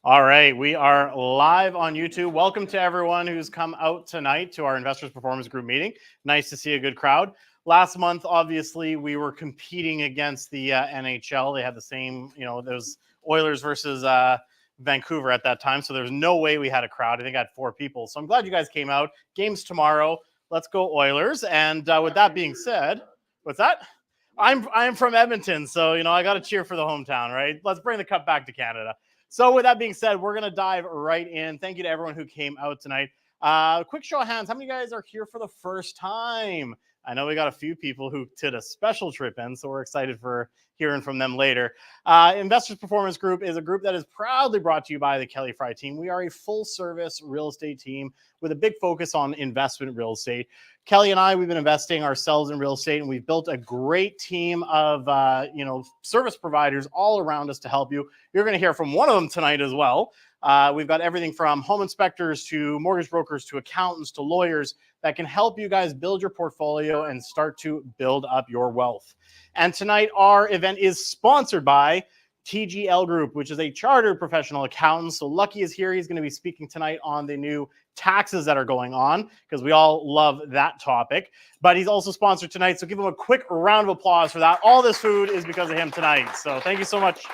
All right, we are live on YouTube. Welcome to everyone who's come out tonight to our Investors Performance Group meeting. Nice to see a good crowd. Last month, obviously, we were competing against the NHL. They had the same, those Oilers versus Vancouver at that time. So there's no way we had a crowd. I think I had 4 people. So I'm glad you guys came out. Game's tomorrow. Let's go Oilers. And with that being said, what's that? I'm from Edmonton, so I got to cheer for the hometown, right? Let's bring the cup back to Canada. So with that being said, we're going to dive right in. Thank you to everyone who came out tonight. Quick show of hands. How many guys are here for the first time? I know we got a few people who did a special trip in, so we're excited for hearing from them later. Investors Performance Group is a group that is proudly brought to you by the Kelly Fry team. We are a full-service real estate team with a big focus on investment real estate. Kelly and I, we've been investing ourselves in real estate, and we've built a great team of service providers all around us to help you. You're going to hear from one of them tonight as well. We've got everything from home inspectors to mortgage brokers to accountants to lawyers that can help you guys build your portfolio and start to build up your wealth. And tonight, our event is sponsored by TGL Group, which is a chartered professional accountant. So Lucky is here. He's going to be speaking tonight on the new taxes that are going on because we all love that topic. But he's also sponsored tonight. So give him a quick round of applause for that. All this food is because of him tonight. So thank you so much.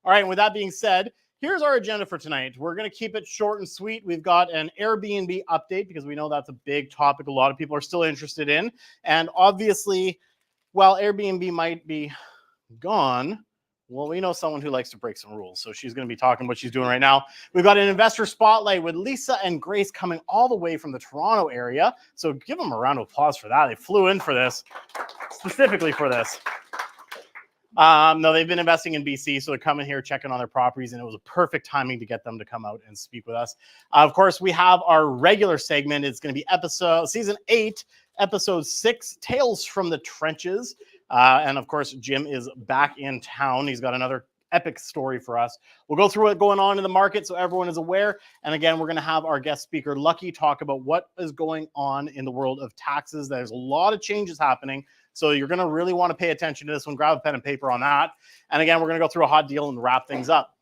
All right. And with that being said, here's our agenda for tonight. We're going to keep it short and sweet. We've got an Airbnb update because we know that's a big topic a lot of people are still interested in. And obviously, while Airbnb might be gone, well, we know someone who likes to break some rules. So she's going to be talking what she's doing right now. We've got an investor spotlight with Lisa and Grace coming all the way from the Toronto area. So give them a round of applause for that. They flew in for this, specifically for this. No, they've been investing in BC, so they're coming here, checking on their properties, and it was a perfect timing to get them to come out and speak with us. Of course, we have our regular segment. It's going to be season 8, episode 6, Tales from the Trenches. And of course, Jim is back in town. He's got another epic story for us. We'll go through what's going on in the market so everyone is aware. And again, we're going to have our guest speaker, Lucky, talk about what is going on in the world of taxes. There's a lot of changes happening. So you're going to really want to pay attention to this one. Grab a pen and paper on that. And again, we're going to go through a hot deal and wrap things up.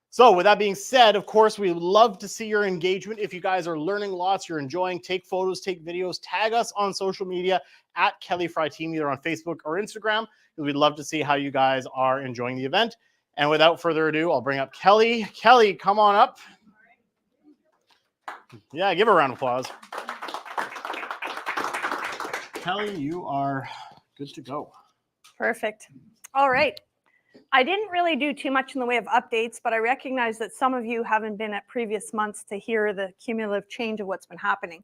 So with that being said, of course, we would love to see your engagement. If you guys are learning lots, you're enjoying, take photos, take videos, tag us on social media at Kelly Fry Team, either on Facebook or Instagram, because we'd love to see how you guys are enjoying the event. And without further ado, I'll bring up Kelly. Kelly, come on up. Yeah, give her a round of applause. Kelly, you are good to go. Perfect. All right. I didn't really do too much in the way of updates, but I recognize that some of you haven't been at previous months to hear the cumulative change of what's been happening.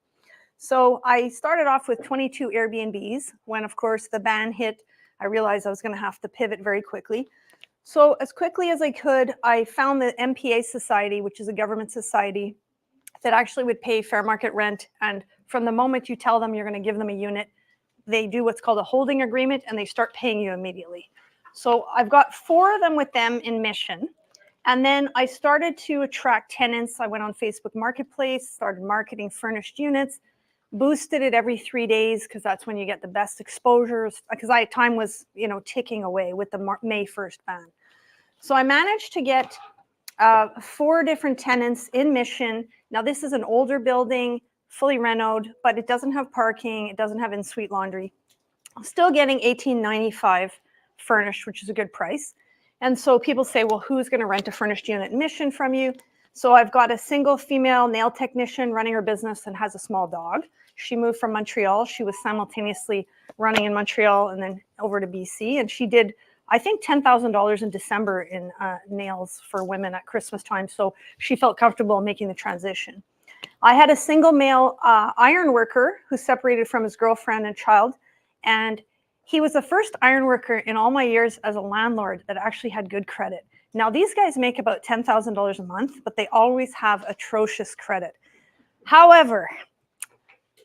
So I started off with 22 Airbnbs. When, of course, the ban hit, I realized I was going to have to pivot very quickly. So as quickly as I could, I found the MPA Society, which is a government society that actually would pay fair market rent. And from the moment you tell them you're going to give them a unit, they do what's called a holding agreement, and they start paying you immediately. So I've got 4 of them with them in Mission. And then I started to attract tenants. I went on Facebook Marketplace, started marketing furnished units, boosted it every 3 days because that's when you get the best exposures, because time was ticking away with the May 1st ban. So I managed to get 4 different tenants in Mission. Now this is an older building, fully renoed, but it doesn't have parking. It doesn't have in-suite laundry. I'm still getting $18.95 furnished, which is a good price. And so people say, well, who's going to rent a furnished unit in Mission from you? So I've got a single female nail technician running her business and has a small dog. She moved from Montreal. She was simultaneously running in Montreal and then over to BC. And she did, I think, $10,000 in December in nails for women at Christmas time. So she felt comfortable making the transition. I had a single male iron worker who separated from his girlfriend and child. And he was the first iron worker in all my years as a landlord that actually had good credit. Now, these guys make about $10,000 a month, but they always have atrocious credit. However,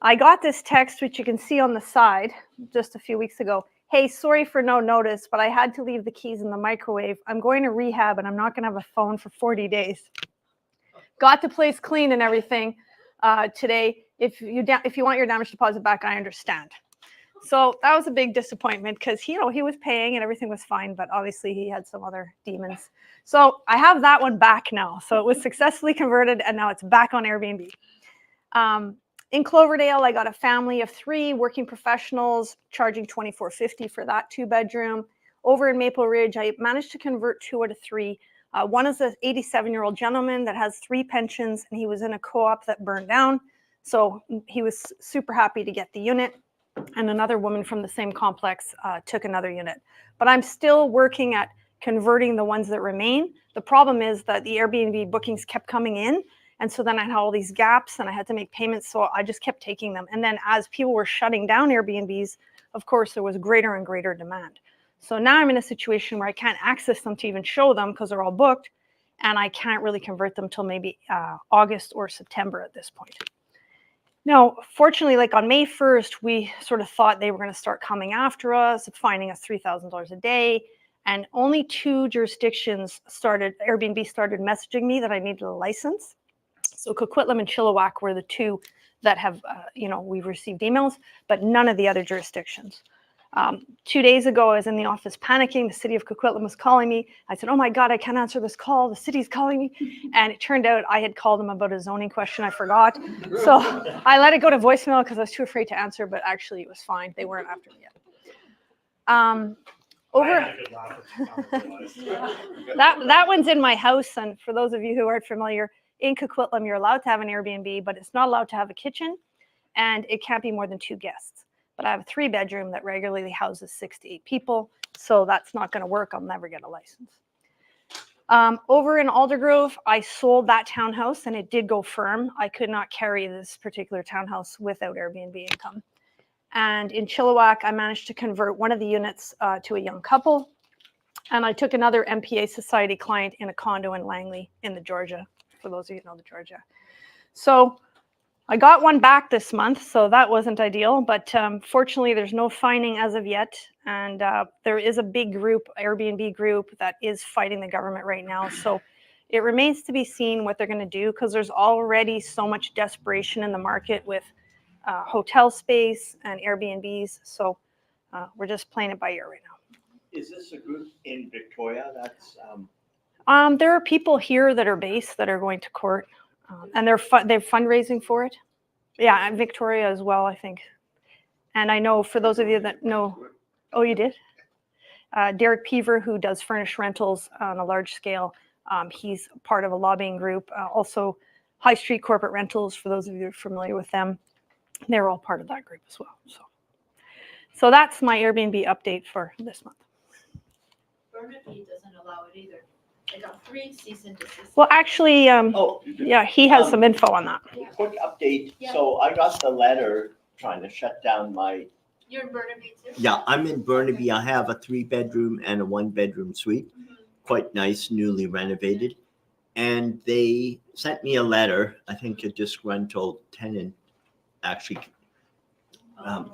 I got this text, which you can see on the side just a few weeks ago. Hey, sorry for no notice, but I had to leave the keys in the microwave. I'm going to rehab and I'm not going to have a phone for 40 days. Got the place clean and everything today. If you want your damage deposit back, I understand. So that was a big disappointment because he was paying and everything was fine, but obviously he had some other demons. So I have that one back now. So it was successfully converted and now it's back on Airbnb. In Cloverdale, I got a family of 3 working professionals charging $24.50 for that 2-bedroom. Over in Maple Ridge, I managed to convert 2 out of 3. One is an 87-year-old gentleman that has 3 pensions, and he was in a co-op that burned down. So he was super happy to get the unit. And another woman from the same complex took another unit. But I'm still working at converting the ones that remain. The problem is that the Airbnb bookings kept coming in. And so then I had all these gaps and I had to make payments. So I just kept taking them. And then as people were shutting down Airbnbs, of course, there was greater and greater demand. So now I'm in a situation where I can't access them to even show them because they're all booked. And I can't really convert them till maybe August or September at this point. Now, fortunately, like on May 1st, we sort of thought they were going to start coming after us, finding us $3,000 a day. And only 2 jurisdictions Airbnb started messaging me that I needed a license. So Coquitlam and Chilliwack were the 2 that have, we've received emails, but none of the other jurisdictions. 2 days ago, I was in the office panicking. The city of Coquitlam was calling me. I said, oh my God, I can't answer this call. The city's calling me. And it turned out I had called them about a zoning question. I forgot. So I let it go to voicemail because I was too afraid to answer, but actually it was fine. They weren't after me yet. That one's in my house. And for those of you who aren't familiar, in Coquitlam, you're allowed to have an Airbnb, but it's not allowed to have a kitchen and it can't be more than 2 guests. But I have a 3-bedroom that regularly houses 6 to 8 people. So that's not going to work. I'll never get a license. Over in Aldergrove, I sold that townhouse and it did go firm. I could not carry this particular townhouse without Airbnb income. And in Chilliwack, I managed to convert one of the units to a young couple. And I took another MPA Society client in a condo in Langley in the Georgia, for those of you who know the Georgia. So I got one back this month, so that wasn't ideal, but fortunately there's no fining as of yet, and there is a big group, Airbnb group, that is fighting the government right now, so it remains to be seen what they're going to do, because there's already so much desperation in the market with hotel space and Airbnbs, so we're just playing it by ear right now. Is this a group in Victoria that's... There are people here that are based that are going to court. And they're fundraising for it. Yeah, and Victoria as well, I think. And I know for those of you that know, oh, you did? Derek Peaver, who does furnished rentals on a large scale, he's part of a lobbying group. Also, High Street Corporate Rentals, for those of you who are familiar with them, they're all part of that group as well. So that's my Airbnb update for this month. Burnaby doesn't allow it either. I got 3 cease and desist. Well, actually, yeah, he has some info on that. Quick update. Yeah. So I got the letter trying to shut down my... You're in Burnaby too? Yeah, I'm in Burnaby. I have a 3-bedroom and a 1-bedroom suite. Mm-hmm. Quite nice, newly renovated. And they sent me a letter. I think a disgruntled tenant actually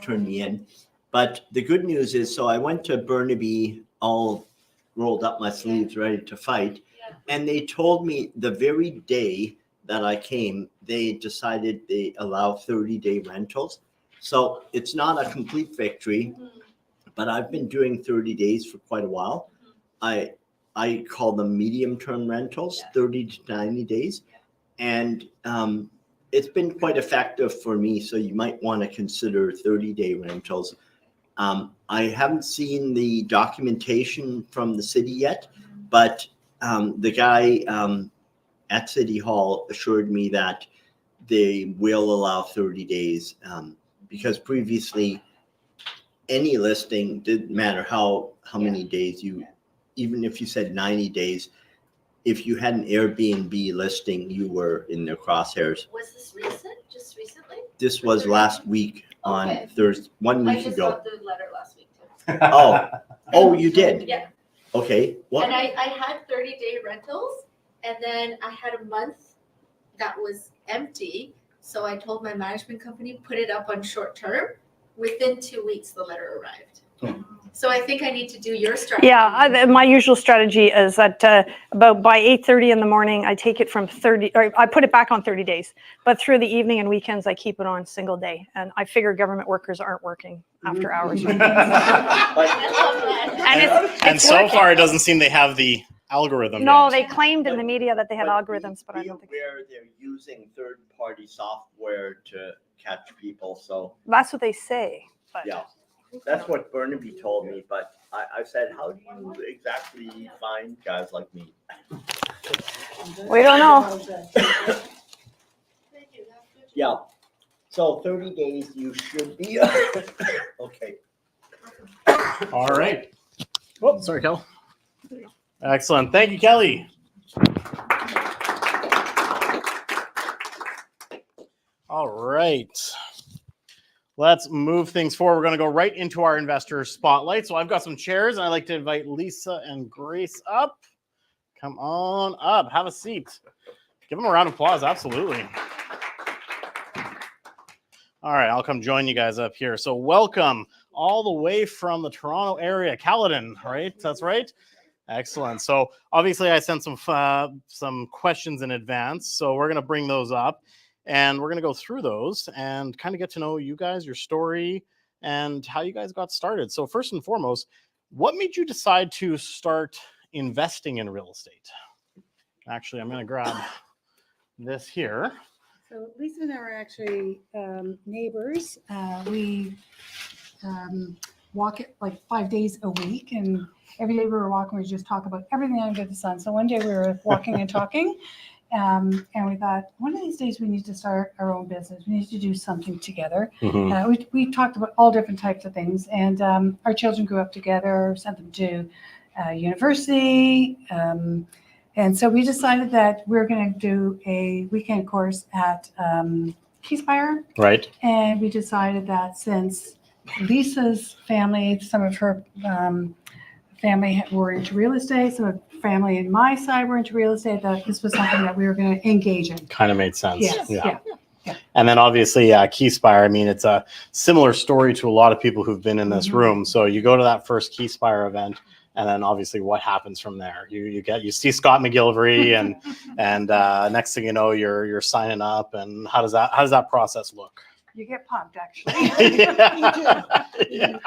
turned me in. But the good news is, so I went to Burnaby all rolled up my sleeves, ready to fight. Yeah. And they told me the very day that I came, they decided they allow 30-day rentals. So it's not a complete victory, but I've been doing 30 days for quite a while. I call them medium-term rentals, 30 to 90 days. And it's been quite effective for me. So you might want to consider 30-day rentals. I haven't seen the documentation from the city yet, but the guy at City Hall assured me that they will allow 30 days because previously any listing, didn't matter how many days you, even if you said 90 days, if you had an Airbnb listing, you were in the crosshairs. Was this recent? Just recently? This was last week on Thursday, 1 week I just ago. got the letter last week too. Oh, you did? Yeah. Okay, what? And I had 30-day rentals, and then I had a month that was empty. So I told my management company, put it up on short term. Within 2 weeks, the letter arrived. So I think I need to do your strategy. Yeah, my usual strategy is that about by 8:30 in the morning, I take it from 30, or I put it back on 30 days. But through the evening and weekends, I keep it on single day. And I figure government workers aren't working after hours. I love that. And it's so working. far, it doesn't seem they have the algorithm No, yet. they claimed in the media that they had But algorithms, but I be don't think aware they're using third-party software to catch people. So that's what they say. But yeah, that's what Burnaby told me. But I said, how do you exactly find guys like me? we don't know. Thank you. That's good. Yeah. So 30 days, you should be okay. All right. Oh, sorry, Kel. Excellent. Thank you, Kelly. All right. Let's move things forward. We're going to go right into our investor spotlight. So I've got some chairs, and I'd like to invite Lisa and Grace up. Come on up. Have a seat. Give them a round of applause. Absolutely. All right. I'll come join you guys up here. So welcome all the way from the Toronto area, Caledon, right? That's right. Excellent. So obviously I sent some questions in advance. So we're going to bring those up. And we're going to go through those and kind of get to know you guys, your story, and how you guys got started. So first and foremost, what made you decide to start investing in real estate? Actually, I'm going to grab this here. So Lisa and I are actually neighbors. We walk it like 5 days a week, and every day we were walking, we just talk about everything under the sun. So one day we were walking and talking. And we thought, one of these days we need to start our own business. We need to do something together. Mm-hmm. We talked about all different types of things. And our children grew up together, sent them to university. And so we decided that we're going to do a weekend course at Keyspire. Right. And we decided that since Lisa's family, some of her family were into real estate, some of family in my side were into real estate, that this was something that we were going to engage in. Kind of made sense. Yes, yeah. And then obviously Keyspire, I mean, it's a similar story to a lot of people who've been in this room. So you go to that first Keyspire event, and then obviously what happens from there? You see Scott McGillivray, and next thing you know, you're signing up. And how does that process look? You get pumped, actually. Yeah.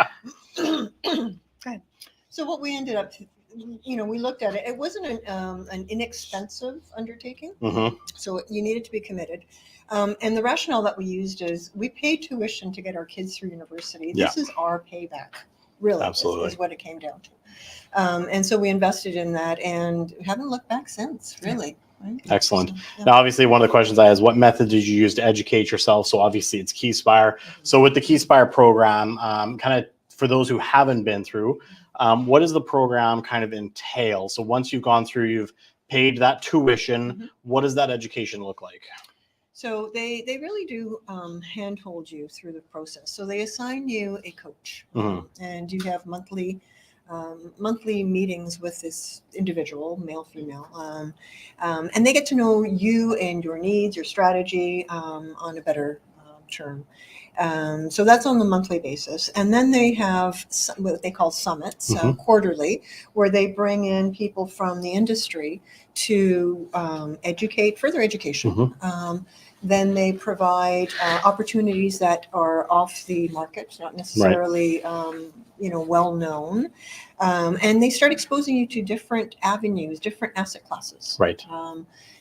Okay. So what we ended up, we looked at it. It wasn't an inexpensive undertaking. Mm-hmm. So you needed to be committed. And the rationale that we used is we pay tuition to get our kids through university. This is our payback, really. Absolutely. Is what it came down to. And so we invested in that and haven't looked back since, really. Right? Excellent. So, yeah. Now, obviously, one of the questions I have is what method did you use to educate yourself? So obviously it's Keyspire. So with the Keyspire program, kind of for those who haven't been through, what does the program kind of entail? So once you've gone through, you've paid that tuition, what does that education look like? So they really do handhold you through the process. So they assign you a coach, and you have monthly meetings with this individual, male, female, and they get to know you and your needs, your strategy on a better term. So that's on the monthly basis. And then they have what they call summits quarterly, where they bring in people from the industry to further education. Then they provide opportunities that are off the market, not necessarily well known. And they start exposing you to different avenues, different asset classes. Right.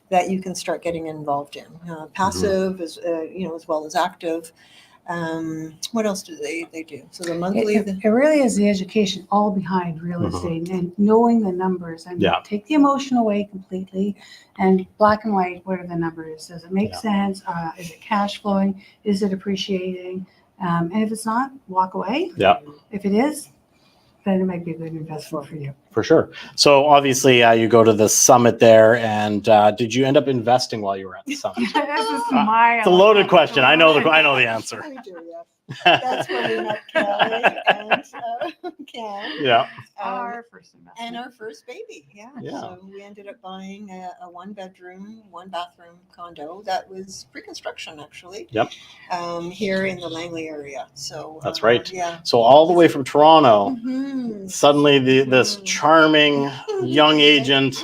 That you can start getting involved in. Passive as well as active. What else do they do? So the monthly. It really is the education all behind real estate and knowing the numbers and take the emotion away completely and black and white. What are the numbers? Does it make sense? Is it cash flowing? Is it appreciating? And if it's not, walk away. Yeah. If it is, then it might be a good investment for you. For sure. So obviously, you go to the summit there, and did you end up investing while you were at the summit? This is my. It's a loaded question. I know the answer. We do, yes. That's where we met Kelly and Cam. Yeah. Our first investment. And our first baby, yeah. Yeah. So we ended up buying a 1-bedroom, 1-bathroom condo that was pre-construction, actually. Yep. Here in the Langley area. So That's right. Yeah. So all the way from Toronto, Mhm. suddenly this charming young agent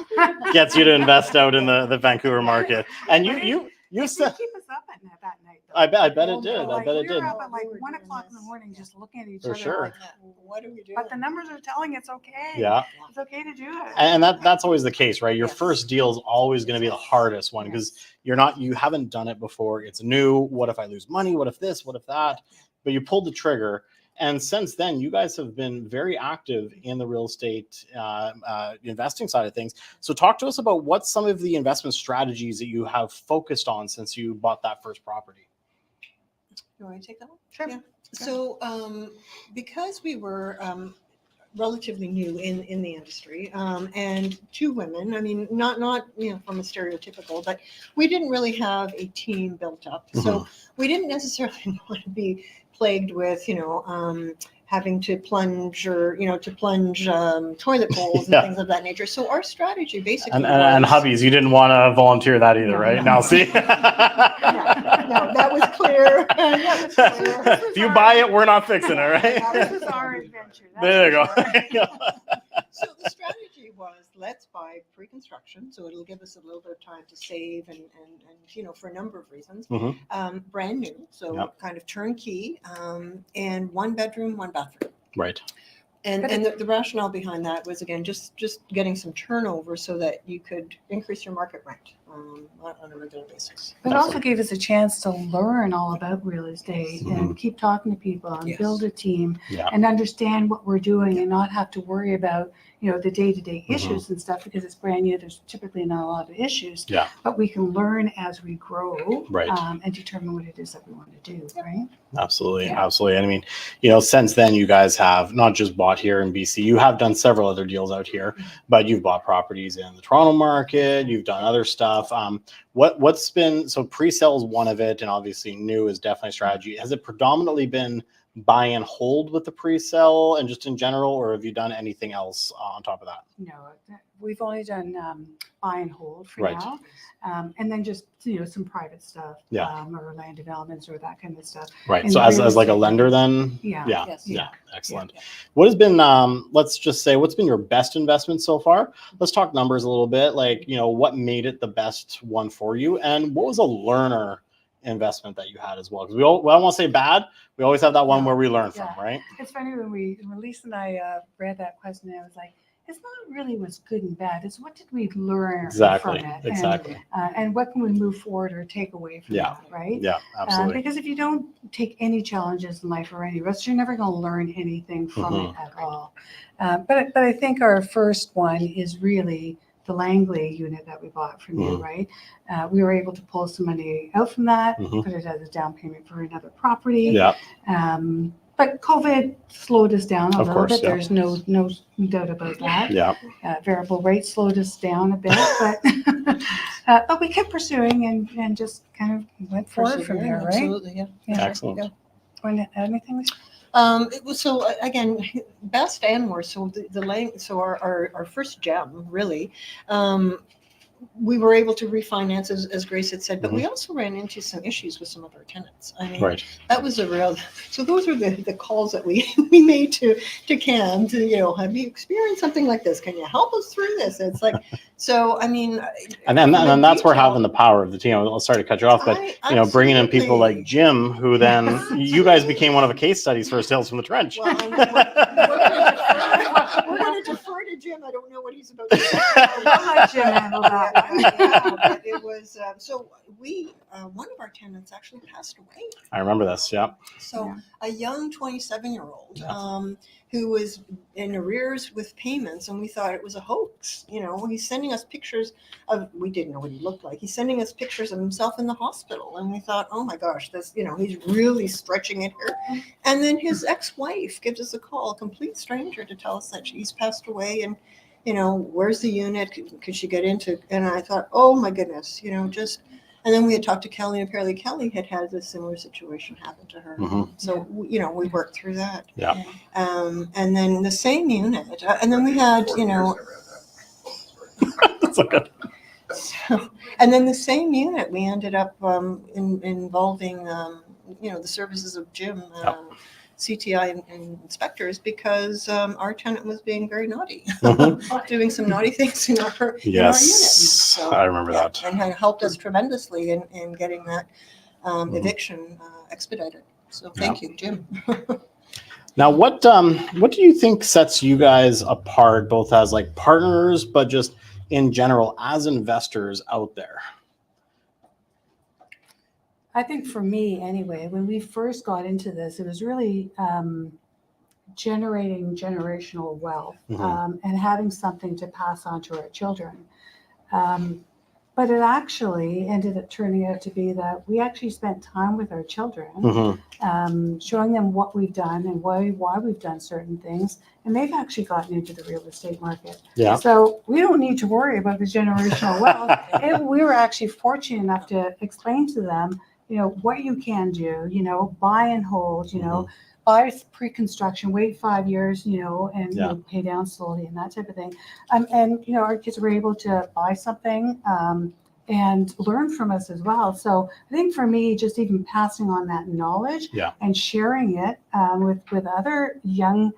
gets you to invest out in the Vancouver market, and you It said. did keep us up at that night. Though. I bet it Oh, did. no, I bet it we did. were up at like We were 1 doing o'clock in the this. morning, just looking at each For other. sure. Like, What are we doing? but the numbers are telling it's okay. Yeah. It's okay to do it. And that's always the case, right? Your Yes. first deal is always going to be the hardest one because you haven't done it before. It's new. What if I lose money? What if this? What if that? But you pulled the trigger. And since then, you guys have been very active in the real estate investing side of things. So talk to us about what some of the investment strategies that you have focused on since you bought that first property. You want to take that one? Sure. Yeah. So because we were relatively new in the industry, and two women, I mean, not from a stereotypical, but we didn't really have a team built up. So we didn't necessarily want to be plagued with, having to plunge toilet bowls and things of that nature. So our strategy basically and hubbies, you didn't want to volunteer that either, No, right? no. Now see. No, that was clear. That was clear. If you buy it, we're not fixing it, right? This is our adventure. that's There you for go. sure. So the strategy was, let's buy pre-construction, so it'll give us a little bit of time to save and for a number of reasons. Mhm. Brand new, so Yep. kind of turnkey, and 1-bedroom, 1-bathroom. Right. And the rationale behind that was, again, just getting some turnover so that you could increase your market rent on a regular basis. But it also gave us a chance to learn all about real estate and keep talking to people and Yes. build a team Yeah. and understand what we're doing and not have to worry about, the day-to-day issues and stuff because it's brand new. There's typically not a lot of issues. Yeah. But we can learn as we grow Right. And determine what it is that we want to do, right? Absolutely. Yeah. Absolutely. And I mean, since then you guys have not just bought here in BC, you have done several other deals out here, but you've bought properties in the Toronto market, you've done other stuff. What's been, so pre-sale is one of it, and obviously new is definitely a strategy. Has it predominantly been buy and hold with the pre-sale and just in general, or have you done anything else on top of that? No, we've only done buy and hold for Right. now. And then just, some private stuff. Yeah. Or land developments or that kind of stuff. Right. And So as real like a estate. lender then? Yeah. Yeah. Yes. Yeah. Excellent. Yeah. What has been, let's just say, what's been your best investment so far? Let's talk numbers a little bit. Like, what made it the best one for you? And what was a learner investment that you had as well? Because I don't want to say bad. We always have that one No. where we learn from, Yeah. right? It's funny when Lisa and I read that question, I was like, it's not really what's good and bad. It's what did we learn Exactly. from it? Exactly. And what can we move forward or take away from Yeah. that, right? Yeah, absolutely. Because if you don't take any challenges in life or any risks, you're never going to learn anything from it at all. But I think our first one is really the Langley unit that we bought from you, right? We were able to pull some money out from that, put it as a down payment for another property. Yeah. But COVID slowed us down a Of little course, bit. yeah. There's no doubt about that. Yeah. Variable rate slowed us down a bit, but we kept pursuing and just kind of went forward from there, right? Absolutely, yeah. Excellent. Yeah. Want to add anything? It was, so again, best and worst. So so our first gem, really, we were able to refinance, as Grace had said, but we also ran into some issues with some of our tenants. I mean, Right. that was a real. So those are the calls that we made to Cam to, have you experienced something like this? Can you help us through this? It's like, so I mean, And then from a that's where detail- having the power of the team. I'll sorry to cut you off, but bringing in people like absolutely. Jim, who then you guys became one of the case studies for Sales from the Trench. Well, we're going to defer to Jim. I don't know what he's about to say. I'll let Jim handle that. Yeah, but it was, so one of our tenants actually passed away. I remember this. Yeah. So a young 27-year-old Yeah. Who was in arrears with payments, and we thought it was a hoax. He's sending us pictures of, we didn't know what he looked like. He's sending us pictures of himself in the hospital, and we thought, oh my gosh, this, he's really stretching it here. And then his ex-wife gives us a call, a complete stranger, to tell us that she's passed away, where's the unit? Could she get into? And I thought, oh my goodness, and then we had talked to Kelly, and apparently Kelly had a similar situation happen to her. So, we worked through that. Yeah. And then the same unit, and then we had, That's okay. and then the same unit, we ended up involving, the services of Jim, CTI and inspectors, because our tenant was being very naughty, doing some naughty things in our unit. So, I remember that. And had helped us tremendously in getting that eviction expedited. So thank you, Jim. Now, what do you think sets you guys apart, both as like partners, but just in general as investors out there? I think for me, anyway, when we first got into this, it was really generating generational wealth and having something to pass on to our children. But it actually ended up turning out to be that we actually spent time with our children, showing them what we've done and why we've done certain things. And they've actually gotten into the real estate market. Yeah. So we don't need to worry about the generational wealth. And we were actually fortunate enough to explain to them, what you can do, buy and hold, buy pre-construction, wait 5 years, and pay down slowly and that type of thing. And our kids were able to buy something and learn from us as well. So I think for me, just even passing on that knowledge and sharing it with other young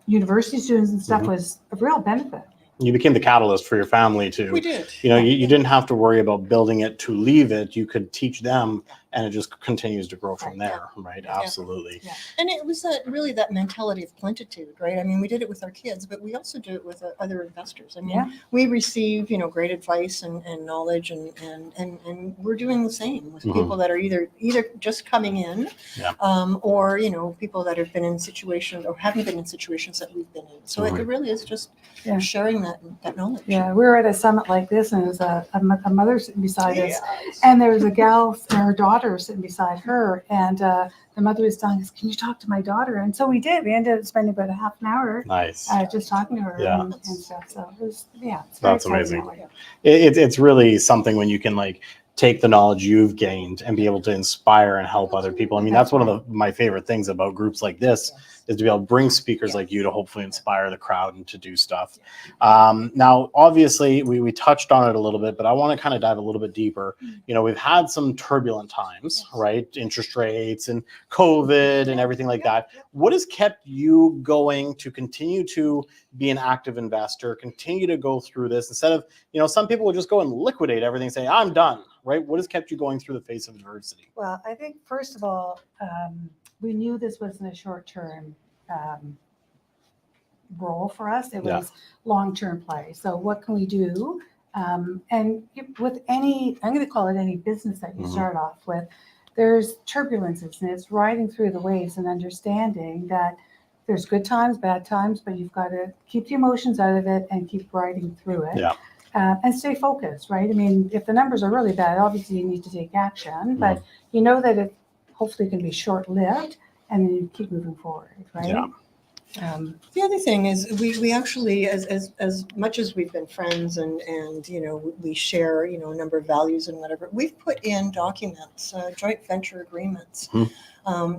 university students and stuff was a real benefit. You became the catalyst for your family too. We did. You didn't have to worry about building it to leave it. You could teach them, and it just continues to grow from there, right? Yeah. Absolutely. Yeah. And it was that mentality of plentitude, right? I mean, we did it with our kids, but we also do it with other investors. I mean, we receive, great advice and knowledge, and we're doing the same with people that are either just coming in, or people that have been in situations or haven't been in situations that we've been in. So it really is just sharing that knowledge. Yeah, we were at a summit like this, and there was a mother sitting beside us, and there was a gal, her daughter sitting beside her, and the mother was telling us, "Can you talk to my daughter?" And so we did. We ended up spending about a half an hour, just talking to her and stuff. So it was, it's that's amazing. It's really something when you can take the knowledge you've gained and be able to inspire and help other people. I mean, that's one of my favorite things about groups like this. Is to be able to bring speakers like you to hopefully inspire the crowd and to do stuff. Now, obviously, we touched on it a little bit, but I want to kind of dive a little bit deeper. We've had some turbulent times, right? Interest rates and COVID and everything like that. What has kept you going to continue to be an active investor, continue to go through this instead of, some people will just go and liquidate everything and say, I'm done, right? What has kept you going through the face of adversity? Well, I think, first of all, we knew this wasn't a short-term role for us. It was long-term play. So what can we do? And with I'm going to call it any business that you start off with, there's turbulences, and it's riding through the waves and understanding that there's good times, bad times, but you've got to keep the emotions out of it and keep riding through it. And stay focused, right? I mean, if the numbers are really bad, obviously you need to take action, but you know that it hopefully can be short-lived, and then you keep moving forward, right? The other thing is we actually, as much as we've been friends and we share, a number of values and whatever, we've put in documents, joint venture agreements,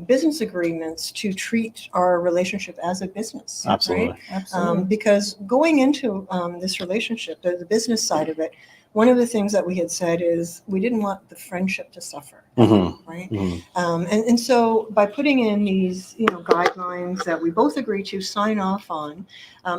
business agreements to treat our relationship as a business. Absolutely. Right? Absolutely. Because going into this relationship, the business side of it, one of the things that we had said is we didn't want the friendship to suffer, right? And so by putting in these, guidelines that we both agree to sign off on,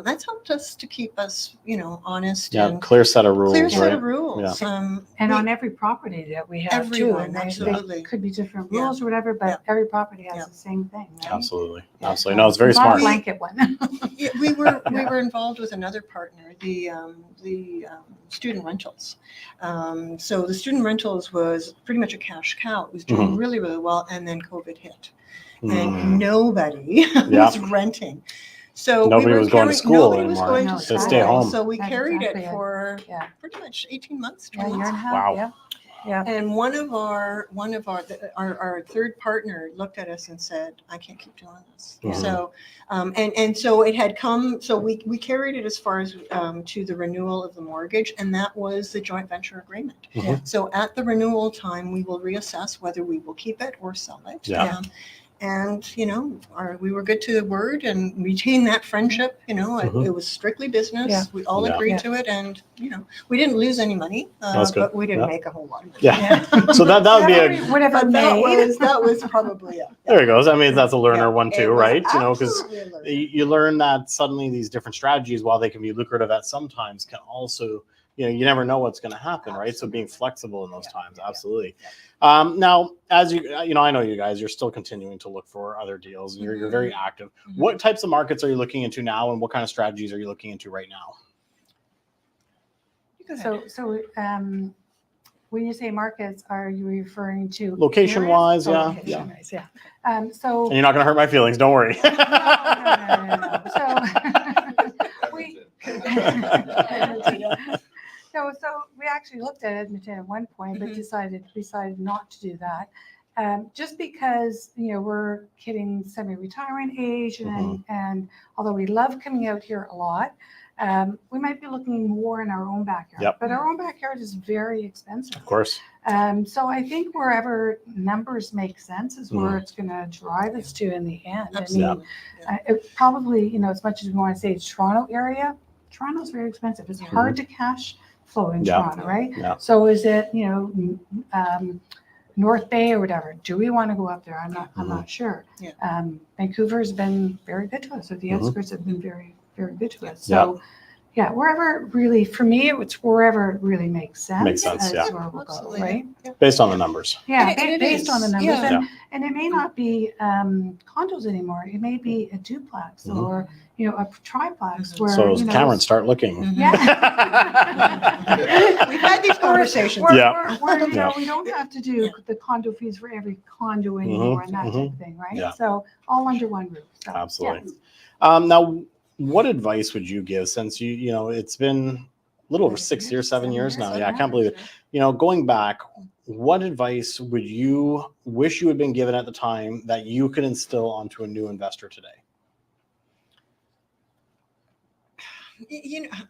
that's helped us to keep us, honest. And clear set of rules. Clear set right? of rules. And on every property that we have Everyone, too. absolutely. They could be different rules or whatever, but every property has the same thing. Right? Absolutely. Absolutely. No, it's very It's not smart. a blanket one. We were involved with another partner, the student rentals. So the student rentals was pretty much a cash cow. It was doing really, really well, and then COVID hit, and nobody was renting. So nobody was going to school nobody was anymore. going to stay home. So we That's carried exactly it it. for pretty much 18 months, 20 year months. and a half. Wow. Yeah. Yeah. And one of our third partner looked at us and said, I can't keep doing this. Mhm. So, and so it had come, so we carried it as far as to the renewal of the mortgage, and that was the joint venture agreement. Mhm. So at the renewal time, we will reassess whether we will keep it or sell it. Yeah. And, we were good to the word and retained that friendship, Mhm. it was strictly business. Yeah. We all Yeah. agreed Yeah. to it, and, we didn't lose any money, That's good. but we didn't Yeah. make a whole lot of money. Yeah. So that would be a, Whatever But that made. was probably, yeah. there it goes. I mean, that's a learner Yeah. one It too, was right? Because absolutely a learner. you learn that suddenly these different strategies, while they can be lucrative at sometimes, can also, you never know what's going to happen, right? So being Absolutely. flexible in those Yeah. times, Yeah. absolutely. Now, as I know you guys, you're still continuing to look for other deals, and you're very active. Mhm. What types of markets are you looking into now, and what kind of strategies are you looking into right now? Go ahead. So when you say markets, are you referring to Location-wise, areas? yeah, Location-wise, yeah. So And you're not going to hurt my feelings. Don't worry. no. So we so we actually looked at Edmonton at one point, but Mhm. decided not to do that. Just because we're hitting semi-retirement age, and although we love coming out here a lot, we might be looking more in our own backyard. Yep. But our own backyard is very expensive. Of course. So I think wherever numbers make sense is where it's going to drive us to in the end. Absolutely. It probably, as much as we want to say it's Toronto area, Toronto's very expensive. It's hard to cash flow in Yeah. Toronto, right? Yeah. So is it, North Bay or whatever? Do we want to go up there? I'm not sure. Yeah. Vancouver's been very good to us. So the Mhm. outskirts have been very, very good to us. Yeah. So yeah, wherever really, for me, it's wherever it really makes sense. Makes sense, is yeah. where we'll Absolutely. go, right? Based on the numbers. Yeah, And it based is, on the numbers. yeah. And it may not be condos anymore. It may be a duplex Mhm. or, a triplex Mhm. where, So Cameron, start looking. Mhm. Yeah. We've had these conversations. Yeah. Yeah. We don't have to do the condo fees for every condo anymore and that type of thing, right? Yeah. So all under one roof. So, Absolutely. yeah. Now, what advice would you give, since it's been a little over 6 years, 7 years now? Yeah, I can't believe it. Going back, what advice would you wish you had been given at the time that you could instill onto a new investor today?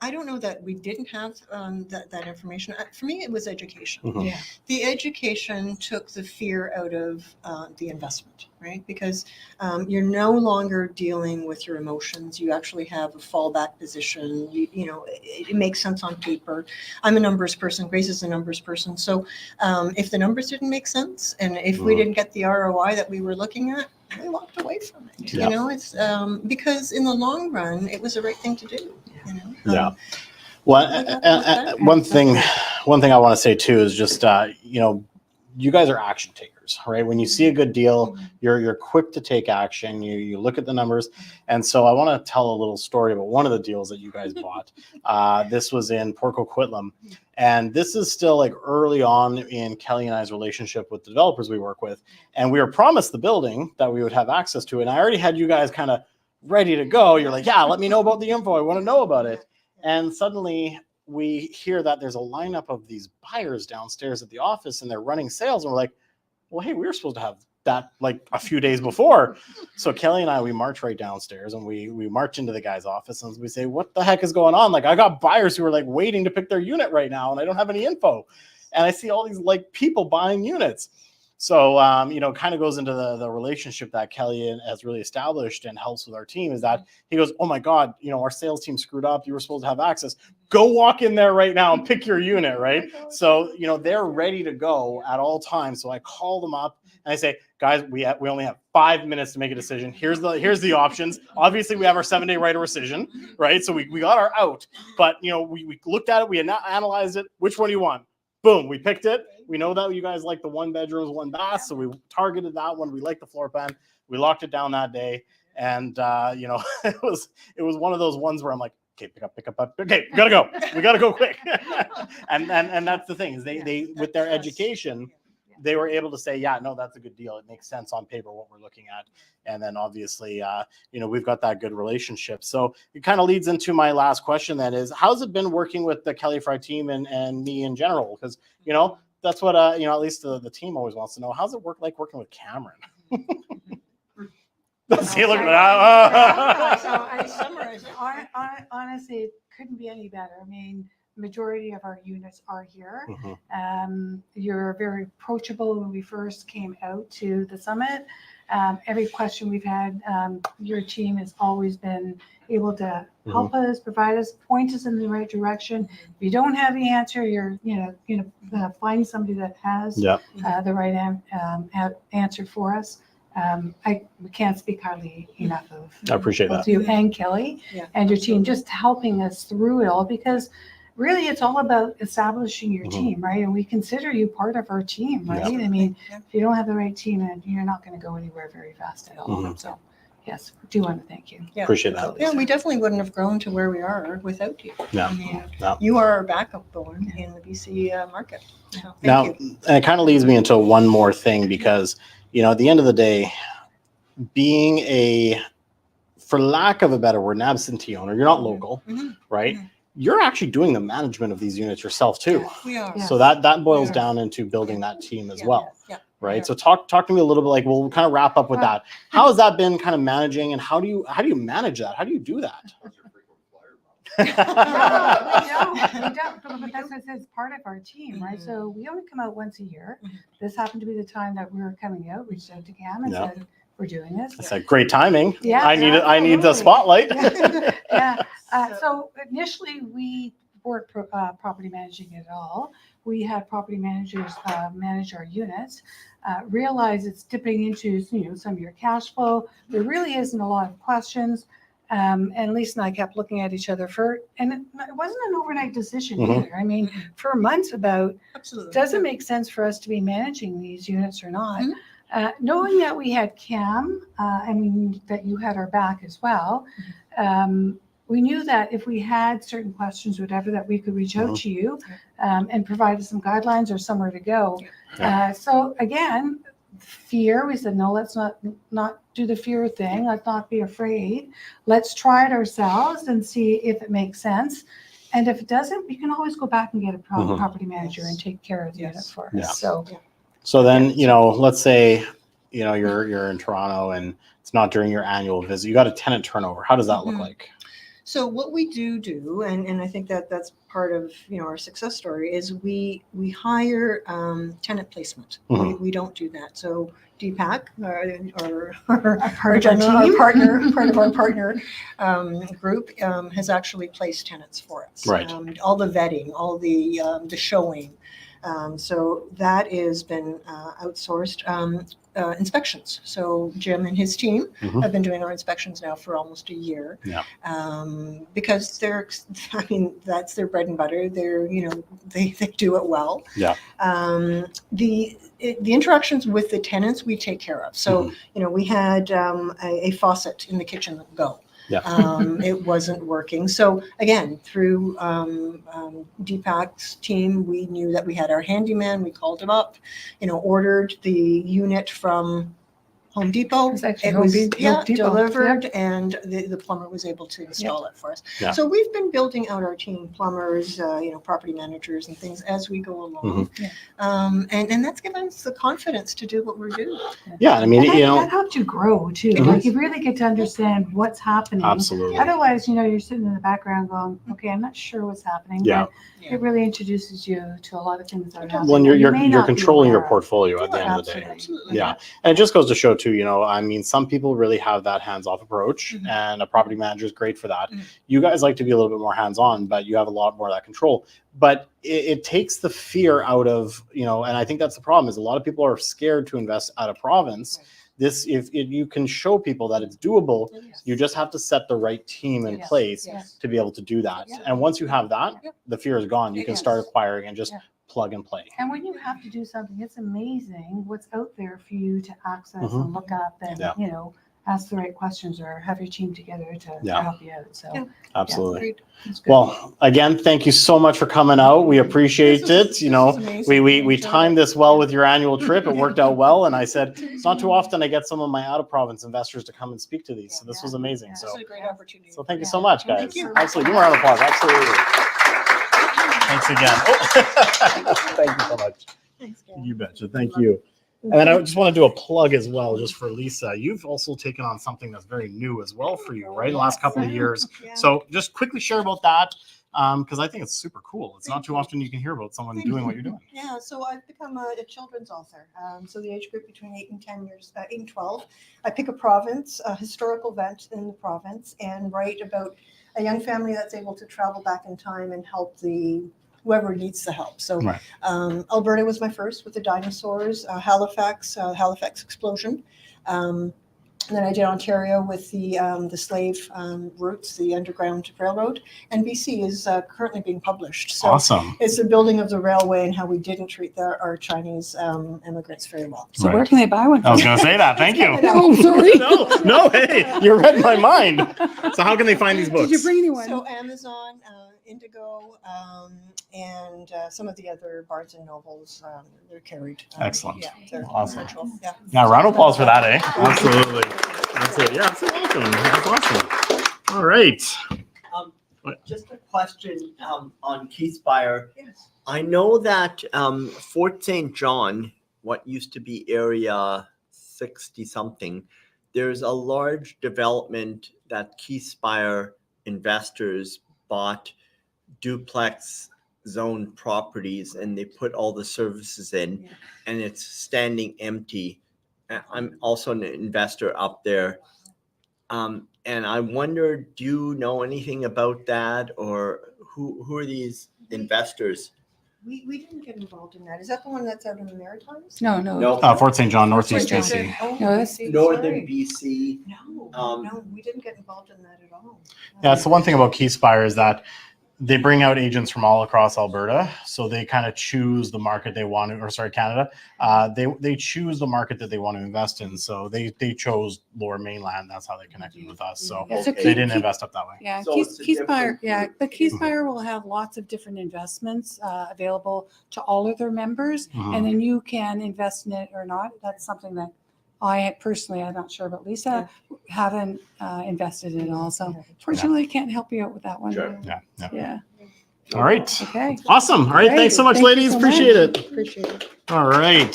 I don't know that we didn't have that information. For me, it was education. Mhm. Yeah. The education took the fear out of the investment, right? Because you're no longer dealing with your emotions. You actually have a fallback position. It makes sense on paper. I'm a numbers person. Grace is a numbers person. So if the numbers didn't make sense, and if we didn't get the ROI that we were looking at, we walked away from it. Yeah. It's because in the long run, it was the right thing to do. Yeah. Well, one thing I want to say too is just you guys are action takers, right? When you see a good deal, you're quick to take action. You look at the numbers, and so I want to tell a little story about one of the deals that you guys bought. This was in Port Coquitlam, and this is still like early on in Kelly and I's relationship with the developers we work with, and we were promised the building that we would have access to, and I already had you guys kind of ready to go. You're like, yeah, let me know about the info. I want to know about it. And suddenly we hear that there's a lineup of these buyers downstairs at the office and they're running sales. And we're like, well, hey, we were supposed to have that like a few days before. So Kelly and I, we march right downstairs and we march into the guy's office and we say, what the heck is going on? Like, I got buyers who are like waiting to pick their unit right now and I don't have any info. And I see all these like people buying units. So, kind of goes into the relationship that Kelly has really established and helps with our team is that he goes, oh my God, our sales team screwed up. You were supposed to have access. Go walk in there right now and pick your unit, right? So, they're ready to go at all times. So I call them up and I say, guys, we only have 5 minutes to make a decision. Here's the options. Obviously, we have our 7-day right of rescission, right? So we got our out, but we looked at it, we analyzed it. Which one do you want? Boom, we picked it. We know that you guys like the 1 bedrooms, 1 bath, so we targeted that one. We liked the floor plan. We locked it down that day, and it was one of those ones where I'm like, okay, pick up. Okay, we gotta go quick. and that's the thing is they with their education, they were able to say, yeah, no, that's a good deal. It makes sense on paper what we're looking at. And then obviously, we've got that good relationship. So it kind of leads into my last question. That is, how's it been working with the Kelly Fry team and me in general? Because, that's what at least the team always wants to know. How's it like working with Cameron? See, look at that. So I summarize it. Honestly, it couldn't be any better. I mean, majority of our units are here. You're very approachable. When we first came out to the summit, every question we've had, your team has always been able to help us, provide us, point us in the right direction. If you don't have the answer, you're find somebody that has the right answer for us. We can't speak highly enough of I appreciate that. you and Kelly and your team just helping us through it all, because really it's all about establishing your team, right? And we consider you part of our team, right? I mean, if you don't have the right team, then you're not going to go anywhere very fast at all. So yes, we do want to thank you. Appreciate that. Yeah, we definitely wouldn't have grown to where we are without you. Yeah. I mean, you are our backup bone in the BC market. So Now, thank you. and it kind of leads me into one more thing, because at the end of the day, being for lack of a better word, an absentee owner, you're not local, right? You're actually doing the management of these units yourself too. We are. So that boils Yeah. down into building that team as well. Yeah. Right. So talk to me a little bit, like, we'll kind of wrap up with that. How has that been kind of managing, and how do you manage that? How do you do that? We don't, but that's part of our team, right? So we only come out once a year. This happened to be the time that we were coming out, reached out to Cam and said, we're doing this. It's like great timing. Yeah, I need the spotlight. So initially we weren't property managing it at all. We had property managers manage our units. Realize it's dipping into some of your cash flow. There really isn't a lot of questions. And Lisa and I kept looking at each other and it wasn't an overnight decision either. I mean, for months does it make sense for us to be managing these units or not? Knowing that we had Cam and that you had our back as well, we knew that if we had certain questions, whatever, that we could reach out to you and provide us some guidelines or somewhere to go. So again, fear, we said, no, let's not do the fear thing. Let's not be afraid. Let's try it ourselves and see if it makes sense. And if it doesn't, we can always go back and get a property manager and take care of the unit for us. So then, let's say, you're in Toronto and it's not during your annual visit. You got a tenant turnover. How does that look like? So what we do, and I think that's part of our success story, is we hire tenant placement. We don't do that. So Deepak, our part of our partner group, has actually placed tenants for us. Right. All the vetting, all the showing. So that has been outsourced. Inspections. So Jim and his team have been doing our inspections now for almost a year. Because that's their bread and butter. They do it well. The interactions with the tenants we take care of. So we had a faucet in the kitchen go. It wasn't working. So again, through Deepak's team, we knew that we had our handyman. We called him up, ordered the unit from Home Depot. It was delivered, and the plumber was able to install it for us. So we've been building out our team, plumbers, property managers and things as we go along. And that's given us the confidence to do what we're doing. I mean, that helped you grow too. Like you really get to understand what's happening. Absolutely. Otherwise, you're sitting in the background going, okay, I'm not sure what's happening. But it really introduces you to a lot of things that are happening. When you're controlling your portfolio at the end of the day. Absolutely. And it just goes to show too, I mean, some people really have that hands-off approach, and a property manager is great for that. You guys like to be a little bit more hands-on, but you have a lot more of that control. But it takes the fear out of, and I think that's the problem, is a lot of people are scared to invest out of province. If you can show people that it's doable, you just have to set the right team in place to be able to do that. And once you have that, the fear is gone. You can start acquiring and just plug and play. And when you have to do something, it's amazing what's out there for you to access and look up and, ask the right questions or have your team together to help you out. So absolutely. Well, again, thank you so much for coming out. We appreciate it. We timed this well with your annual trip. It worked out well. And I said, it's not too often I get some of my out of province investors to come and speak to these. So this was amazing. So This is a great opportunity. So thank you so much, guys. Thank you. Absolutely. Give me a round of applause. Absolutely. Thanks again. Thank you so much. Thanks, Gary. You betcha. Thank you. And then I just want to do a plug as well, just for Lisa. You've also taken on something that's very new as well for you, right? The last couple of years. Yeah. So just quickly share about that, because I think it's super cool. It's not too often you can hear about someone doing what you're doing. Yeah, so I've become a children's author. So the age group between 8 and 10 years, 8 and 12. I pick a province, a historical event in the province, and write about a young family that's able to travel back in time and help whoever needs the help. So Right. Alberta was my first with the dinosaurs, Halifax explosion. And then I did Ontario with the slave routes, the Underground Railroad, and BC is currently being published. So Awesome. it's the building of the railway and how we didn't treat our Chinese immigrants very well. So Right. where can they buy one? I was going to say that. Thank you. Oh, sorry. No, hey, you read my mind. So how can they find these books? Did you bring anyone? So Amazon, Indigo, and some of the other Barnes and Nobles, they're carried. Excellent. Yeah, they're Awesome. central. Yeah. Now, round of applause for that, eh? Absolutely. Absolutely. Yeah, so welcome. That's awesome. All right. Just a question on Keyspire. Yes. I know that Fort St. John, what used to be area 60 something, there's a large development that Keyspire investors bought duplex zone properties and they put all the services in Yeah. and it's standing empty. I'm also an investor up there. And I wonder, do you know anything about that, or who are these investors? We didn't get involved in that. Is that the one that's out in the Maritimes? No, no. No, Fort St. John, Northeast Fort BC. St. Oh, No, that's BC, Northern sorry. BC. No, no, we didn't get involved in that at all. Yeah, that's the one thing about Keyspire is that they bring out agents from all across Alberta. So they kind of choose the market they want to, or sorry, Canada. They choose the market that they want to invest in. So they chose Lower Mainland. That's how they connected with us. So Yeah, so Okay. they didn't invest up that way. Yeah, So it's a Keyspire, different yeah, group. but Keyspire will have lots of different investments available to all of their members, Mhm. and then you can invest in it or not. That's something that I personally, I'm not sure about Lisa, haven't invested in also. Fortunately, I can't help you out with that one. Sure. Yeah. Yeah, All right. okay. Awesome. All right. Great. Thanks so much, Thank you ladies. so Appreciate much. it. Appreciate it. All right.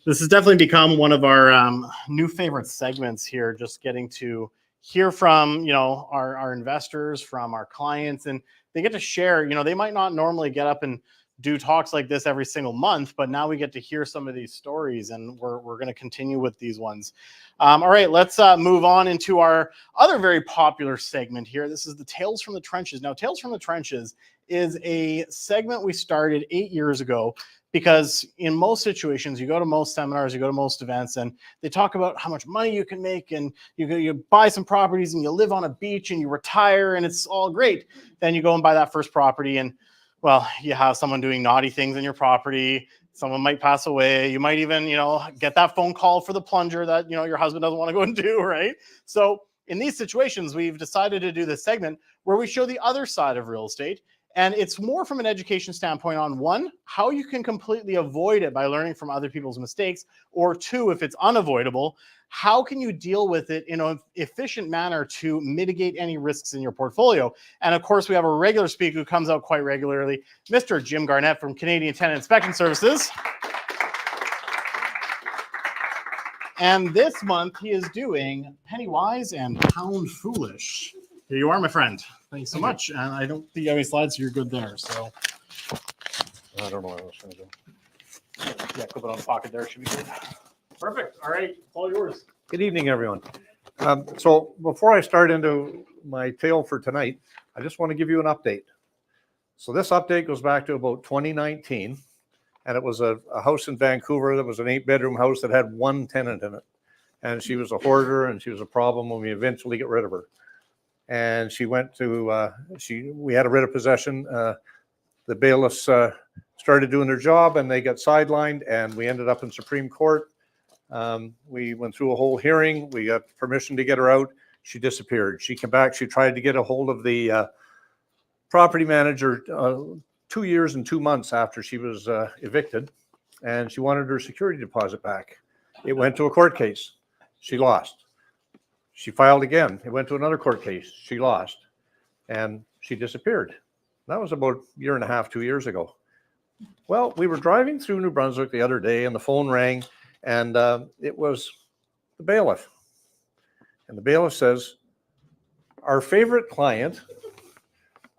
This has definitely become one of our new favorite segments here, just getting to hear from, our investors, from our clients, and they get to share, they might not normally get up and do talks like this every single month, but now we get to hear some of these stories, and we're going to continue with these ones. All right, let's move on into our other very popular segment here. This is the Tales from the Trenches. Now, Tales from the Trenches is a segment we started 8 years ago because in most situations, you go to most seminars, you go to most events, and they talk about how much money you can make, and you buy some properties and you live on a beach and you retire and it's all great. Then you go and buy that first property and, well, you have someone doing naughty things in your property. Someone might pass away. You might even, get that phone call for the plunger that, your husband doesn't want to go and do, right? So in these situations, we've decided to do this segment where we show the other side of real estate. And it's more from an education standpoint on one, how you can completely avoid it by learning from other people's mistakes, or two, if it's unavoidable, how can you deal with it in an efficient manner to mitigate any risks in your portfolio? And of course, we have a regular speaker who comes out quite regularly, Mr. Jim Garnett from Canadian Tenant Inspection Services. And this month he is doing Penny Wise and Pound Foolish. Here you are, my friend. Thanks so much. And I don't think you have any slides, so you're good there. So I don't know what I was trying to do. yeah, clip it on the pocket there. Should be good. Perfect. All right, it's all yours. Good evening, everyone. So before I start into my tale for tonight, I just want to give you an update. So this update goes back to about 2019, and it was a house in Vancouver that was an 8-bedroom house that had one tenant in it. And she was a hoarder and she was a problem when we eventually get rid of her. And she went to, we had a writ of possession. The bailiffs started doing their job and they got sidelined, and we ended up in Supreme Court. We went through a whole hearing. We got permission to get her out. She disappeared. She came back. She tried to get a hold of the property manager 2 years and 2 months after she was evicted, and she wanted her security deposit back. It went to a court case. She lost. She filed again. It went to another court case. She lost, and she disappeared. That was about a year and a half, 2 years ago. Well, we were driving through New Brunswick the other day and the phone rang, and it was the bailiff. And the bailiff says, our favorite client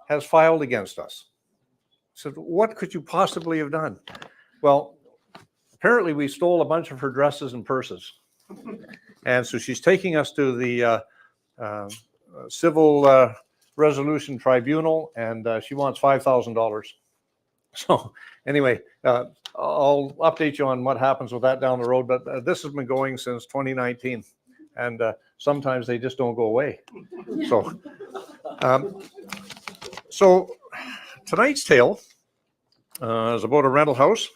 has filed against us. I said, what could you possibly have done? Well, apparently we stole a bunch of her dresses and purses. And so she's taking us to the civil resolution tribunal, and she wants $5,000. So anyway, I'll update you on what happens with that down the road, but this has been going since 2019, and sometimes they just don't go away. So, so tonight's tale is about a rental house.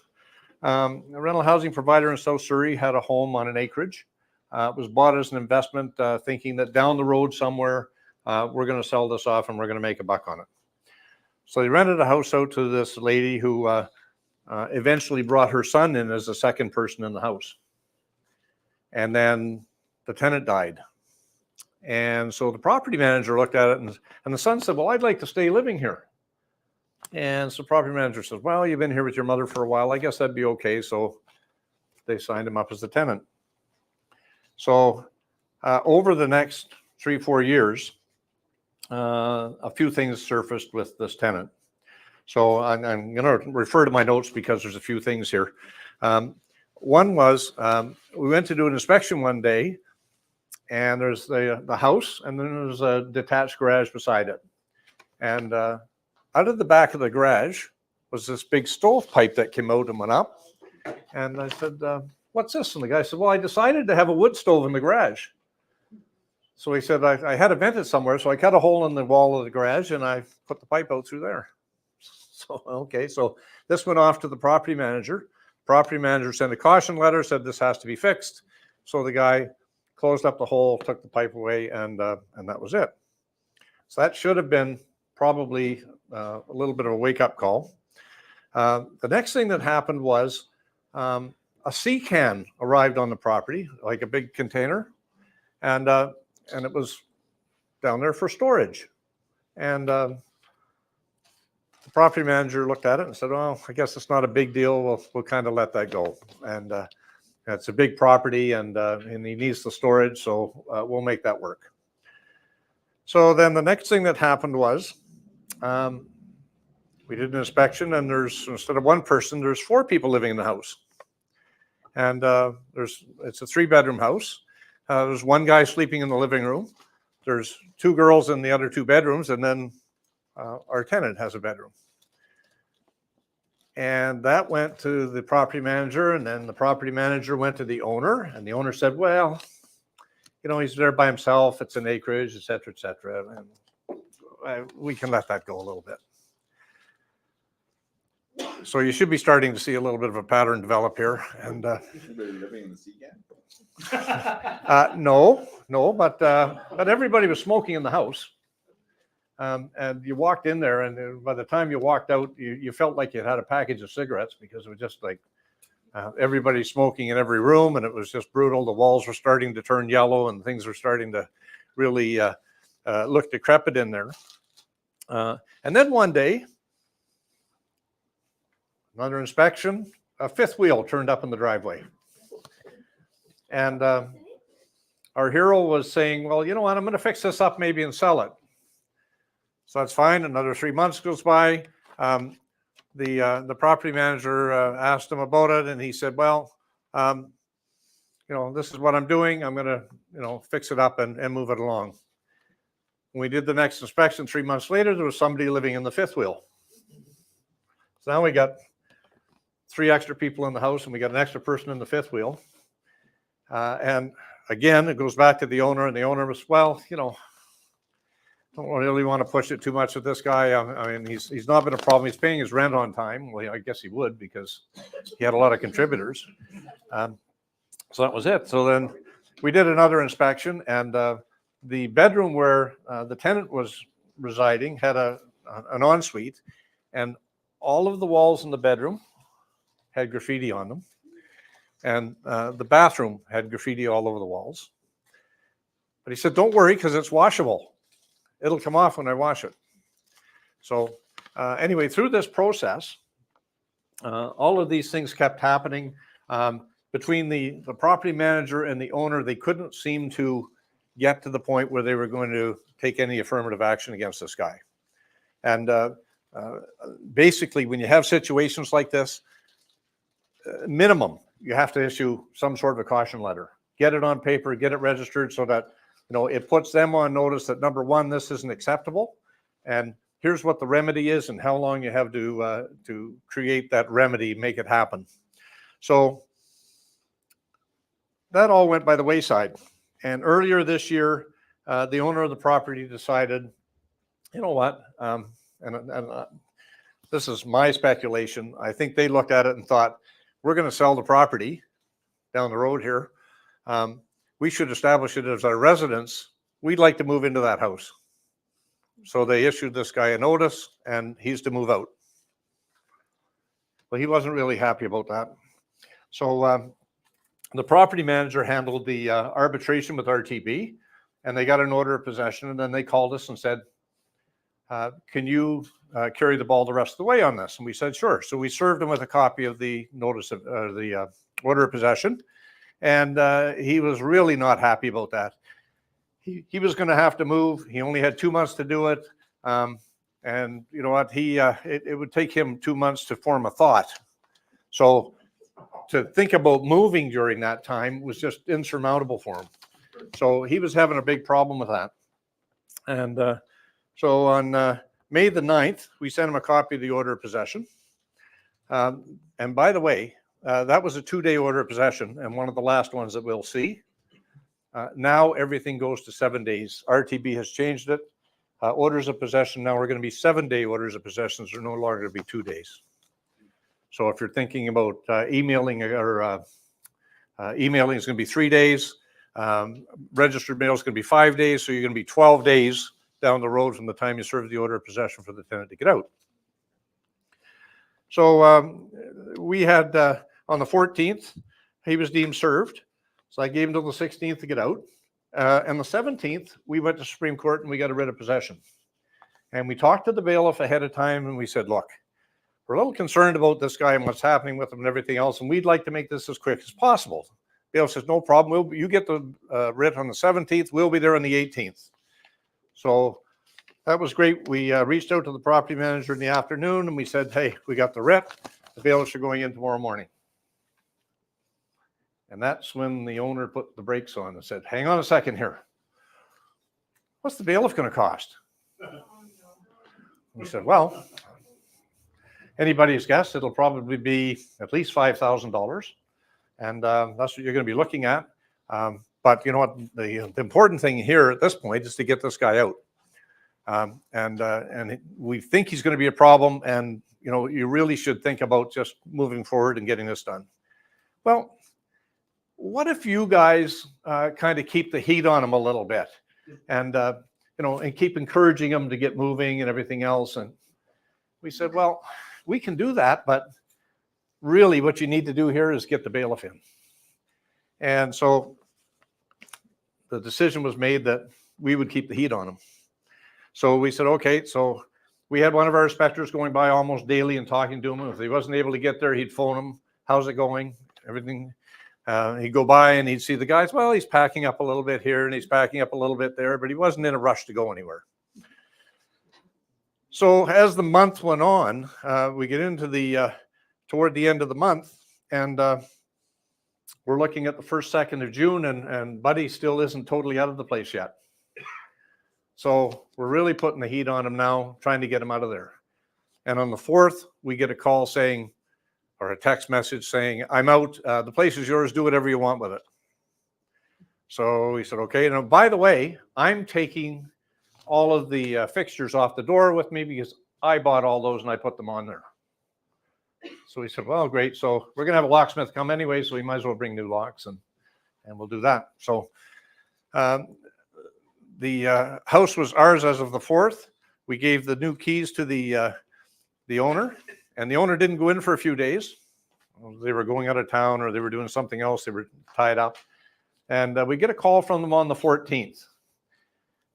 A rental housing provider in South Surrey had a home on an acreage. It was bought as an investment, thinking that down the road somewhere, we're going to sell this off and we're going to make a buck on it. So they rented a house out to this lady who eventually brought her son in as the second person in the house. And then the tenant died. And so the property manager looked at it, and the son said, well, I'd like to stay living here. And so the property manager says, well, you've been here with your mother for a while. I guess that'd be okay. So they signed him up as the tenant. So over the next 3-4 years, a few things surfaced with this tenant. So I'm going to refer to my notes because there's a few things here. One was we went to do an inspection one day, and there's the house, and then there's a detached garage beside it. And out of the back of the garage was this big stovepipe that came out and went up. And I said, what's this? And the guy said, well, I decided to have a wood stove in the garage. So he said, I had to vent it somewhere, so I cut a hole in the wall of the garage and I put the pipe out through there. So, okay, so this went off to the property manager. Property manager sent a caution letter, said this has to be fixed. So the guy closed up the hole, took the pipe away, and that was it. So that should have been probably a little bit of a wake-up call. The next thing that happened was a sea can arrived on the property, like a big container, and it was down there for storage. And the property manager looked at it and said, well, I guess it's not a big deal. We'll kind of let that go. And it's a big property, and he needs the storage, so we'll make that work. So then the next thing that happened was we did an inspection, and there's, instead of one person, there's 4 people living in the house. And it's a 3-bedroom house. There's one guy sleeping in the living room. There's 2 girls in the other 2 bedrooms, and then our tenant has a bedroom. And that went to the property manager, and then the property manager went to the owner, and the owner said, well, you know, he's there by himself, it's an acreage, et cetera, and we can let that go a little bit. So you should be starting to see a little bit of a pattern develop here. And living in the sea can? no, but everybody was smoking in the house. And you walked in there, and by the time you walked out, you felt like you had a package of cigarettes, because it was just like everybody smoking in every room, and it was just brutal. The walls were starting to turn yellow, and things were starting to really look decrepit in there. And then one day, another inspection, a 5th wheel turned up in the driveway. And our hero was saying, well, you know what, I'm going to fix this up maybe and sell it. So that's fine. Another 3 months goes by. The property manager asked him about it, and he said, well, you know, this is what I'm doing. I'm going to, you know, fix it up and move it along. When we did the next inspection 3 months later, there was somebody living in the 5th wheel. So now we got 3 extra people in the house, and we got an extra person in the 5th wheel. And again, it goes back to the owner, and the owner was, well, you know, don't really want to push it too much with this guy. I mean, he's not been a problem. He's paying his rent on time. Well, I guess he would, because he had a lot of contributors. So that was it. So then we did another inspection, and the bedroom where the tenant was residing had an ensuite, and all of the walls in the bedroom had graffiti on them, and the bathroom had graffiti all over the walls. But he said, don't worry, because it's washable. It'll come off when I wash it. So Anyway, through this process, all of these things kept happening. Between the property manager and the owner, they couldn't seem to get to the point where they were going to take any affirmative action against this guy. And basically, when you have situations like this, minimum, you have to issue some sort of a caution letter. Get it on paper, get it registered so that, you know, it puts them on notice that, number one, this isn't acceptable, and here's what the remedy is and how long you have to create that remedy, make it happen. So that all went by the wayside. And earlier this year, the owner of the property decided, you know what, this is my speculation. I think they looked at it and thought, we're going to sell the property down the road here. We should establish it as our residence. We'd like to move into that house. So they issued this guy a notice and he's to move out. Well, he wasn't really happy about that. So the property manager handled the arbitration with RTB, and they got an order of possession, and then they called us and said, can you carry the ball the rest of the way on this? And we said, sure. So we served him with a copy of the notice of the order of possession, and he was really not happy about that. He was going to have to move. He only had 2 months to do it. And you know what? It would take him 2 months to form a thought. So to think about moving during that time was just insurmountable for him. So he was having a big problem with that. And so on May the 9th, we sent him a copy of the order of possession. And by the way, that was a 2-day order of possession and one of the last ones that we'll see. Now everything goes to 7 days. RTB has changed it. Orders of possession now are going to be 7-day orders of possessions. They're no longer going to be 2 days. So if you're thinking about emailing or emailing is going to be 3 days, registered mail is going to be 5 days. So you're going to be 12 days down the road from the time you serve the order of possession for the tenant to get out. So we had on the 14th, he was deemed served. So I gave him till the 16th to get out. And the 17th, we went to Supreme Court and we got a writ of possession. And we talked to the bailiff ahead of time and we said, look, we're a little concerned about this guy and what's happening with him and everything else, and we'd like to make this as quick as possible. The bailiff says, no problem. You get the writ on the 17th. We'll be there on the 18th. So that was great. We reached out to the property manager in the afternoon and we said, hey, we got the writ. The bailiffs are going in tomorrow morning. And that's when the owner put the brakes on and said, hang on a second here. What's the bailiff going to cost? We said, well, anybody's guess, it'll probably be at least $5,000. And that's what you're going to be looking at. But you know what? The important thing here at this point is to get this guy out. And we think he's going to be a problem. And, you know, you really should think about just moving forward and getting this done. Well, what if you guys kind of keep the heat on him a little bit and, you know, and keep encouraging him to get moving and everything else? And we said, well, we can do that, but really what you need to do here is get the bailiff in. And so the decision was made that we would keep the heat on him. So we said, okay, so we had one of our inspectors going by almost daily and talking to him. If he wasn't able to get there, he'd phone him. How's it going? Everything. He'd go by and he'd see the guys. Well, he's packing up a little bit here and he's packing up a little bit there, but he wasn't in a rush to go anywhere. So as the month went on, we get into the toward the end of the month, and we're looking at the 1st, 2nd of June, and Buddy still isn't totally out of the place yet. So we're really putting the heat on him now, trying to get him out of there. And on the 4th, we get a call saying, or a text message saying, I'm out, the place is yours, do whatever you want with it. So we said, okay. Now, by the way, I'm taking all of the fixtures off the door with me because I bought all those and I put them on there. So we said, well, great. So we're going to have a locksmith come anyway, so we might as well bring new locks and we'll do that. So the house was ours as of the 4th. We gave the new keys to the owner, and the owner didn't go in for a few days. They were going out of town or they were doing something else. They were tied up. And we get a call from them on the 14th.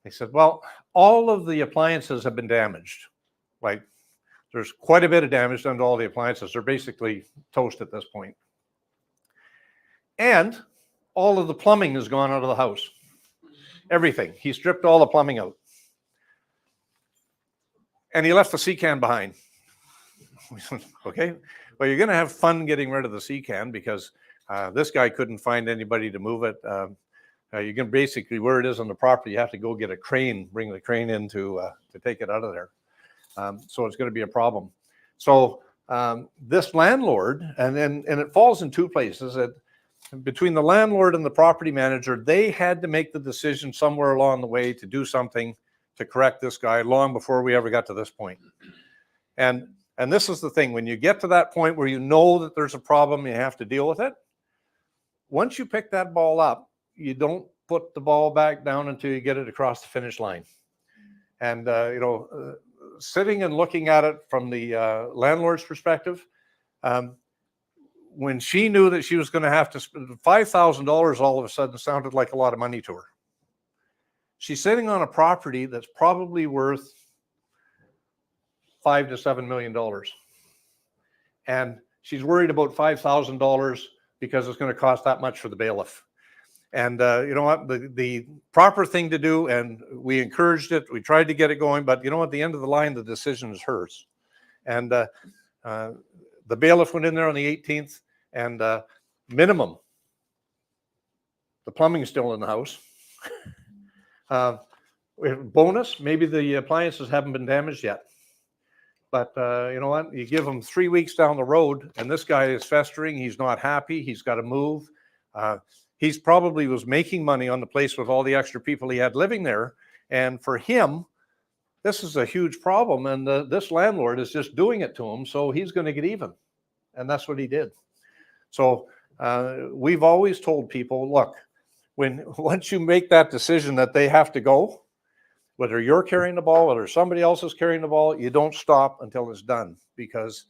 They said, well, all of the appliances have been damaged. Like there's quite a bit of damage done to all the appliances. They're basically toast at this point. And all of the plumbing has gone out of the house. Everything. He stripped all the plumbing out. And he left the sea can behind. Okay, well, you're going to have fun getting rid of the sea can because this guy couldn't find anybody to move it. You can basically, where it is on the property, you have to go get a crane, bring the crane in to take it out of there. So it's going to be a problem. So this landlord, and it falls in two places. That between the landlord and the property manager, they had to make the decision somewhere along the way to do something to correct this guy long before we ever got to this point. And this is the thing, when you get to that point where you know that there's a problem, you have to deal with it. Once you pick that ball up, you don't put the ball back down until you get it across the finish line. And, sitting and looking at it from the landlord's perspective, when she knew that she was going to have to spend $5,000 all of a sudden sounded like a lot of money to her. She's sitting on a property that's probably worth $5 to $7 million. And she's worried about $5,000 because it's going to cost that much for the bailiff. And you know what, the proper thing to do, and we encouraged it, we tried to get it going, but you know, at the end of the line, the decision is hers. And the bailiff went in there on the 18th, and minimum, the plumbing's still in the house. Bonus, maybe the appliances haven't been damaged yet. But you know what, you give them 3 weeks down the road, and this guy is festering, he's not happy, he's got to move. He's probably was making money on the place with all the extra people he had living there. And for him, this is a huge problem. And this landlord is just doing it to him. So he's going to get even. And that's what he did. So we've always told people, look, once you make that decision that they have to go, whether you're carrying the ball, whether somebody else is carrying the ball, you don't stop until it's done, because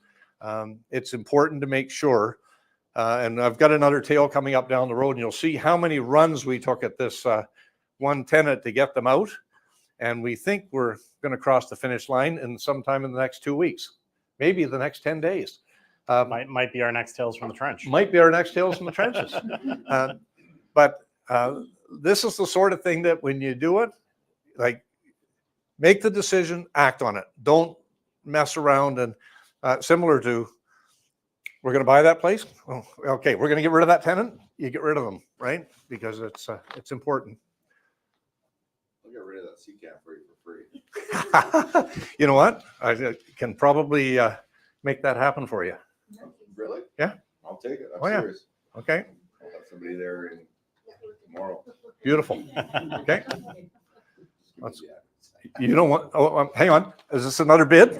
it's important to make sure. And I've got another tale coming up down the road, and you'll see how many runs we took at this one tenant to get them out. And we think we're going to cross the finish line in sometime in the next 2 weeks, maybe the next 10 days. Might be our next Tales from the Trench. Might be our next Tales from the Trenches. But this is the sort of thing that when you do it, like, make the decision, act on it. Don't mess around. And similar to, we're going to buy that place. Oh, okay, we're going to get rid of that tenant. You get rid of them, right? Because it's important. I'll get rid of that sea can for you for free. You know what? I can probably make that happen for you. Really? Yeah. I'll take it. I'm Oh, yeah. serious. Okay. I'll have somebody there tomorrow. Beautiful. Okay. You don't want? Oh, hang on. Is this another bid?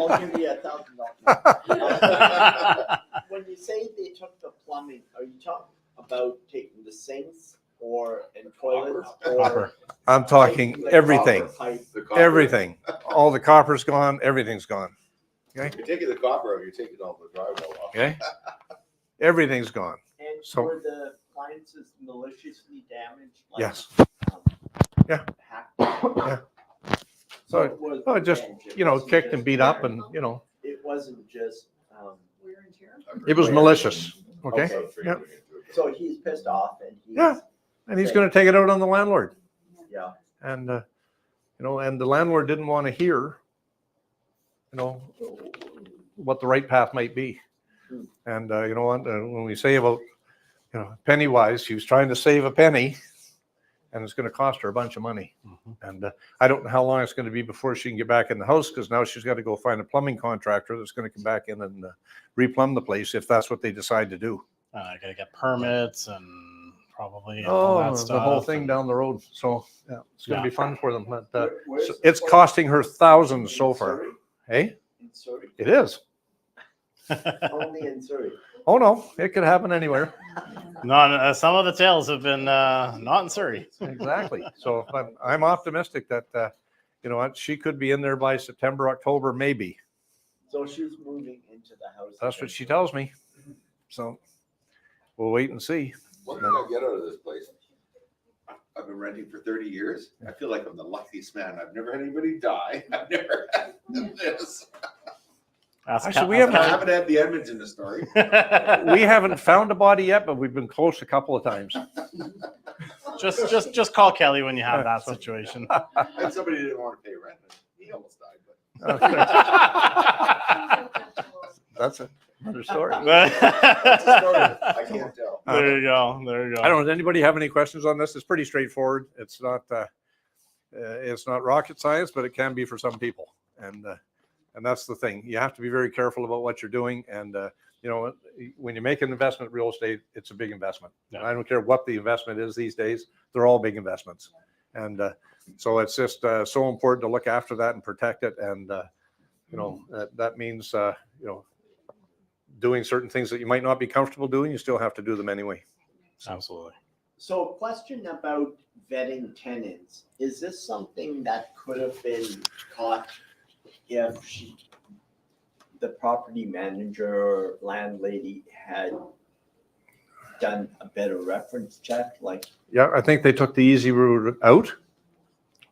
I'll give you $1,000. When you say they took the plumbing, are you talking about taking the sinks and toilets? Copper. I'm talking everything. The copper. Everything. All the copper's gone. Everything's gone. Okay. You're taking the copper out, you're taking all the drywall off. Okay. Everything's gone. And So- were the appliances maliciously damaged? Like, Yes. um, Yeah. hacked? Yeah. So What was oh, the just, damage? It you know, wasn't kicked just and beat up, wear. and you know, It wasn't just. Wear and tear. it was malicious. Okay. Okay. Yeah. So he's pissed off, and he's. Yeah. And he's going to take it out on the landlord. Yeah. And you know, and the landlord didn't want to hear, you know, what the right path might be. And you know what? When we say about, you know, penny wise, she was trying to save a penny, and it's going to cost her a bunch of money. And I don't know how long it's going to be before she can get back in the house, because now she's got to go find a plumbing contractor that's going to come back in and replumb the place if that's what they decide to do. I got to get permits and probably all that stuff. The whole thing down the road. So yeah, it's going to Yeah. be fun for them. But Where's so the it's place? costing her thousands so In far. Surrey? Hey, In Surrey? it is. Only in Surrey. Oh no, it could happen anywhere. Some of the tales have been not in Surrey. Exactly. So I'm optimistic that you know what, she could be in there by September, October, maybe. So she's moving into the house. That's what she tells me. So we'll wait and see. What can I get out of this place? I've been renting for 30 years. I feel like I'm the luckiest man. I've never had anybody die. I've never had this. Actually, we I haven't- haven't had the Edmonton story. We haven't found a body yet, but we've been close a couple of times. just call Kelly when you have that situation. And somebody didn't want to pay rent. He almost died. That's another story. That's a story. I can't tell. There you go. There you go. I don't know. Does anybody have any questions on this? It's pretty straightforward. It's not rocket science, but it can be for some people. And that's the thing. You have to be very careful about what you're doing. And you know, when you make an investment in real estate, it's a big investment. Yeah. And I don't care what the investment is these days. They're all big investments. And so it's just so important to look after that and protect it. And you know, that means you know, doing certain things that you might not be comfortable doing, you still have to do them anyway. Absolutely. So a question about vetting tenants. Is this something that could have been caught if the property manager or landlady had done a better reference check? Like, Yeah, I think they took the easy route out.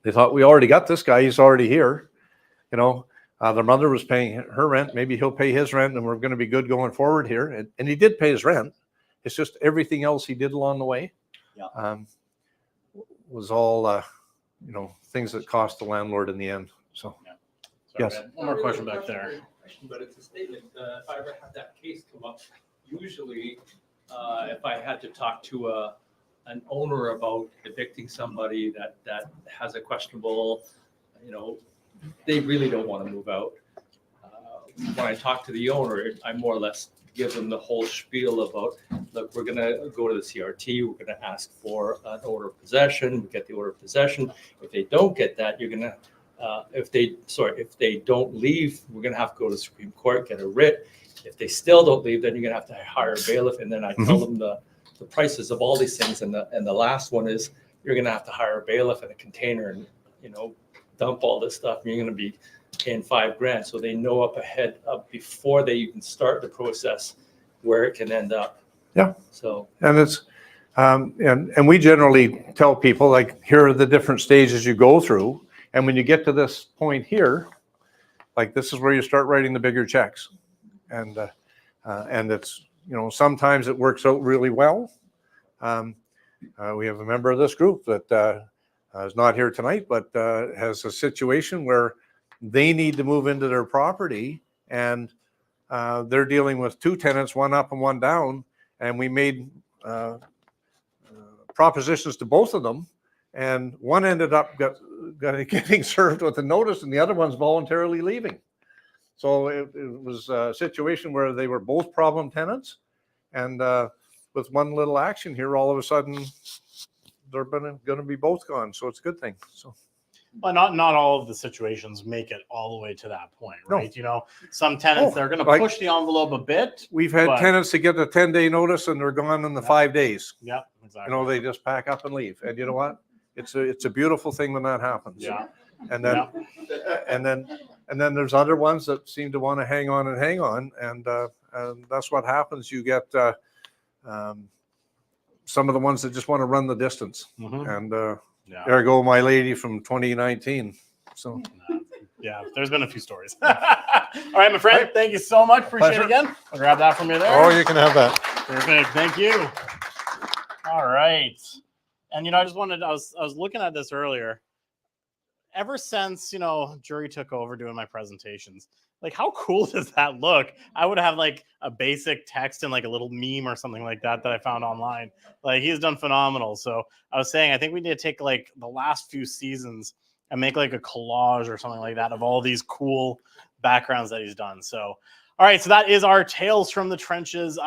They thought, we already got this guy, he's already here. You know, their mother was paying her rent, maybe he'll pay his rent and we're going to be good going forward here. And he did pay his rent. It's just everything else he did along the way was all, you know, things that cost the landlord in the end. So, Sorry, Yes. man. One more question back there. But it's a statement. If I ever had that case come up, usually if I had to talk to an owner about evicting somebody that has a questionable, you know, they really don't want to move out. When I talk to the owner, I more or less give them the whole spiel about, look, we're going to go to the CRT, we're going to ask for an order of possession, we get the order of possession. If they don't get that, you're going to, if they don't leave, we're going to have to go to the Supreme Court, get a writ. If they still don't leave, then you're going to have to hire a bailiff. And then I tell them the prices of all these things. And the last one is you're going to have to hire a bailiff and a container and, you know, dump all this stuff. And you're going to be paying $5,000. So they know up ahead before they even start the process where it can end up. Yeah. So, and it's, and we generally tell people, like, here are the different stages you go through. And when you get to this point here, like, this is where you start writing the bigger checks. And it's, you know, sometimes it works out really well. We have a member of this group that is not here tonight, but has a situation where they need to move into their property and they're dealing with two tenants, one up and one down. And we made propositions to both of them. And one ended up getting served with a notice and the other one's voluntarily leaving. So it was a situation where they were both problem tenants. And with one little action here, all of a sudden, they're going to be both gone. So it's a good thing. So, But not all of the situations make it all the way to that point, right? No. You know, some tenants, they're going to push the envelope a bit. We've had But- tenants that get a 10-day notice and they're gone in the 5 days. Yeah, You exactly. know, they just pack up and leave. And you know what? It's a beautiful thing when that happens. Yeah. And then, and then there's other ones that seem to want to hang on. And that's what happens. You get some of the ones that just want to run the distance. Mhm. And Yeah. there go my lady from 2019. So Yeah, there's been a few stories. All right, my friend, thank you so much. Appreciate it again. I'll grab that from you there. oh, you can have that. Perfect. Thank you. All right. And, you know, I was looking at this earlier. Ever since, you know, Jury took over doing my presentations, like, how cool does that look? I would have like a basic text and like a little meme or something like that I found online. Like, he's done phenomenal. So I was saying, I think we need to take like the last few seasons and make like a collage or something like that of all these cool backgrounds that he's done. So, all right, so that is our Tales from the Trenches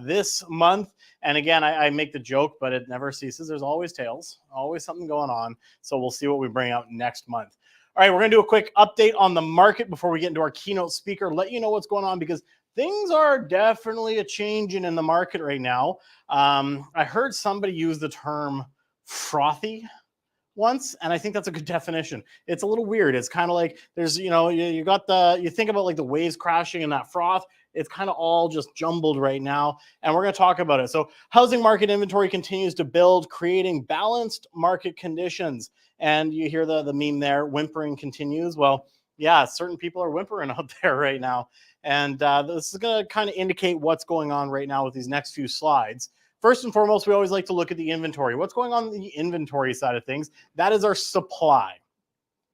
this month. And again, I make the joke, but it never ceases. There's always tales, always something going on. So we'll see what we bring out next month. All right, we're going to do a quick update on the market before we get into our keynote speaker, let you know what's going on, because things are definitely a changing in the market right now. I heard somebody use the term frothy once, and I think that's a good definition. It's a little weird. It's kind of like there's, you got you think about like the waves crashing and that froth. It's kind of all just jumbled right now, and we're going to talk about it. So housing market inventory continues to build, creating balanced market conditions. And you hear the meme there, whimpering continues. Well, yeah, certain people are whimpering out there right now. And this is going to kind of indicate what's going on right now with these next few slides. First and foremost, we always like to look at the inventory. What's going on the inventory side of things? That is our supply.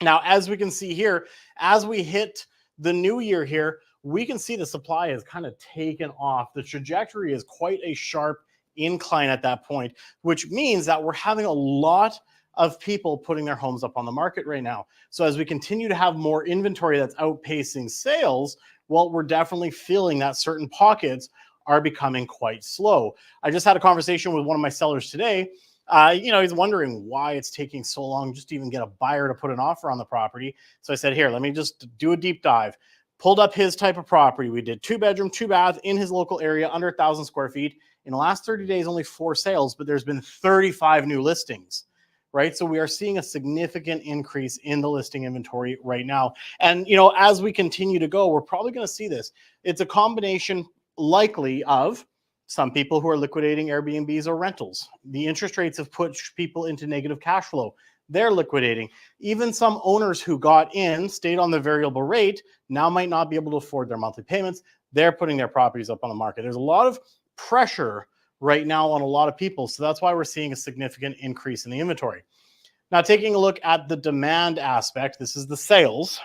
Now, as we can see here, as we hit the new year here, we can see the supply has kind of taken off. The trajectory is quite a sharp incline at that point, which means that we're having a lot of people putting their homes up on the market right now. So as we continue to have more inventory that's outpacing sales, well, we're definitely feeling that certain pockets are becoming quite slow. I just had a conversation with one of my sellers today. He's wondering why it's taking so long just to even get a buyer to put an offer on the property. So I said, here, let me just do a deep dive. Pulled up his type of property. We did 2-bedroom, 2-bath in his local area, under 1,000 square feet. In the last 30 days, only 4 sales, but there's been 35 new listings, right? So we are seeing a significant increase in the listing inventory right now. And, as we continue to go, we're probably going to see this. It's a combination likely of some people who are liquidating Airbnbs or rentals. The interest rates have pushed people into negative cash flow. They're liquidating. Even some owners who got in, stayed on the variable rate, now might not be able to afford their monthly payments. They're putting their properties up on the market. There's a lot of pressure right now on a lot of people. So that's why we're seeing a significant increase in the inventory. Now, taking a look at the demand aspect, this is the sales.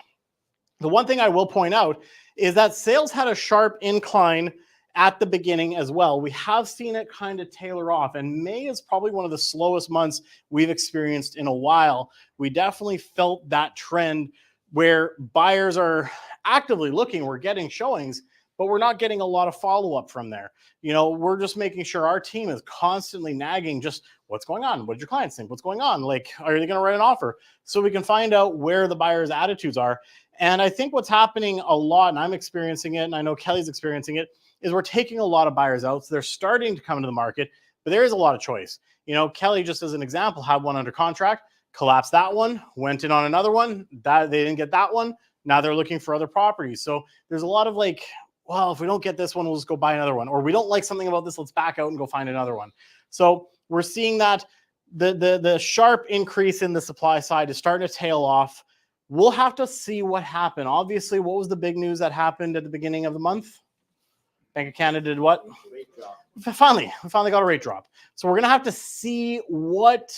The one thing I will point out is that sales had a sharp incline at the beginning as well. We have seen it kind of tailor off, and May is probably one of the slowest months we've experienced in a while. We definitely felt that trend where buyers are actively looking. We're getting showings, but we're not getting a lot of follow-up from there. We're just making sure our team is constantly nagging just what's going on? What did your clients think? What's going on? Like, are they going to write an offer? So we can find out where the buyer's attitudes are. And I think what's happening a lot, and I'm experiencing it, and I know Kelly's experiencing it, is we're taking a lot of buyers out. So they're starting to come into the market, but there is a lot of choice. Kelly, just as an example, had one under contract, collapsed that one, went in on another one, that they didn't get that one. Now they're looking for other properties. So there's a lot of like, well, if we don't get this one, we'll just go buy another one. Or we don't like something about this, let's back out and go find another one. So we're seeing that the sharp increase in the supply side is starting to tail off. We'll have to see what happened. Obviously, what was the big news that happened at the beginning of the month? Bank of Canada did what? Rate drop. We finally got a rate drop. So we're going to have to see what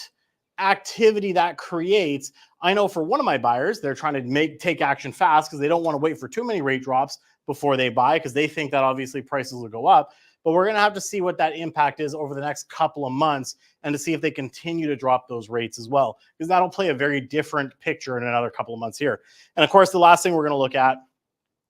activity that creates. I know for one of my buyers, they're trying to take action fast because they don't want to wait for too many rate drops before they buy, because they think that obviously prices will go up. But we're going to have to see what that impact is over the next couple of months, and to see if they continue to drop those rates as well, because that'll play a very different picture in another couple of months here. And of course, the last thing we're going to look at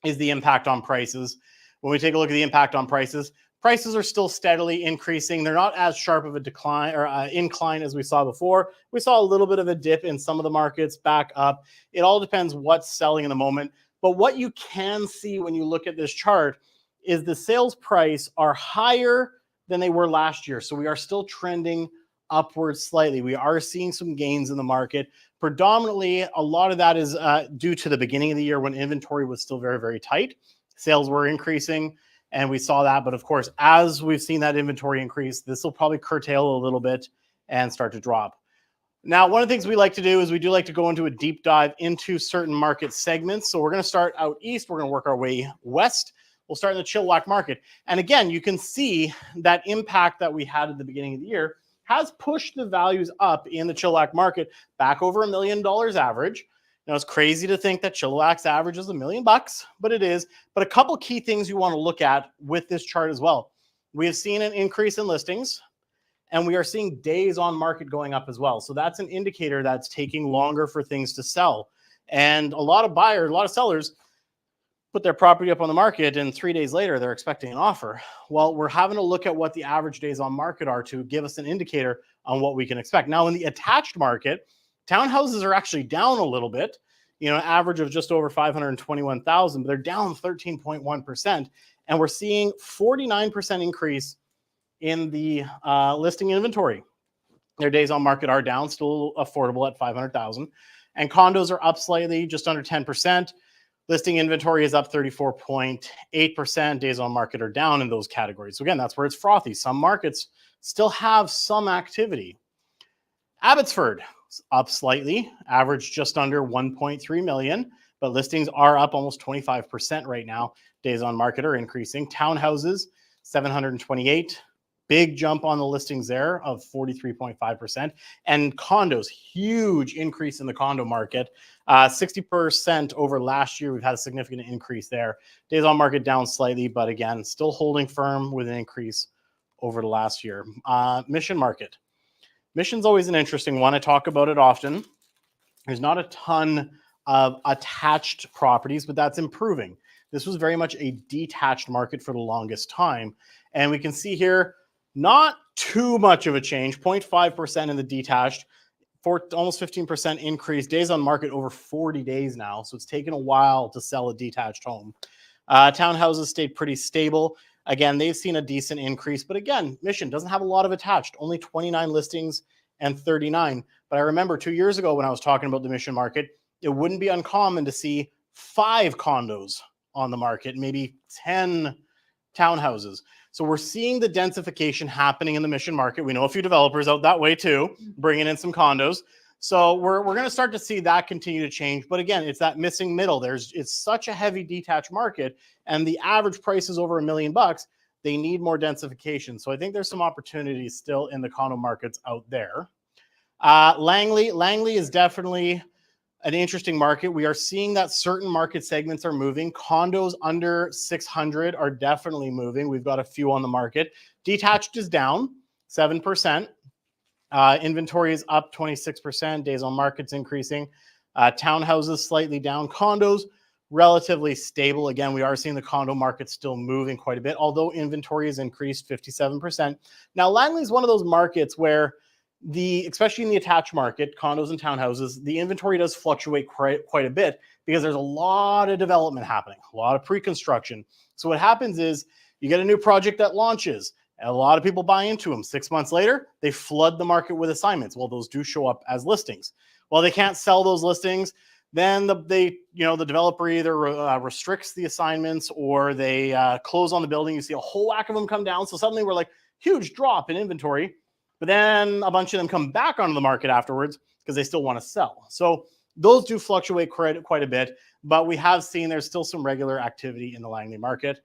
is the impact on prices. When we take a look at the impact on prices, prices are still steadily increasing. They're not as sharp of a decline or incline as we saw before. We saw a little bit of a dip in some of the markets, back up. It all depends what's selling in the moment. But what you can see when you look at this chart is the sales price are higher than they were last year. So we are still trending upwards slightly. We are seeing some gains in the market. Predominantly, a lot of that is due to the beginning of the year when inventory was still very, very tight. Sales were increasing, and we saw that. But of course, as we've seen that inventory increase, this will probably curtail a little bit and start to drop. Now, one of the things we like to do is we do like to go into a deep dive into certain market segments. So we're going to start out east. We're going to work our way west. We'll start in the Chilliwack market. And again, you can see that impact that we had at the beginning of the year has pushed the values up in the Chilliwack market back over $1 million average. Now, it's crazy to think that Chilliwack's average is $1 million, but it is. But a couple key things you want to look at with this chart as well. We have seen an increase in listings, and we are seeing days on market going up as well. So that's an indicator that's taking longer for things to sell. And a lot of buyers, a lot of sellers put their property up on the market, and 3 days later, they're expecting an offer. Well, we're having to look at what the average days on market are to give us an indicator on what we can expect. Now, in the attached market, townhouses are actually down a little bit, average of just over 521,000, but they're down 13.1%. And we're seeing 49% increase in the listing inventory. Their days on market are down, still affordable at 500,000. And condos are up slightly, just under 10%. Listing inventory is up 34.8%. Days on market are down in those categories. So again, that's where it's frothy. Some markets still have some activity. Abbotsford up slightly, average just under 1.3 million, but listings are up almost 25% right now. Days on market are increasing. Townhouses, 728. Big jump on the listings there of 43.5%. And condos, huge increase in the condo market. 60% over last year. We've had a significant increase there. Days on market down slightly, but again, still holding firm with an increase over the last year. Mission market. Mission's always an interesting one. I talk about it often. There's not a ton of attached properties, but that's improving. This was very much a detached market for the longest time. And we can see here, not too much of a change, 0.5% in the detached, for almost 15% increase. Days on market over 40 days now. So it's taken a while to sell a detached home. Townhouses stayed pretty stable. Again, they've seen a decent increase, but again, Mission doesn't have a lot of attached, only 29 listings and 39. But I remember 2 years ago when I was talking about the Mission market, it wouldn't be uncommon to see 5 condos on the market, maybe 10 townhouses. So we're seeing the densification happening in the Mission market. We know a few developers out that way too, bringing in some condos. So we're going to start to see that continue to change. But again, it's that missing middle. It's such a heavy detached market, and the average price is over $1 million. They need more densification. So I think there's some opportunities still in the condo markets out there. Langley is definitely an interesting market. We are seeing that certain market segments are moving. Condos under 600 are definitely moving. We've got a few on the market. Detached is down 7%. Inventory is up 26%. Days on market's increasing. Townhouses slightly down. Condos relatively stable. Again, we are seeing the condo market still moving quite a bit, although inventory has increased 57%. Now, Langley is one of those markets where especially in the attached market, condos and townhouses, the inventory does fluctuate quite a bit because there's a lot of development happening, a lot of pre-construction. So what happens is you get a new project that launches, and a lot of people buy into them. 6 months later, they flood the market with assignments. Well, those do show up as listings. Well, they can't sell those listings. Then the developer either restricts the assignments or they close on the building. You see a whole whack of them come down. So suddenly we're like, huge drop in inventory. But then a bunch of them come back onto the market afterwards because they still want to sell. So those do fluctuate quite a bit, but we have seen there's still some regular activity in the Langley market.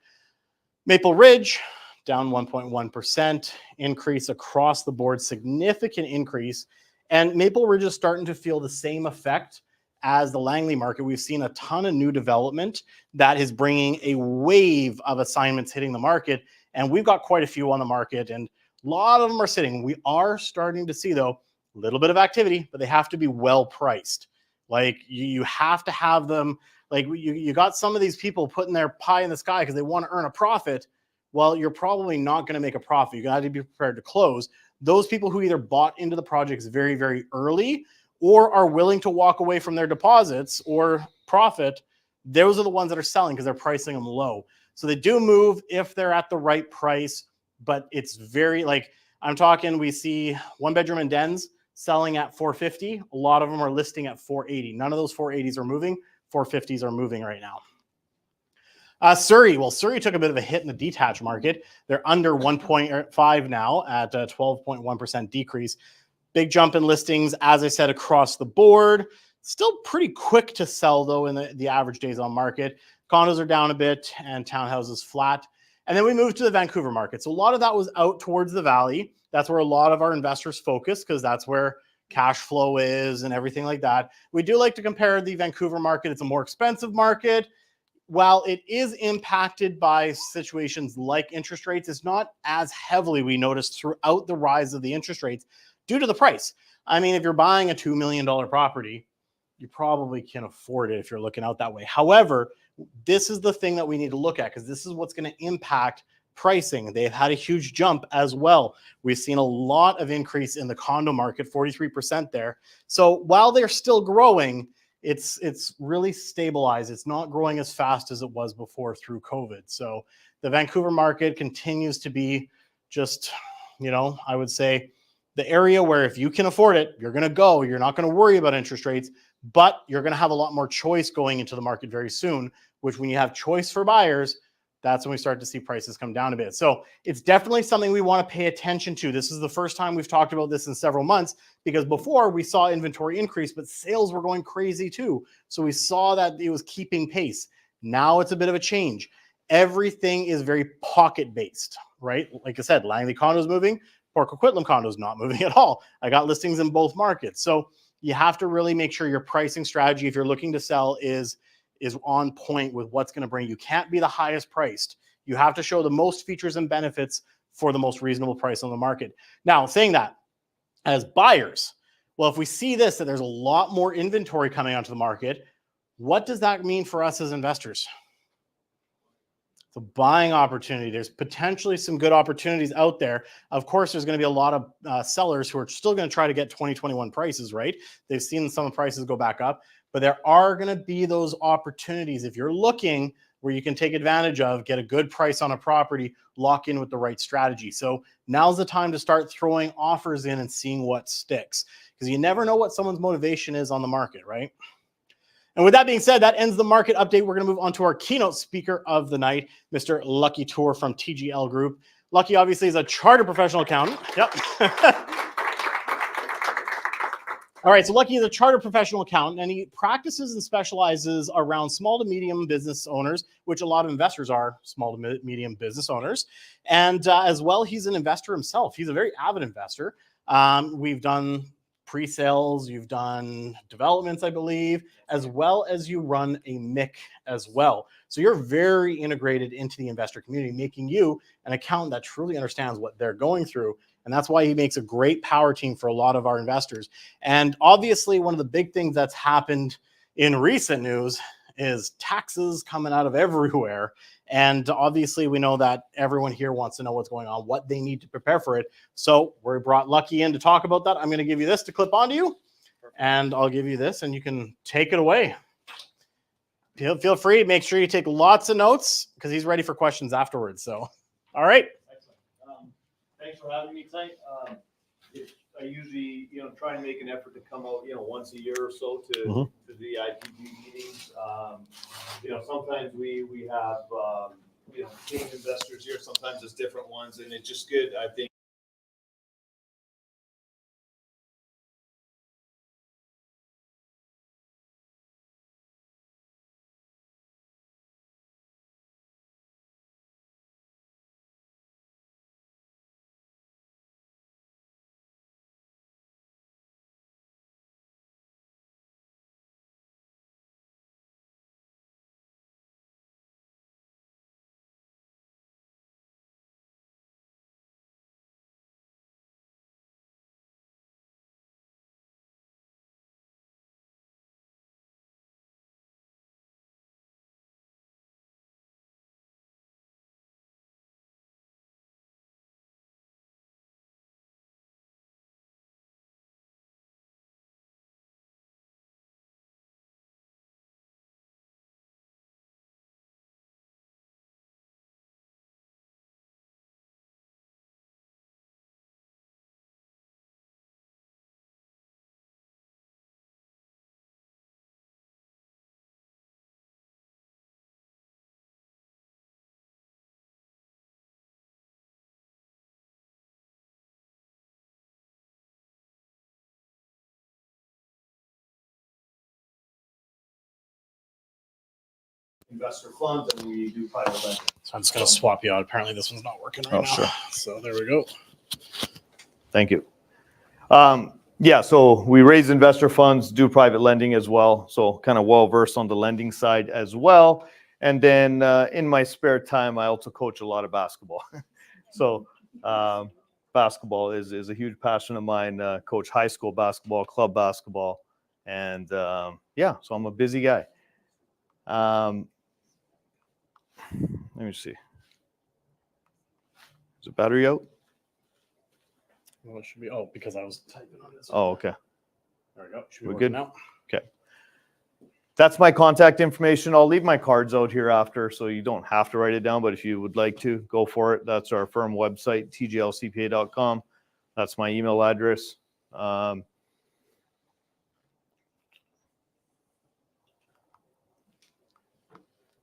Maple Ridge, down 1.1%, increase across the board, significant increase. And Maple Ridge is starting to feel the same effect as the Langley market. We've seen a ton of new development that is bringing a wave of assignments hitting the market. And we've got quite a few on the market, and a lot of them are sitting. We are starting to see, though, a little bit of activity, but they have to be well priced. Like you have to have them, like you got some of these people putting their pie in the sky because they want to earn a profit. Well, you're probably not going to make a profit. You got to be prepared to close. Those people who either bought into the projects very, very early or are willing to walk away from their deposits or profit, those are the ones that are selling because they're pricing them low. So they do move if they're at the right price. But it's very, like, I'm talking, we see 1-bedroom and dens selling at $450. A lot of them are listing at $480. None of those $480s are moving. $450s are moving right now. Surrey took a bit of a hit in the detached market. They're under 1.5 now at a 12.1% decrease. Big jump in listings, as I said, across the board. Still pretty quick to sell, though, in the average days on market. Condos are down a bit and townhouses flat. And then we moved to the Vancouver market. So a lot of that was out towards the valley. That's where a lot of our investors focus because that's where cash flow is and everything like that. We do like to compare the Vancouver market. It's a more expensive market. While it is impacted by situations like interest rates, it's not as heavily, we noticed, throughout the rise of the interest rates due to the price. I mean, if you're buying a $2 million property, you probably can afford it if you're looking out that way. However, this is the thing that we need to look at because this is what's going to impact pricing. They've had a huge jump as well. We've seen a lot of increase in the condo market, 43% there. So while they're still growing, it's really stabilized. It's not growing as fast as it was before through COVID. So the Vancouver market continues to be just, I would say the area where if you can afford it, you're going to go. You're not going to worry about interest rates, but you're going to have a lot more choice going into the market very soon, which when you have choice for buyers, that's when we start to see prices come down a bit. So it's definitely something we want to pay attention to. This is the first time we've talked about this in several months, because before we saw inventory increase, but sales were going crazy too. So we saw that it was keeping pace. Now it's a bit of a change. Everything is very pocket based, right? Like I said, Langley condos moving, Port Coquitlam condos not moving at all. I got listings in both markets. So you have to really make sure your pricing strategy, if you're looking to sell, is on point with what's going to bring. You can't be the highest priced. You have to show the most features and benefits for the most reasonable price on the market. Now, saying that, as buyers, well, if we see this, that there's a lot more inventory coming onto the market, what does that mean for us as investors? It's a buying opportunity. There's potentially some good opportunities out there. Of course, there's going to be a lot of sellers who are still going to try to get 2021 prices, right? They've seen some prices go back up, but there are going to be those opportunities if you're looking where you can take advantage of, get a good price on a property, lock in with the right strategy. So now's the time to start throwing offers in and seeing what sticks, because you never know what someone's motivation is on the market, right? And with that being said, that ends the market update. We're going to move on to our keynote speaker of the night, Mr. Lucky Toor from TGL Group. Lucky obviously is a chartered professional accountant. Yep. All right, so Lucky is a chartered professional accountant, and he practices and specializes around small to medium business owners, which a lot of investors are small to medium business owners. And as well, he's an investor himself. He's a very avid investor. We've done pre-sales, you've done developments, I believe, as well as you run a MIC as well. So you're very integrated into the investor community, making you an accountant that truly understands what they're going through. And that's why he makes a great power team for a lot of our investors. And obviously, one of the big things that's happened in recent news is taxes coming out of everywhere. And obviously, we know that everyone here wants to know what's going on, what they need to prepare for it. So we brought Lucky in to talk about that. I'm going to give you this to clip onto you, and I'll give you this, and you can take it away. Feel free. Make sure you take lots of notes, because he's ready for questions afterwards. So, all right. Thanks for having me tonight. I usually, try and make an effort to come out, once a year or so to the IPG meetings. Sometimes we have, team investors here. Sometimes it's different ones, and it's just good, I think. Investor funds, and we do private lending. So I'm just going to swap you out. Apparently, this one's not working right now. Sure. So there we go. Thank you. So we raise investor funds, do private lending as well. So kind of well versed on the lending side as well. And then in my spare time, I also coach a lot of basketball. So basketball is a huge passion of mine. Coach high school basketball, club basketball, and so I'm a busy guy. Let me see. Is the battery out? Well, it should be. Oh, because I was typing on this. Oh, okay. There we go. Should be We're working good? now. Okay. That's my contact information. I'll leave my cards out here after, so you don't have to write it down, but if you would like to, go for it. That's our firm website, tglcpa.com. That's my email address.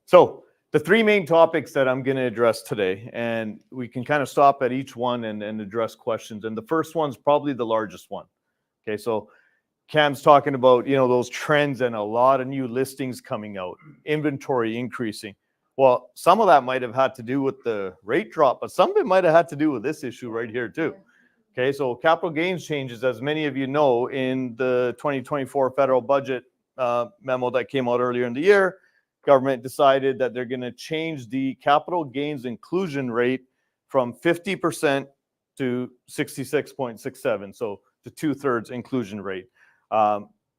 So the three main topics that I'm going to address today, and we can kind of stop at each one and address questions. And the first one's probably the largest one. Okay, so Cam's talking about, those trends and a lot of new listings coming out, inventory increasing. Well, some of that might have had to do with the rate drop, but some of it might have had to do with this issue right here too. Okay, so capital gains changes, as many of you know, in the 2024 federal budget memo that came out earlier in the year, government decided that they're going to change the capital gains inclusion rate from 50% to 66.67, so to 2/3 inclusion rate.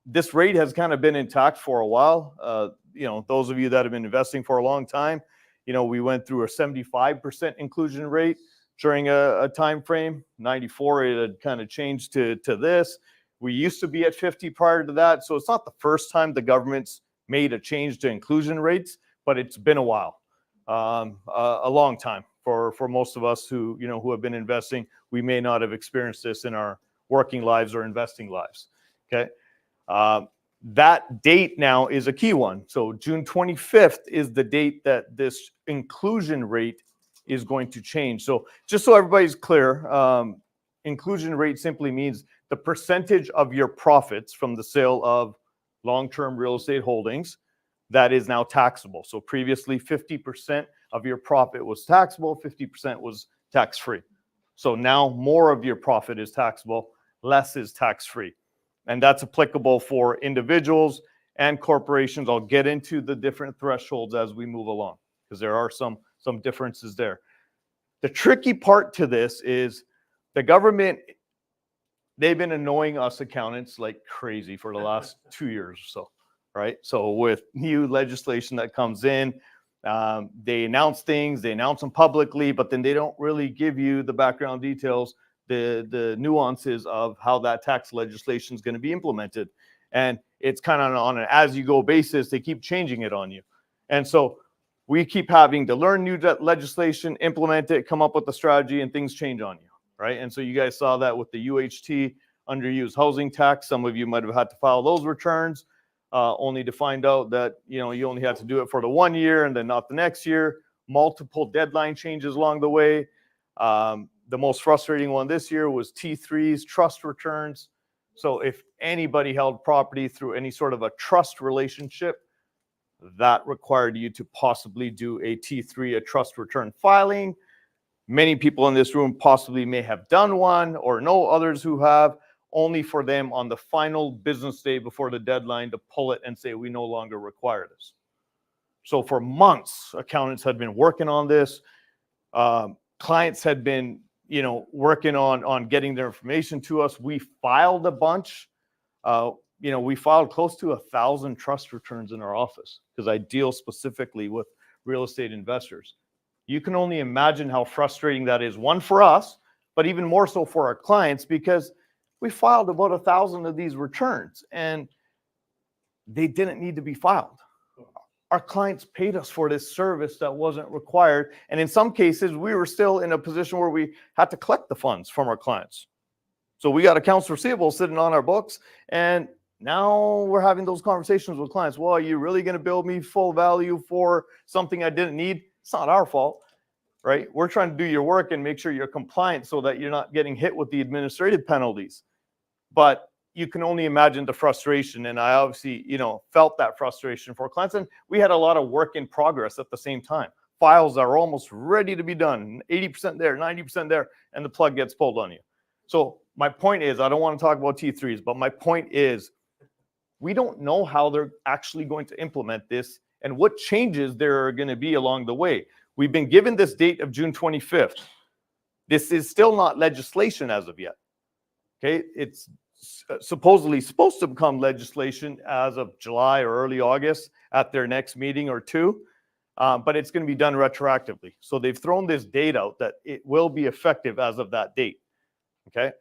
This rate has kind of been intact for a while. Those of you that have been investing for a long time, we went through a 75% inclusion rate during a time frame. 94, it had kind of changed to this. We used to be at 50 prior to that, so it's not the first time the government's made a change to inclusion rates, but it's been a while, a long time for most of us who have been investing. We may not have experienced this in our working lives or investing lives. Okay, that date now is a key one. So June 25th is the date that this inclusion rate is going to change. So just so everybody's clear, inclusion rate simply means the percentage of your profits from the sale of long-term real estate holdings that is now taxable. So previously 50% of your profit was taxable, 50% was tax-free. So now more of your profit is taxable, less is tax-free. And that's applicable for individuals and corporations. I'll get into the different thresholds as we move along, because there are some differences there. The tricky part to this is the government, they've been annoying us accountants like crazy for the last 2 years or so, right? So with new legislation that comes in, they announce things, they announce them publicly, but then they don't really give you the background details, the nuances of how that tax legislation is going to be implemented. And it's kind of on an as-you-go basis. They keep changing it on you. And so we keep having to learn new legislation, implement it, come up with a strategy, and things change on you. Right. And so you guys saw that with the UHT, underused housing tax. Some of you might have had to file those returns only to find out that, you only had to do it for the 1 year and then not the next year. Multiple deadline changes along the way. The most frustrating one this year was T3s, trust returns. So if anybody held property through any sort of a trust relationship, that required you to possibly do a T3, a trust return filing. Many people in this room possibly may have done one or know others who have, only for them on the final business day before the deadline to pull it and say, we no longer require this. So for months, accountants had been working on this. Clients had been, working on getting their information to us. We filed a bunch. We filed close to 1,000 trust returns in our office because I deal specifically with real estate investors. You can only imagine how frustrating that is, one for us, but even more so for our clients, because we filed about 1,000 of these returns and they didn't need to be filed. Our clients paid us for this service that wasn't required. And in some cases, we were still in a position where we had to collect the funds from our clients. So we got accounts receivable sitting on our books, and now we're having those conversations with clients. Well, are you really going to bill me full value for something I didn't need? It's not our fault, right? We're trying to do your work and make sure you're compliant so that you're not getting hit with the administrative penalties. But you can only imagine the frustration. And I obviously, felt that frustration for clients. And we had a lot of work in progress at the same time. Files are almost ready to be done, 80% there, 90% there, and the plug gets pulled on you. So my point is, I don't want to talk about T3s, but my point is, we don't know how they're actually going to implement this and what changes there are going to be along the way. We've been given this date of June 25th. This is still not legislation as of yet. Okay, it's supposedly supposed to become legislation as of July or early August at their next meeting or two, but it's going to be done retroactively. So they've thrown this date out that it will be effective as of that date. Okay,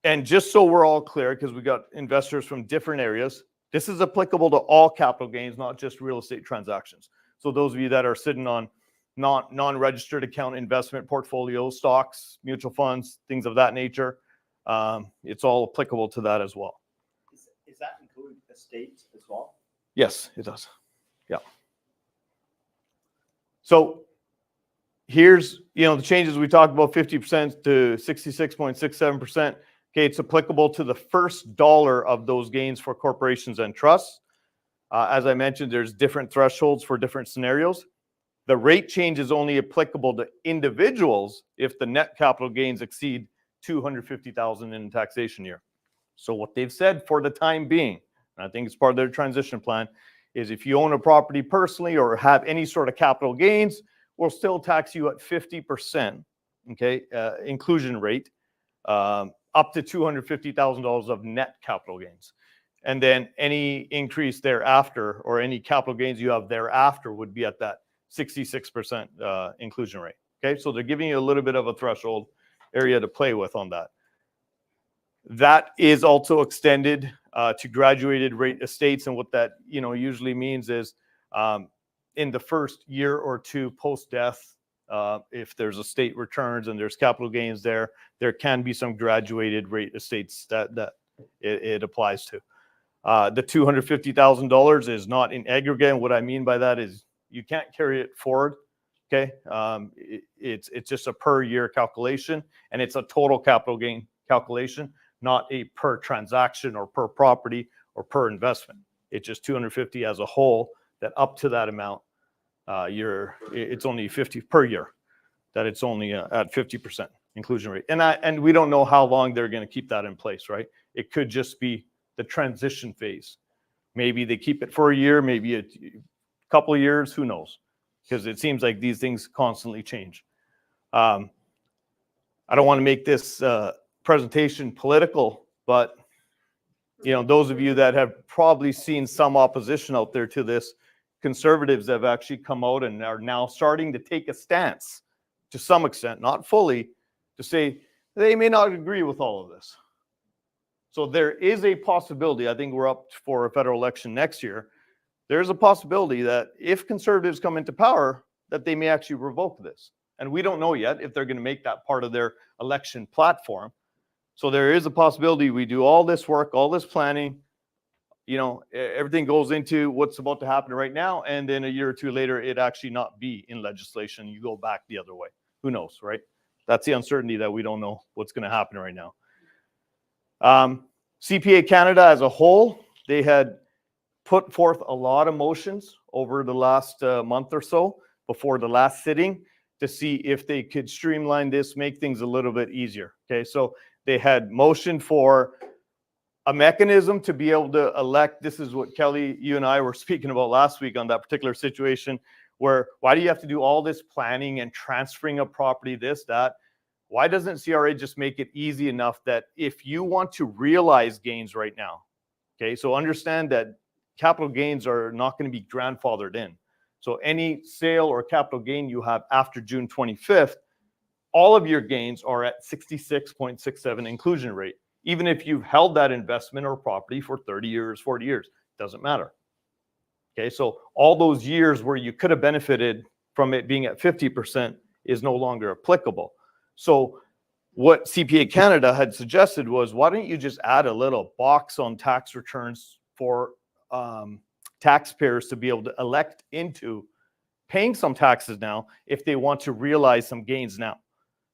and just so we're all clear, because we got investors from different areas, this is applicable to all capital gains, not just real estate transactions. So those of you that are sitting on, non-registered account investment portfolios, stocks, mutual funds, things of that nature. It's all applicable to that as well. Is that include estates as well? Yes, it does. Yeah. So here's, the changes we talked about, 50% to 66.67%. Okay, it's applicable to the first dollar of those gains for corporations and trusts. As I mentioned, there's different thresholds for different scenarios. The rate change is only applicable to individuals if the net capital gains exceed $250,000 in a taxation year. So what they've said for the time being, and I think it's part of their transition plan, is if you own a property personally or have any sort of capital gains, we'll still tax you at 50%, okay, inclusion rate, up to $250,000 of net capital gains. And then any increase thereafter or any capital gains you have thereafter would be at that 66% inclusion rate. Okay, so they're giving you a little bit of a threshold area to play with on that. That is also extended to graduated rate estates, and what that usually means is in the first year or two post-death, if there's estate returns and there's capital gains there can be some graduated rate estates that it applies to. The $250,000 is not in aggregate, and what I mean by that is you can't carry it forward. Okay, it's just a per year calculation, and it's a total capital gain calculation, not a per transaction or per property or per investment. It's just 250 as a whole, that up to that amount, it's only 50 per year, that it's only at 50% inclusion rate. And we don't know how long they're going to keep that in place, right? It could just be the transition phase. Maybe they keep it for a year, maybe a couple of years, who knows? Because it seems like these things constantly change. I don't want to make this presentation political, but those of you that have probably seen some opposition out there to this, conservatives have actually come out and are now starting to take a stance to some extent, not fully, to say they may not agree with all of this. So there is a possibility, I think we're up for a federal election next year, there's a possibility that if conservatives come into power, that they may actually revoke this. And we don't know yet if they're going to make that part of their election platform. So there is a possibility we do all this work, all this planning, everything goes into what's about to happen right now, and then a year or two later, it actually not be in legislation. You go back the other way. Who knows, right? That's the uncertainty that we don't know what's going to happen right now. CPA Canada as a whole, they had put forth a lot of motions over the last month or so before the last sitting to see if they could streamline this, make things a little bit easier. Okay, so they had motion for a mechanism to be able to elect. This is what Kelly, you and I were speaking about last week on that particular situation, where why do you have to do all this planning and transferring a property, this, that? Why doesn't CRA just make it easy enough that if you want to realize gains right now, okay, so understand that capital gains are not going to be grandfathered in. So any sale or capital gain you have after June 25th, all of your gains are at 66.67 inclusion rate. Even if you've held that investment or property for 30 years, 40 years, doesn't matter. Okay, so all those years where you could have benefited from it being at 50% is no longer applicable. So what CPA Canada had suggested was, why don't you just add a little box on tax returns for taxpayers to be able to elect into paying some taxes now if they want to realize some gains now.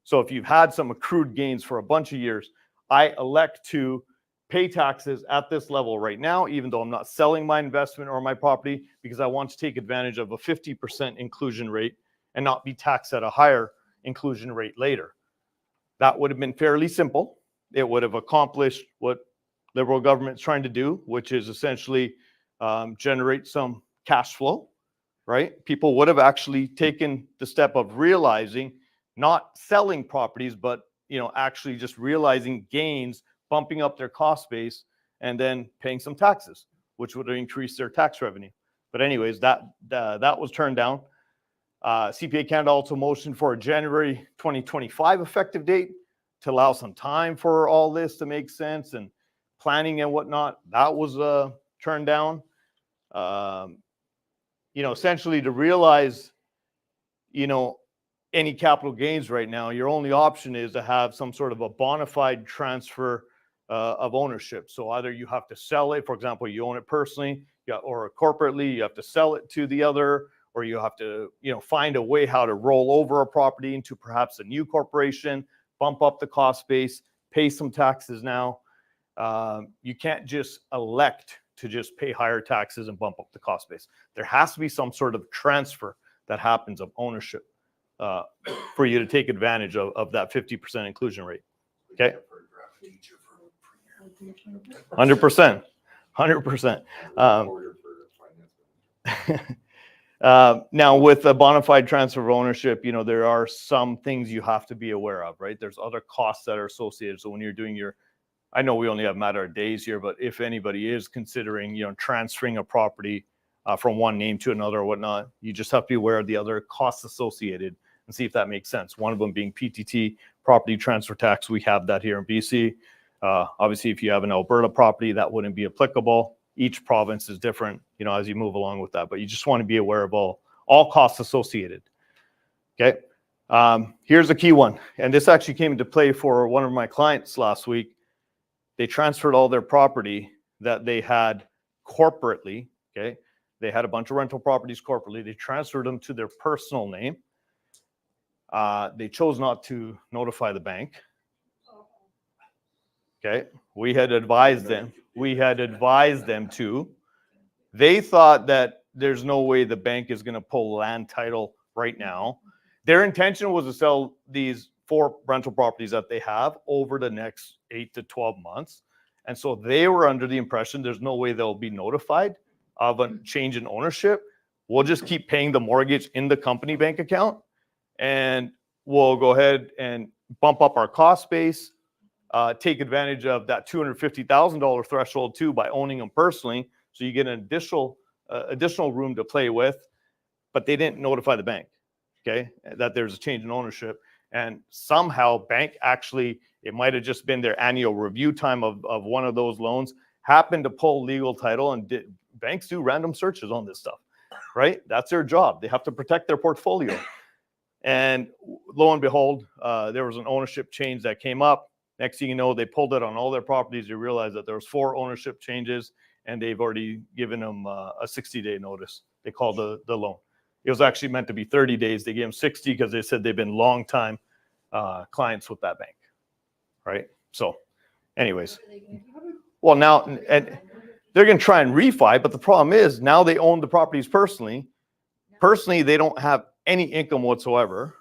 So if you've had some accrued gains for a bunch of years, I elect to pay taxes at this level right now, even though I'm not selling my investment or my property, because I want to take advantage of a 50% inclusion rate and not be taxed at a higher inclusion rate later. That would have been fairly simple. It would have accomplished what Liberal government's trying to do, which is essentially generate some cash flow, right? People would have actually taken the step of realizing, not selling properties, but actually just realizing gains, bumping up their cost base, and then paying some taxes, which would increase their tax revenue. But anyways, that was turned down. CPA Canada also motioned for a January 2025 effective date to allow some time for all this to make sense and planning and whatnot. That was turned down. Essentially to realize, you know, any capital gains right now, your only option is to have some sort of a bona fide transfer of ownership. So either you have to sell it, for example, you own it personally, or corporately, you have to sell it to the other, or you have to, you know, find a way how to roll over a property into perhaps a new corporation, bump up the cost base, pay some taxes now. You can't just elect to just pay higher taxes and bump up the cost base. There has to be some sort of transfer that happens of ownership for you to take advantage of that 50% inclusion rate. Okay. 100%. 100%. Now, with a bona fide transfer of ownership, you know, there are some things you have to be aware of, right? There's other costs that are associated. So when you're doing your, I know we only have a matter of days here, but if anybody is considering, you know, transferring a property from one name to another or whatnot, you just have to be aware of the other costs associated and see if that makes sense. One of them being PTT, property transfer tax. We have that here in BC. Obviously, if you have an Alberta property, that wouldn't be applicable. Each province is different, you know, as you move along with that, but you just want to be aware of all costs associated. Okay. Here's a key one. And this actually came into play for one of my clients last week. They transferred all their property that they had corporately. Okay. They had a bunch of rental properties corporately. They transferred them to their personal name. They chose not to notify the bank. Okay. We had advised them. We had advised them to. They thought that there's no way the bank is going to pull land title right now. Their intention was to sell these 4 rental properties that they have over the next 8 to 12 months. And so they were under the impression there's no way they'll be notified of a change in ownership. We'll just keep paying the mortgage in the company bank account, and we'll go ahead and bump up our cost base, take advantage of that $250,000 threshold too by owning them personally. So you get an additional room to play with, but they didn't notify the bank, okay, that there's a change in ownership. And somehow bank actually, it might have just been their annual review time of one of those loans, happened to pull legal title, and banks do random searches on this stuff, right? That's their job. They have to protect their portfolio. And lo and behold, there was an ownership change that came up. Next thing you know, they pulled it on all their properties. You realize that there was 4 ownership changes, and they've already given them a 60-day notice. They called the loan. It was actually meant to be 30 days. They gave them 60 because they said they've been long-time clients with that bank, right? So anyways, well, now, and they're going to try and refi, but the problem is now they own the properties personally. Personally, they don't have any income whatsoever.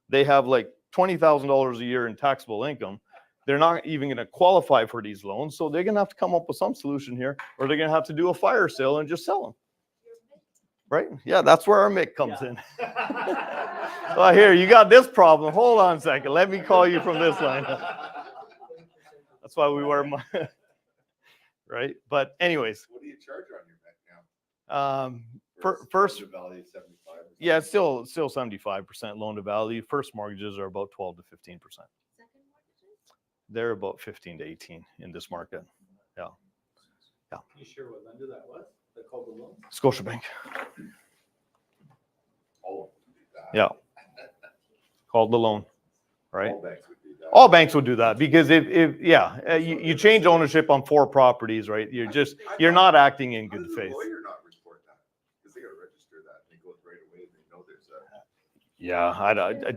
They have like $20,000 a year in taxable income. They're not even going to qualify for these loans. So they're going to have to come up with some solution here, or they're going to have to do a fire sale and just sell them. Right? Yeah, that's where our MIC comes in. Well, here, you got this problem. Hold on a second. Let me call you from this line. That's why we wear my, right? But anyways. What do you charge on your MIC now? First, value 75. yeah, it's still 75% loan to value. First mortgages are about 12 to 15%. They're about 15 to 18 in this market. Yeah. Yeah. Can you share what lender that was? They called the loan? Scotiabank. All do that. Yeah. Called the loan, right? All banks would do that. All banks would do that because if you change ownership on 4 properties, right? You're not acting in How good does faith. a lawyer not report that? Because they got to register that. They go right away. They know there's a. Yeah,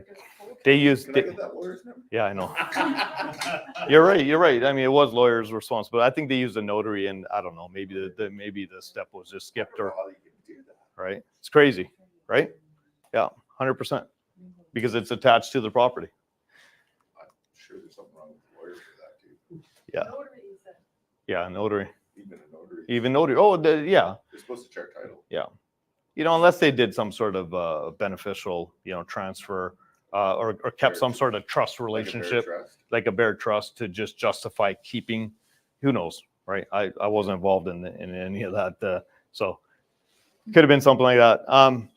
they use. Can I get that lawyer's number? Yeah, I know. You're right. I mean, it was lawyers' responsibility. I think they used a notary, and I don't know. Maybe the step was just skipped, or How you can do that. right. It's crazy, right? Yeah, 100%, because it's attached to the property. I'm sure there's something wrong with the lawyer for that too. Yeah. Yeah, notary. Even a notary. Even notary. Oh, yeah. They're supposed to chart title. Yeah. You know, unless they did some sort of beneficial, transfer or kept some sort of trust relationship, like a bare trust, to just justify keeping. Who knows, right? I wasn't involved in any of that, so could have been something like that.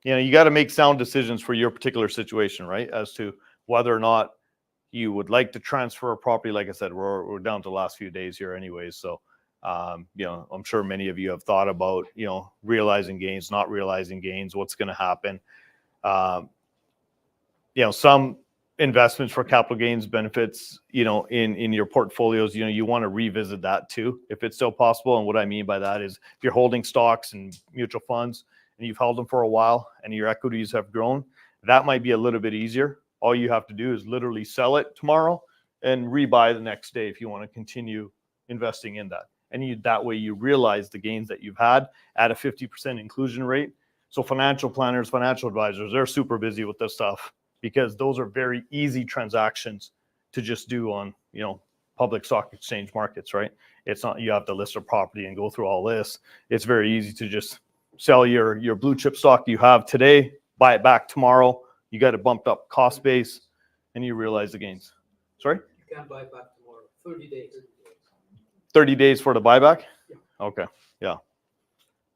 You got to make sound decisions for your particular situation, right? As to whether or not you would like to transfer a property. Like I said, we're down to the last few days here, anyways. So I'm sure many of you have thought about, realizing gains, not realizing gains, what's going to happen. Some investments for capital gains benefits, in your portfolios, you want to revisit that too, if it's still possible. And what I mean by that is if you're holding stocks and mutual funds and you've held them for a while and your equities have grown, that might be a little bit easier. All you have to do is literally sell it tomorrow and rebuy the next day if you want to continue investing in that. And that way you realize the gains that you've had at a 50% inclusion rate. So financial planners, financial advisors, they're super busy with this stuff because those are very easy transactions to just do on, public stock exchange markets, right? It's not, you have to list a property and go through all this. It's very easy to just sell your blue chip stock you have today, buy it back tomorrow. You got a bumped up cost base and you realize the gains. Sorry? You can buy back tomorrow, 30 days. 30 days for the buyback? Yeah. Okay. Yeah.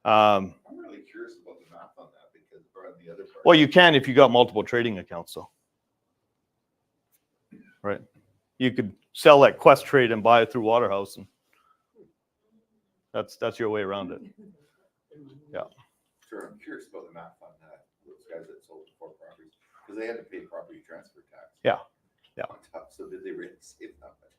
I'm really curious about the math on that because on the other part. Well, you can if you got multiple trading accounts, though. Right. You could sell at Quest Trade and buy it through Waterhouse, and that's your way around it. Yeah. Sure, I'm curious about the math on that. Those guys that sold the 4 properties because they had to pay property transfer tax. Yeah. Yeah. On top. So did they really save that much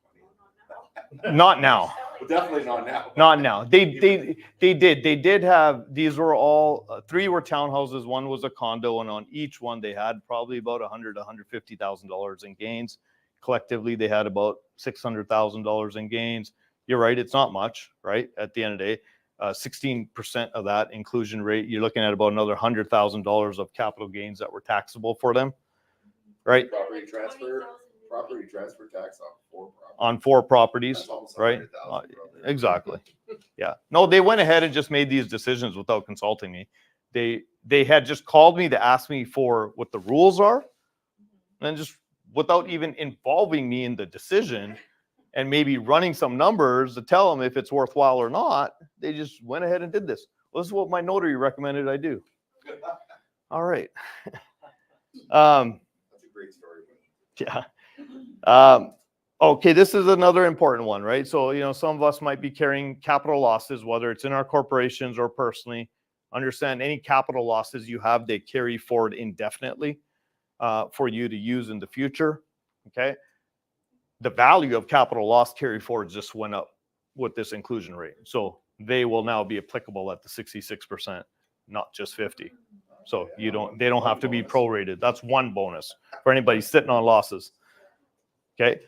money? Not now. Well, definitely not now. Not now. They did have, these were all 3 were townhouses, 1 was a condo, and on each one they had probably about $150,000 in gains. Collectively, they had about $600,000 in gains. You're right, it's not much, right? At the end of the day, 16% of that inclusion rate, you're looking at about another $100,000 of capital gains that were taxable for them, right? Property transfer tax on 4 properties, right? Exactly. Yeah. No, they went ahead and just made these decisions without consulting me. They had just called me to ask me for what the rules are, and just without even involving me in the decision and maybe running some numbers to tell them if it's worthwhile or not, they just went ahead and did this. Well, this is what my notary recommended I do. All right. That's a great story. Yeah. Okay, this is another important one, right? So, some of us might be carrying capital losses, whether it's in our corporations or personally. Understand any capital losses you have, they carry forward indefinitely for you to use in the future, okay? The value of capital loss carry forwards just went up with this inclusion rate. So they will now be applicable at the 66%, not just 50. So they don't have to be prorated. That's one bonus for anybody sitting on losses. Okay.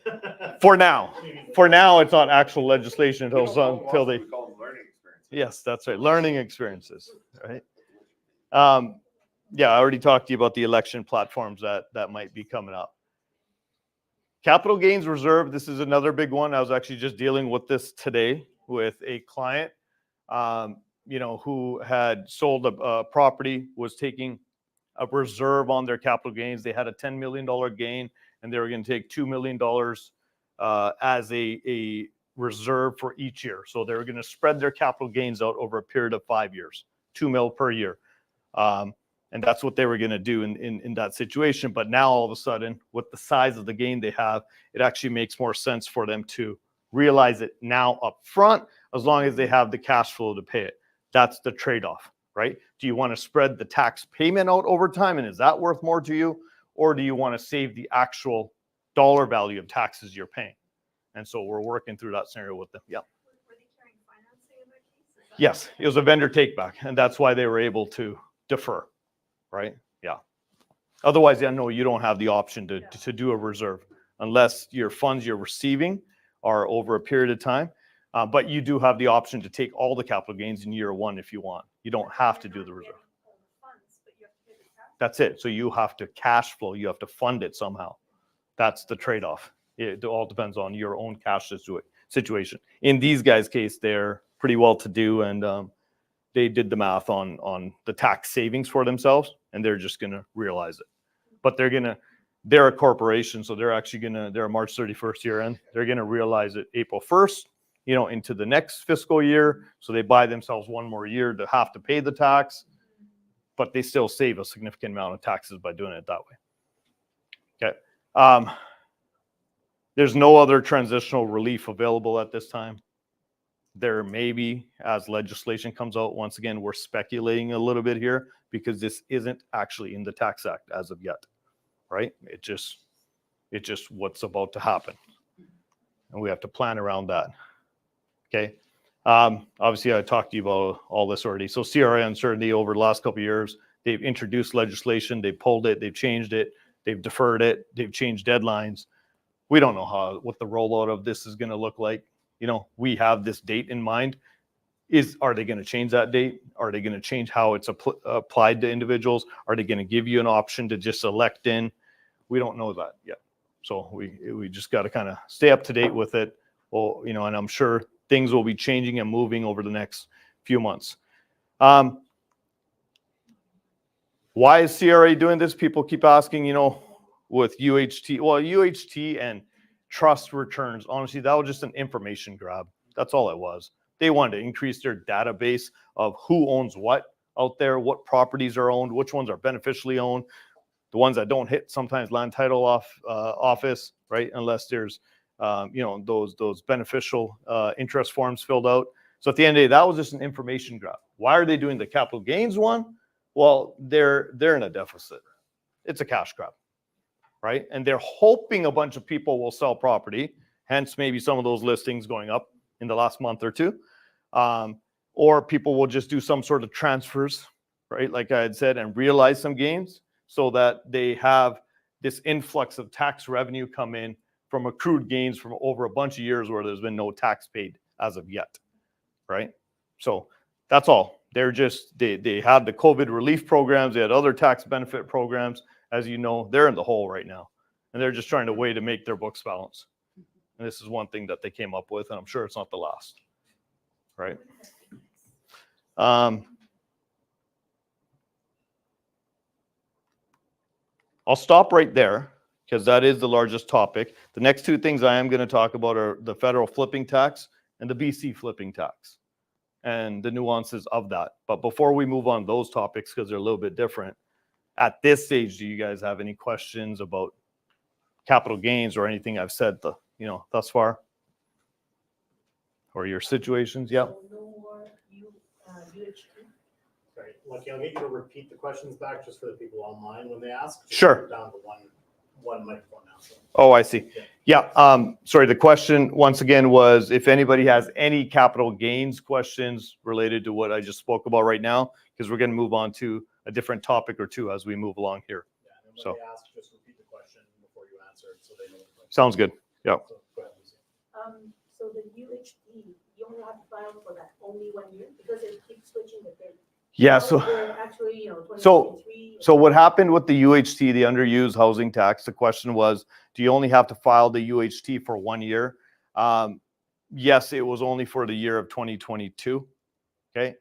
For now, it's not actual legislation until they. We call them learning experiences. Yes, that's right. Learning experiences. Right. Yeah, I already talked to you about the election platforms that might be coming up. Capital gains reserve. This is another big one. I was actually just dealing with this today with a client, who had sold a property, was taking a reserve on their capital gains. They had a $10 million gain, and they were going to take $2 million as a reserve for each year. So they were going to spread their capital gains out over a period of 5 years, $2 million per year. And that's what they were going to do in that situation. But now all of a sudden, with the size of the gain they have, it actually makes more sense for them to realize it now up front, as long as they have the cash flow to pay it. That's the trade-off, right? Do you want to spread the tax payment out over time, and is that worth more to you? Or do you want to save the actual dollar value of taxes you're paying? And so we're working through that scenario with them. Yeah. Were they carrying financing in that case? Yes, it was a vendor take back, and that's why they were able to defer, right? Yeah. Otherwise, no, you don't have the option to do a reserve unless your funds you're receiving are over a period of time. But you do have the option to take all the capital gains in year 1 if you want. You don't have to do the reserve. That's it. So you have to cash flow. You have to fund it somehow. That's the trade-off. It all depends on your own cash situation. In these guys' case, they're pretty well to do, and they did the math on the tax savings for themselves, and they're just going to realize it. But they're a corporation, so they're a March 31st year end. They're going to realize it April 1st, into the next fiscal year. So they buy themselves 1 more year to have to pay the tax, but they still save a significant amount of taxes by doing it that way. Okay. There's no other transitional relief available at this time. There may be, as legislation comes out, once again, we're speculating a little bit here because this isn't actually in the Tax Act as of yet, right? It's just what's about to happen. And we have to plan around that. Okay. Obviously, I talked to you about all this already. So CRA uncertainty over the last couple of years, they've introduced legislation, they pulled it, they've changed it, they've deferred it, they've changed deadlines. We don't know what the rollout of this is going to look like. You know, we have this date in mind. Are they going to change that date? Are they going to change how it's applied to individuals? Are they going to give you an option to just elect in? We don't know that yet. So we just got to kind of stay up to date with it. Well, you know, and I'm sure things will be changing and moving over the next few months. Why is CRA doing this? People keep asking, you know, with UHT. Well, UHT and trust returns, honestly, that was just an information grab. That's all it was. They wanted to increase their database of who owns what out there, what properties are owned, which ones are beneficially owned, the ones that don't hit sometimes land title office, right? Unless there's, you know, those beneficial interest forms filled out. So at the end of the day, that was just an information grab. Why are they doing the capital gains one? Well, they're in a deficit. It's a cash grab, right? And they're hoping a bunch of people will sell property, hence maybe some of those listings going up in the last month or two. Or people will just do some sort of transfers, right? Like I had said, and realize some gains so that they have this influx of tax revenue come in from accrued gains from over a bunch of years where there's been no tax paid as of yet, right? So that's all. They're just, they had the COVID relief programs, they had other tax benefit programs. As you know, they're in the hole right now. And they're just trying to way to make their books balance. And this is one thing that they came up with, and I'm sure it's not the last, right? I'll stop right there because that is the largest topic. The next two things I am going to talk about are the federal flipping tax and the BC flipping tax and the nuances of that. But before we move on those topics, because they're a little bit different, at this stage, do you guys have any questions about capital gains or anything I've said, thus far? Or your situations? Yeah. So no more UHT? Sorry, Lucky, I'll get you to repeat the questions back just for the people online when they ask. Just Sure. put down to one microphone now. So. Oh, I see. Yeah. Sorry. The question once again was if anybody has any capital gains questions related to what I just spoke about right now, because we're going to move on to a different topic or two as we move along here. Yeah, and then when they ask, just repeat the question before you answer it so they know. Sounds good. Yeah. So, go ahead, Lucy. So the UHT, you only have to file for that only 1 year because it keeps switching the date. Yeah. Now So. we're actually, 2023. So what happened with the UHT, the underused housing tax, the question was, do you only have to file the UHT for 1 year? Yes, it was only for the year of 2022. Okay.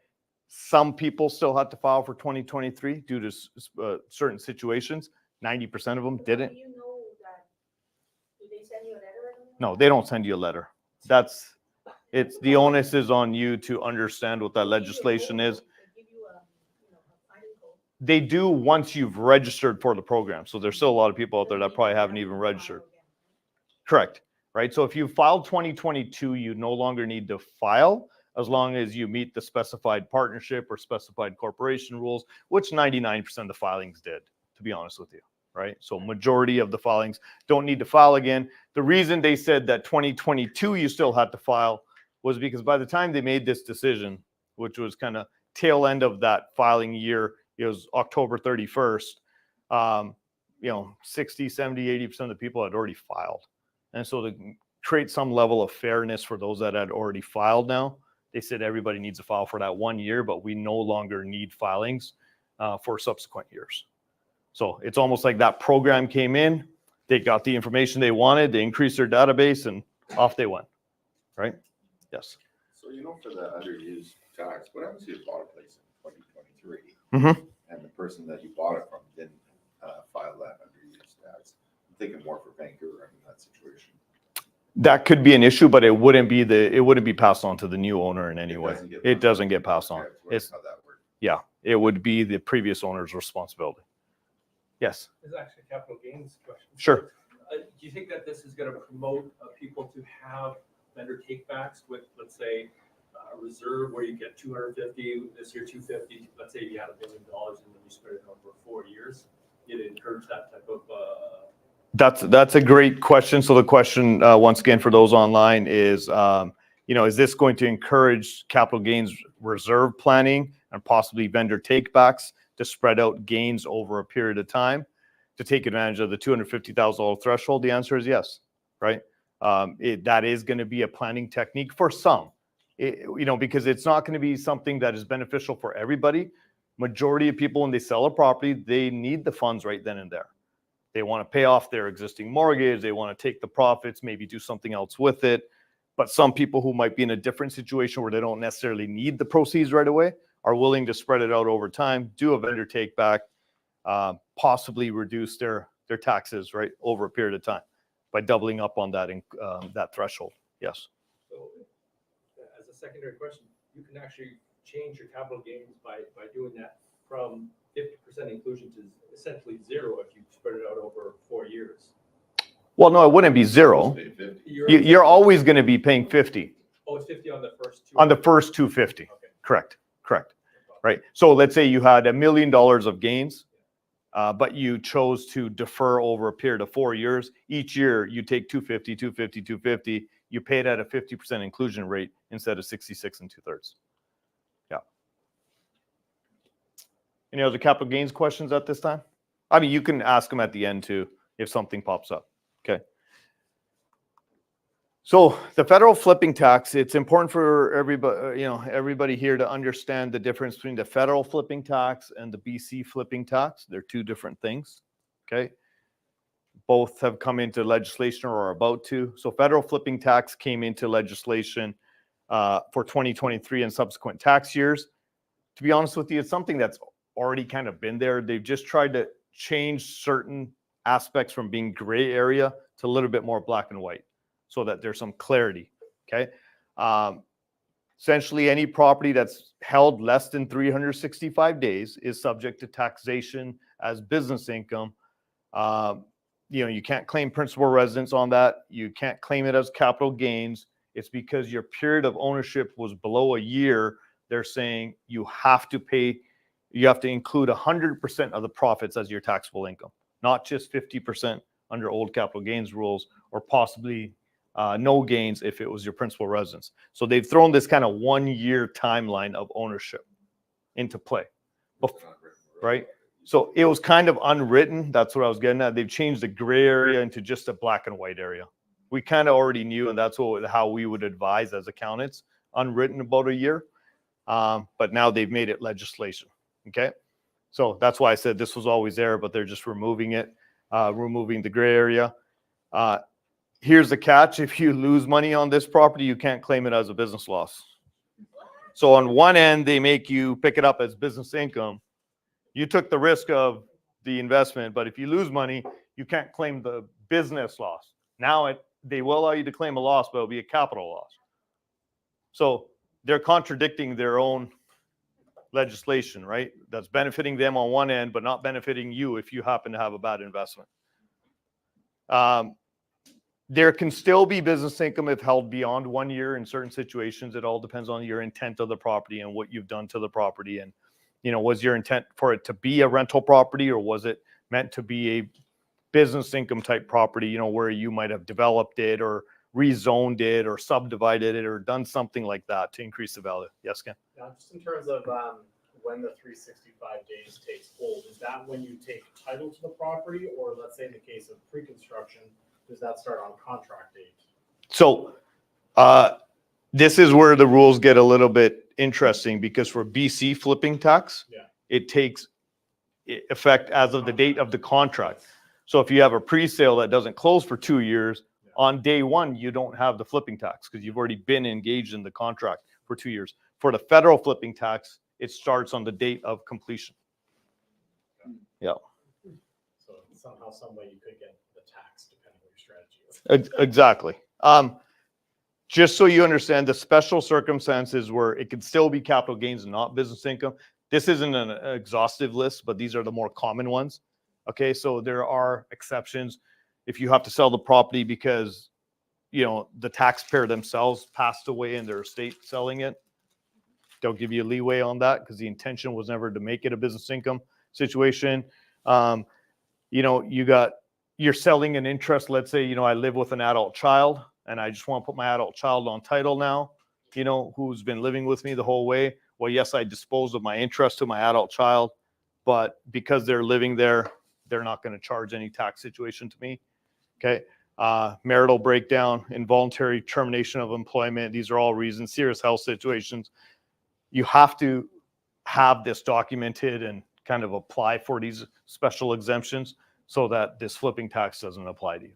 Some people still had to file for 2023 due to certain situations. 90% of them But didn't. how do you know that? Do they send you a letter? No, they don't send you a letter. It's the onus is on you to understand what that legislation is. They give you a filing code. They do once you've registered for the program. So there's still a lot of people out there that probably haven't even registered. Correct. Right. So if you filed 2022, you no longer need to file as long as you meet the specified partnership or specified corporation rules, which 99% of the filings did, to be honest with you. Right. So majority of the filings don't need to file again. The reason they said that 2022 you still had to file was because by the time they made this decision, which was kind of tail end of that filing year, it was October 31st, 60, 70, 80% of the people had already filed. And so to create some level of fairness for those that had already filed now, they said everybody needs to file for that 1 year, but we no longer need filings for subsequent years. So it's almost like that program came in, they got the information they wanted, they increased their database, and off they went, right? Yes. So, for the underused tax, what happens if you bought a place in 2023 and the person that you bought it from didn't file that underused tax? I'm thinking more for Vancouver in that situation. That could be an issue, but it wouldn't be passed on to the new owner in any way. It doesn't get passed on. It's how that works. Yeah, it would be the previous owner's responsibility. Yes. This is actually a capital gains question. Sure. Do you think that this is going to promote people to have vendor takebacks with, let's say, a reserve where you get 250, this year 250, let's say you had $1 billion and then you spread it over 4 years, you'd encourage that type of. That's a great question. So the question, once again, for those online is, is this going to encourage capital gains reserve planning and possibly vendor takebacks to spread out gains over a period of time to take advantage of the $250,000 threshold? The answer is yes, right? That is going to be a planning technique for some, because it's not going to be something that is beneficial for everybody. Majority of people, when they sell a property, they need the funds right then and there. They want to pay off their existing mortgage. They want to take the profits, maybe do something else with it. But some people who might be in a different situation where they don't necessarily need the proceeds right away are willing to spread it out over time, do a vendor take back, possibly reduce their taxes right over a period of time by doubling up on that that threshold. Yes. So as a secondary question, you can actually change your capital gains by doing that from 50% inclusion to essentially zero if you spread it out over 4 years. Well, no, it wouldn't be zero. You're always going to be paying 50. Oh, it's 50 on the first two. On the first 250. Okay. Correct. Right. So let's say you had $1 million of gains, but you chose to defer over a period of 4 years. Each year you take 250, 250, 250. You pay it at a 50% inclusion rate instead of 66 2/3. Yeah. Any other capital gains questions at this time? I mean, you can ask them at the end too if something pops up. Okay. So the federal flipping tax, it's important for everybody here to understand the difference between the federal flipping tax and the BC flipping tax. They're two different things. Okay. Both have come into legislation or are about to. So federal flipping tax came into legislation for 2023 and subsequent tax years. To be honest with you, it's something that's already kind of been there. They've just tried to change certain aspects from being gray area to a little bit more black and white so that there's some clarity. Okay. Essentially, any property that's held less than 365 days is subject to taxation as business income. You can't claim principal residence on that. You can't claim it as capital gains. It's because your period of ownership was below a year. They're saying you have to include 100% of the profits as your taxable income, not just 50% under old capital gains rules, or possibly no gains if it was your principal residence. So they've thrown this kind of 1 year timeline of ownership into play, right? So it was kind of unwritten. That's what I was getting at. They've changed the gray area into just a black and white area. We kind of already knew, and that's how we would advise as accountants, unwritten about a year. But now they've made it legislation. Okay. So that's why I said this was always there, but they're just removing it, removing the gray area. Here's the catch. If you lose money on this property, you can't claim it as a business loss. So on one end, they make you pick it up as business income. You took the risk of the investment, but if you lose money, you can't claim the business loss. Now they will allow you to claim a loss, but it'll be a capital loss. So they're contradicting their own legislation, right? That's benefiting them on one end, but not benefiting you if you happen to have a bad investment. There can still be business income if held beyond 1 year in certain situations. It all depends on your intent of the property and what you've done to the property. And, was your intent for it to be a rental property, or was it meant to be a business income type property, where you might have developed it or rezoned it or subdivided it or done something like that to increase the value? Yes, Ken? Now, just in terms of when the 365 days takes hold, is that when you take title to the property, or let's say in the case of pre-construction, does that start on contract date? So this is where the rules get a little bit interesting, because for BC flipping tax, it takes effect as of the date of the contract. So if you have a pre-sale that doesn't close for 2 years, on day one, you don't have the flipping tax because you've already been engaged in the contract for 2 years. For the federal flipping tax, it starts on the date of completion. Yeah. So somehow, some way you could get the tax depending on your strategy. Exactly. Just so you understand, the special circumstances where it could still be capital gains and not business income. This isn't an exhaustive list, but these are the more common ones. Okay, so there are exceptions. If you have to sell the property because, the taxpayer themselves passed away in their estate selling it, they'll give you leeway on that because the intention was never to make it a business income situation. You're selling an interest. Let's say, I live with an adult child and I just want to put my adult child on title now, who's been living with me the whole way. Well, yes, I disposed of my interest to my adult child, but because they're living there, they're not going to charge any tax situation to me. Okay. Marital breakdown, involuntary termination of employment. These are all reasons, serious health situations. You have to have this documented and kind of apply for these special exemptions so that this flipping tax doesn't apply to you.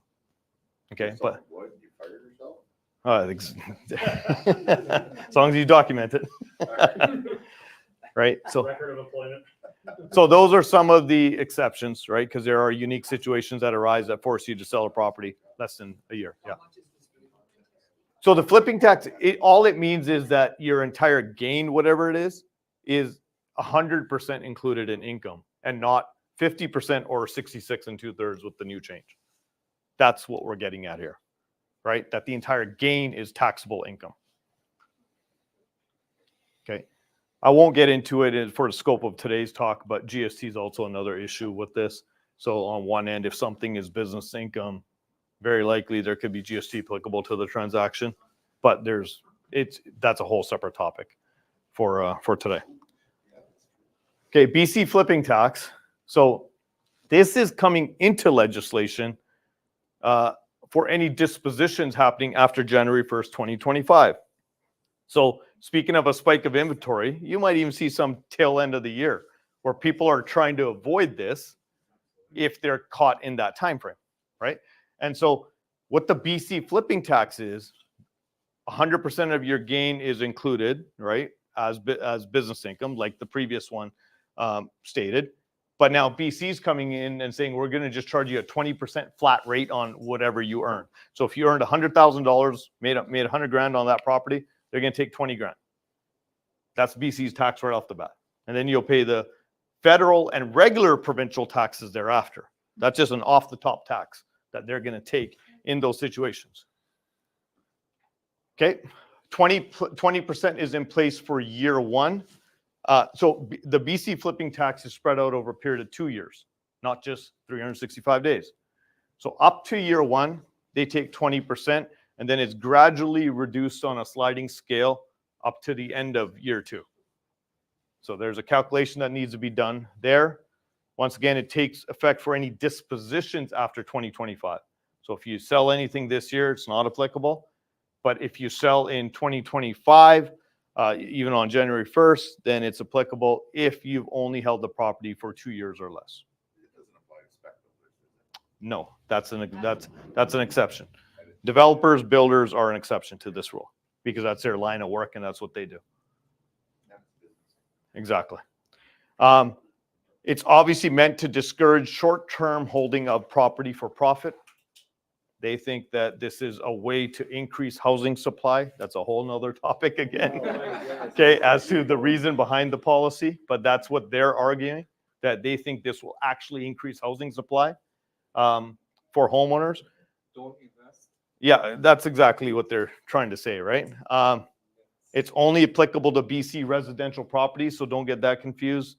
Okay. But What, you fired yourself? as long as you document it. Right. So Record of employment. So those are some of the exceptions, right? Because there are unique situations that arise that force you to sell a property less than a year. Yeah. So the flipping tax, all it means is that your entire gain, whatever it is 100% included in income and not 50% or 66 2/3 with the new change. That's what we're getting at here, right? That the entire gain is taxable income. Okay. I won't get into it for the scope of today's talk, but GST is also another issue with this. So on one end, if something is business income, very likely there could be GST applicable to the transaction, but that's a whole separate topic for today. Okay, BC flipping tax. So this is coming into legislation for any dispositions happening after January 1st, 2025. So speaking of a spike of inventory, you might even see some tail end of the year where people are trying to avoid this if they're caught in that time frame, right? And so what the BC flipping tax is, 100% of your gain is included, right, as business income, like the previous one stated. But now BC is coming in and saying, we're going to just charge you a 20% flat rate on whatever you earn. So if you earned $100,000, made $100,000 on that property, they're going to take 20 grand. That's BC's tax right off the bat. And then you'll pay the federal and regular provincial taxes thereafter. That's just an off the top tax that they're going to take in those situations. Okay. 20% is in place for year one. So the BC flipping tax is spread out over a period of 2 years, not just 365 days. So up to year one, they take 20%. And then it's gradually reduced on a sliding scale up to the end of year 2. So there's a calculation that needs to be done there. Once again, it takes effect for any dispositions after 2025. So if you sell anything this year, it's not applicable. But if you sell in 2025, even on January 1st, then it's applicable if you've only held the property for 2 years or less. It doesn't apply to speculative. No, that's an exception. Developers, builders are an exception to this rule because that's their line of work and that's what they do. Exactly. It's obviously meant to discourage short-term holding of property for profit. They think that this is a way to increase housing supply. That's a whole nother topic again. Okay, as to the reason behind the policy, but that's what they're arguing, that they think this will actually increase housing supply for homeowners. Don't invest. Yeah, that's exactly what they're trying to say, right? It's only applicable to BC residential properties, so don't get that confused.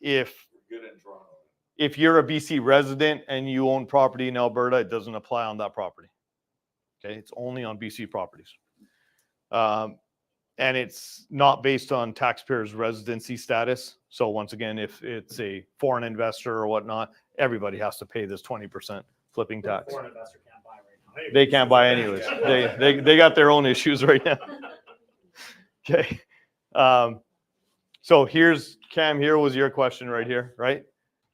If you're a BC resident and you own property in Alberta, it doesn't apply on that property. Okay, it's only on BC properties. And it's not based on taxpayers' residency status. So once again, if it's a foreign investor or whatnot, everybody has to pay this 20% flipping tax. Foreign investor can't buy right now. They can't buy anyways. They got their own issues right now. Okay. So here's Cam. Here was your question right here, right?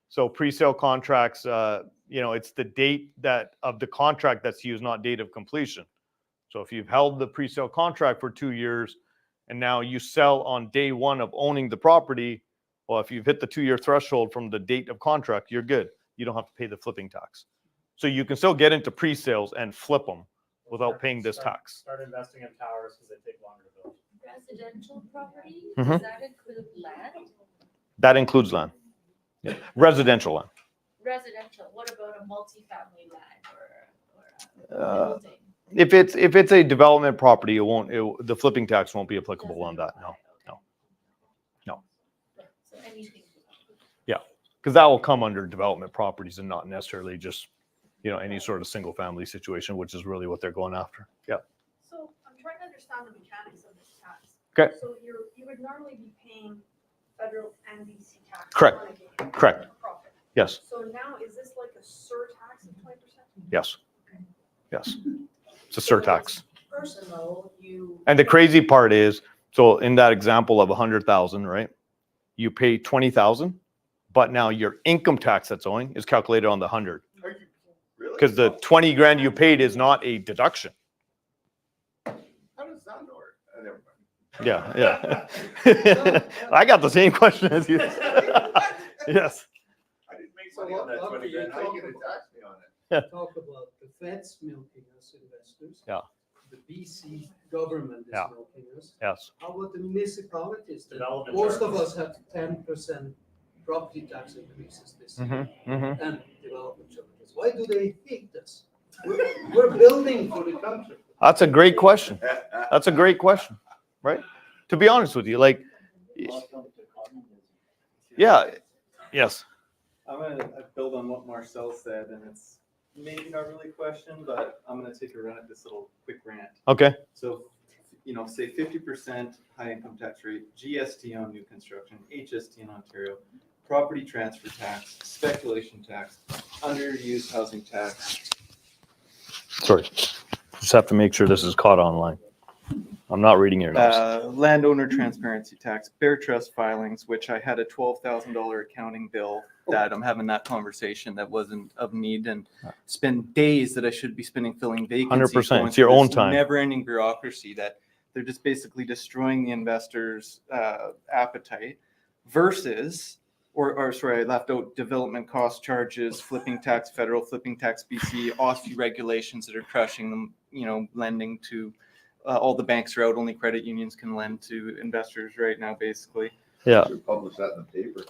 So pre-sale contracts, it's the date of the contract that's used, not date of completion. So if you've held the pre-sale contract for 2 years and now you sell on day one of owning the property, well, if you've hit the 2-year threshold from the date of contract, you're good. You don't have to pay the flipping tax. So you can still get into pre-sales and flip them without paying this tax. Start investing in towers because they take longer to build. Residential property, Mhm. does that include land? That includes land. Yeah. Residential land. Residential, what about a multifamily land or a Uh, building? If it's a development property, the flipping tax won't be applicable on that. No. So anything. Because that will come under development properties and not necessarily just, any sort of single family situation, which is really what they're going after. Yeah. So I'm trying to understand the mechanics of this tax. Okay. So you would normally be paying federal and BC tax. Correct. on a gain, Correct. a profit. Yes. So now is this like a surtax of 20%? Yes. Yes. It's a surtax. Personal, you. And the crazy part is, so in that example of 100,000, right? You pay 20,000, but now your income tax that's owing is calculated on the 100. Are you really? Because the 20 grand you paid is not a deduction. How does that work? Never mind. Yeah. I got the same question as you. Yes. I didn't make money on that So 20 grand. How you gonna tax me on it? Talk about the Fed's milking us investors. Yeah. The BC government is Yeah. milking us. Yes. How about the municipalities? Development Most of charges. us have 10% property tax increases this year Mm-hmm. Mm-hmm. and development charges. Why do they hate us? We're building for the country. That's a great question. That's a great question, right? To be honest with you, like, yeah, yes. I'm gonna build on what Marcel said, and it's maybe not really a question, but I'm gonna take a run at this little quick rant. Okay. So, say 50% high income tax rate, GST on new construction, HST in Ontario, property transfer tax, speculation tax, underused housing tax. Sorry. Just have to make sure this is caught online. I'm not reading your notes. Landowner transparency tax, bear trust filings, which I had a $12,000 accounting bill that I'm having that conversation that wasn't of need, and spend days that I should be spending filling vacancies. 100%. going It's your through own this time. Never-ending bureaucracy that they're just basically destroying the investors' appetite versus, or sorry, I left out development cost charges, flipping tax federal, flipping tax BC, OSFI regulations that are crushing them, lending to all the banks are out, only credit unions can lend to investors right now, basically. Yeah. Should publish that in the paper.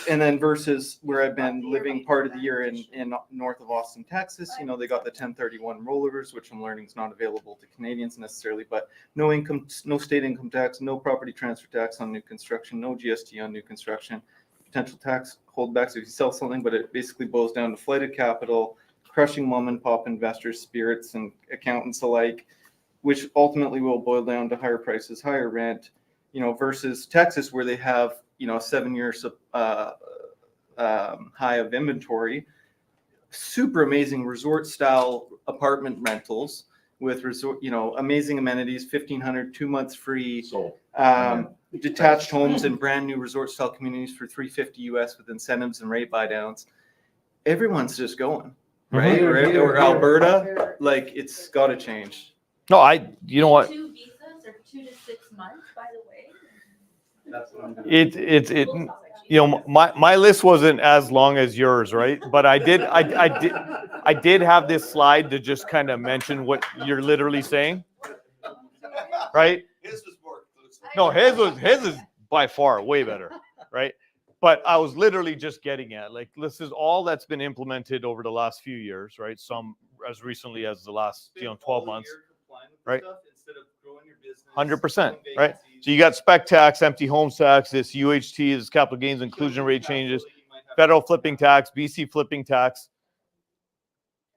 And then versus where I've been living part of the year in north of Austin, Texas, they got the 1031 rollovers, which I'm learning is not available to Canadians necessarily, but no income, no state income tax, no property transfer tax on new construction, no GST on new construction, potential tax holdbacks if you sell something, but it basically boils down to flight of capital, crushing mom and pop investors, spirits and accountants alike, which ultimately will boil down to higher prices, higher rent, versus Texas where they have, a 7-year high of inventory, super amazing resort style apartment rentals with resort, amazing amenities, 1,500, 2 months free, detached homes and brand new resort style communities for $350 US with incentives and rate buy downs. Everyone's just going, right? Or Alberta, like it's got to change. No, you know what? 2 visas or 2 to 6 months, by the way. That's what I'm doing. My list wasn't as long as yours, right? But I did have this slide to just kind of mention what you're literally saying, right? His was more inclusive. No, his is by far way better, right? But I was literally just getting at, like, this is all that's been implemented over the last few years, right? Some as recently as the last, 12 months, right? 100%, right? So you got spec tax, empty homes tax, this UHT is capital gains inclusion rate changes, federal flipping tax, BC flipping tax.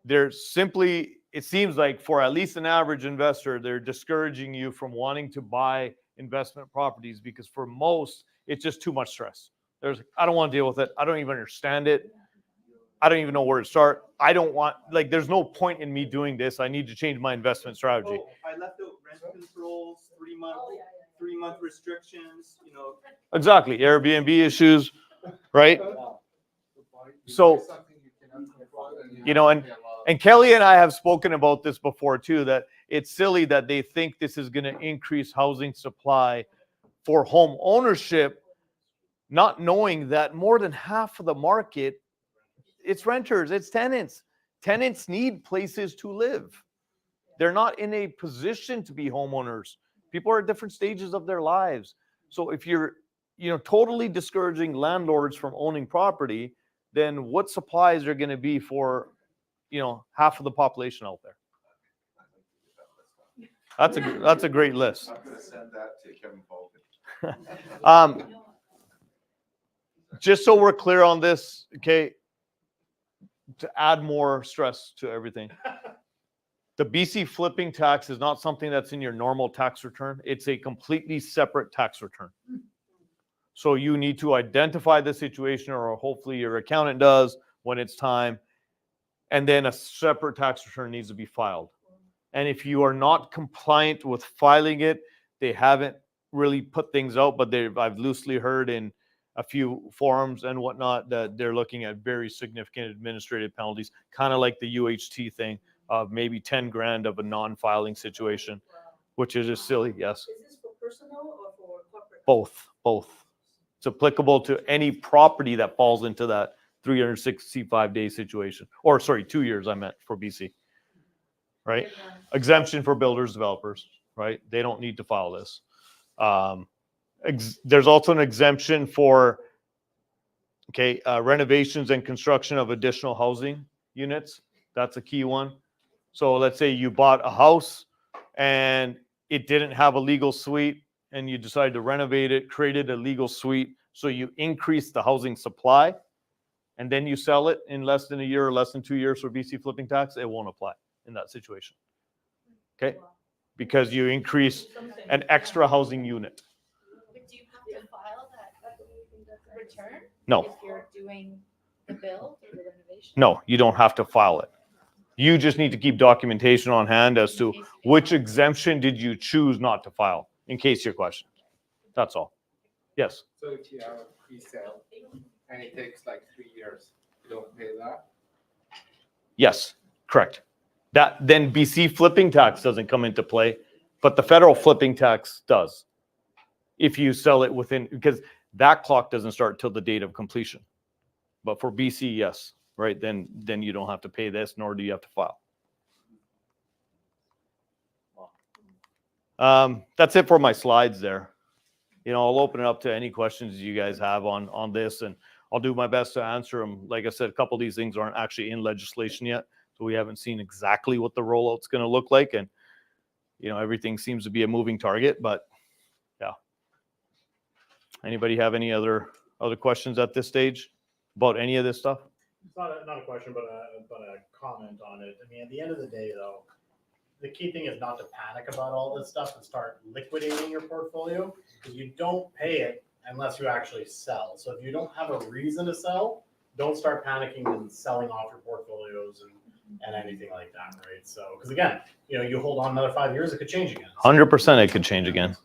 There's simply, it seems like for at least an average investor, they're discouraging you from wanting to buy investment properties because for most, it's just too much stress. I don't want to deal with it. I don't even understand it. I don't even know where to start. I don't want, there's no point in me doing this. I need to change my investment strategy. Oh, I left out rent controls, 3-month restrictions, Exactly. Airbnb issues, right? So, and Kelly and I have spoken about this before too, that it's silly that they think this is going to increase housing supply for home ownership, not knowing that more than half of the market, it's renters, it's tenants. Tenants need places to live. They're not in a position to be homeowners. People are at different stages of their lives. So if you're, totally discouraging landlords from owning property, then what supplies are going to be for half of the population out there. That's a great list. I'm gonna send that to Kevin Falcon. Just so we're clear on this, okay, to add more stress to everything. The BC flipping tax is not something that's in your normal tax return. It's a completely separate tax return. So you need to identify the situation, or hopefully your accountant does when it's time. And then a separate tax return needs to be filed. And if you are not compliant with filing it, they haven't really put things out, but I've loosely heard in a few forums and whatnot that they're looking at very significant administrative penalties, kind of like the UHT thing of maybe 10 grand of a non-filing situation, which is just silly. Yes. Is this for personal or for corporate? Both. It's applicable to any property that falls into that 365-day situation. Or sorry, 2 years I meant for BC. Right? Exemption for builders, developers, right? They don't need to file this. There's also an exemption for renovations and construction of additional housing units. That's a key one. So let's say you bought a house and it didn't have a legal suite, and you decided to renovate it, created a legal suite, so you increase the housing supply, and then you sell it in less than a year or less than 2 years for BC flipping tax, it won't apply in that situation. Okay? Because you increase an extra housing unit. But do you have to file that return? No. If you're doing the build or the renovation? No, you don't have to file it. You just need to keep documentation on hand as to which exemption did you choose not to file, in case your question. That's all. Yes. So if you have a pre-sale and it takes like 3 years, you don't pay that? Yes, correct. Then BC flipping tax doesn't come into play, but the federal flipping tax does. If you sell it within, because that clock doesn't start till the date of completion. But for BC, yes, right? Then you don't have to pay this, nor do you have to file. That's it for my slides there. I'll open it up to any questions you guys have on this, and I'll do my best to answer them. Like I said, a couple of these things aren't actually in legislation yet, so we haven't seen exactly what the rollout's going to look like, and everything seems to be a moving target. But yeah, anybody have any other questions at this stage about any of this stuff? It's not a question, but a comment on it. I mean, at the end of the day, though, the key thing is not to panic about all this stuff and start liquidating your portfolio, because you don't pay it unless you actually sell. So if you don't have a reason to sell, don't start panicking and selling off your portfolios and anything like that, right? So, because again, you hold on another 5 years, it could change again. 100% it could change again,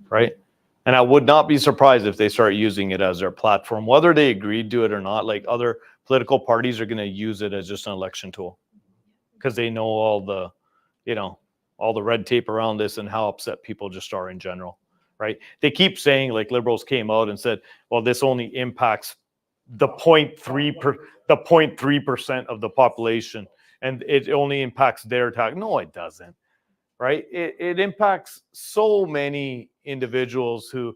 right? And I would not be surprised if they start using it as their platform, whether they agreed to it or not. Like, other political parties are going to use it as just an election tool, because they know all the red tape around this and how upset people just are in general, right? They keep saying, like, Liberals came out and said, well, this only impacts the 0.3% of the population, and it only impacts their tax. No, it doesn't, right? It impacts so many individuals who,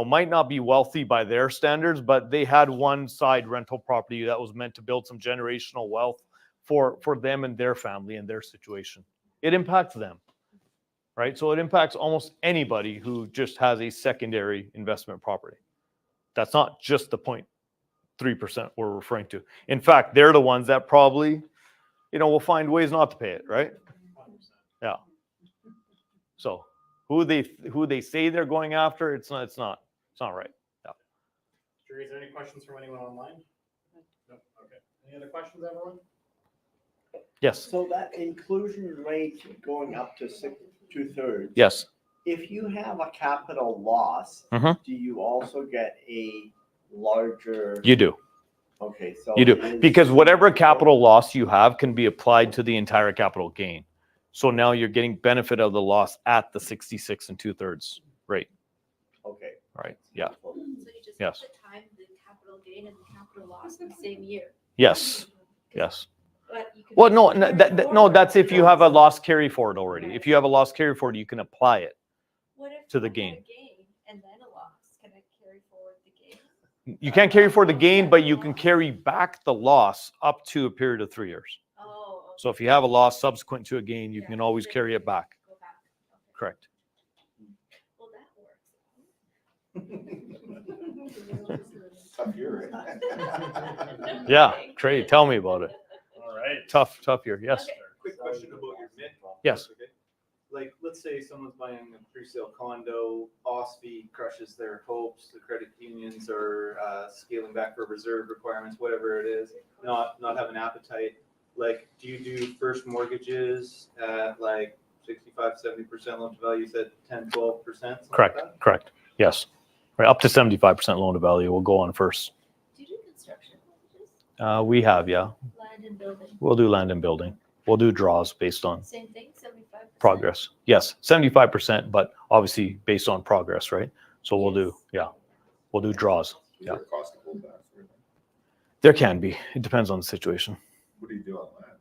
might not be wealthy by their standards, but they had one side rental property that was meant to build some generational wealth for them and their family and their situation. It impacts them, right? So it impacts almost anybody who just has a secondary investment property. That's not just the 0.3% we're referring to. In fact, they're the ones that probably, will find ways not to pay it, right? Yeah. So who they say they're going after, it's not right. Yeah. Jerry, is there any questions from anyone online? No. Okay. Any other questions, everyone? Yes. So that inclusion rate going up to 2/3. Yes. If you have a capital loss, do you also get a larger? You do. Okay, so you do, because whatever capital loss you have can be applied to the entire capital gain. So now you're getting benefit of the loss at the 66 2/3 rate. Okay. Right. Yeah. So you just Yes. have to time the capital gain and the capital loss in the same year. Yes. Yes. But you can Well, no, that's if you have a loss carry forward already. If you have a loss carry forward, you can apply it What if to the you had gain. a gain and then a loss? Can I carry forward the gain? You can't carry forward the gain, but you can carry back the loss up to a period of 3 years. Oh, So if you have a loss subsequent to a gain, you can always carry it back. Go back. Okay. Correct. Well, that works. Tough year, right? Yeah, Trey, tell me about it. All right. Tough year. Yes. Okay. Quick question about your mint. Yes. Okay. Like, let's say someone's buying a pre-sale condo, OSFI crushes their hopes, the credit unions are scaling back for reserve requirements, whatever it is, not have an appetite. Like, do you do first mortgages at like 65, 70% loan to value? You said 10, 12%? Correct. Yes. Right. Up to 75% loan to value will go on first. Do you do construction mortgages? We have, yeah. Land and building? We'll do land and building. We'll do draws based on Same thing, 75%? progress. Yes, 75%, but obviously based on progress, right? So we'll do draws. Is Yeah. there a cost to hold back? There can be. It depends on the situation. What do you do on land?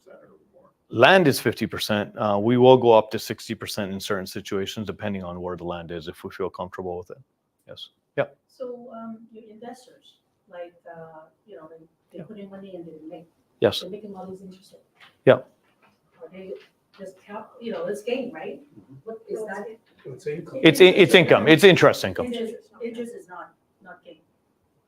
50% or more? Land is 50%. We will go up to 60% in certain situations, depending on where the land is, if we feel comfortable with it. Yes. Yeah. So, your investors, like, they put in money and they make, Yes. they're making all these interested. Yeah. Are they just it's gain, right? What is that? It's income. It's income. It's interest income. Interest is not gain.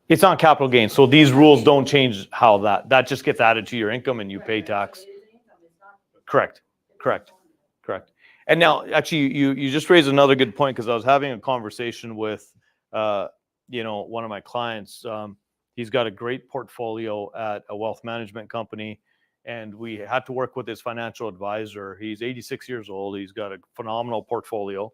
It's on capital gains. So these rules don't change how that just gets added to your income and you pay tax. So it is income, it's not. Correct. And now, actually, you just raised another good point, because I was having a conversation with, one of my clients. He's got a great portfolio at a wealth management company, and we had to work with his financial advisor. He's 86 years old. He's got a phenomenal portfolio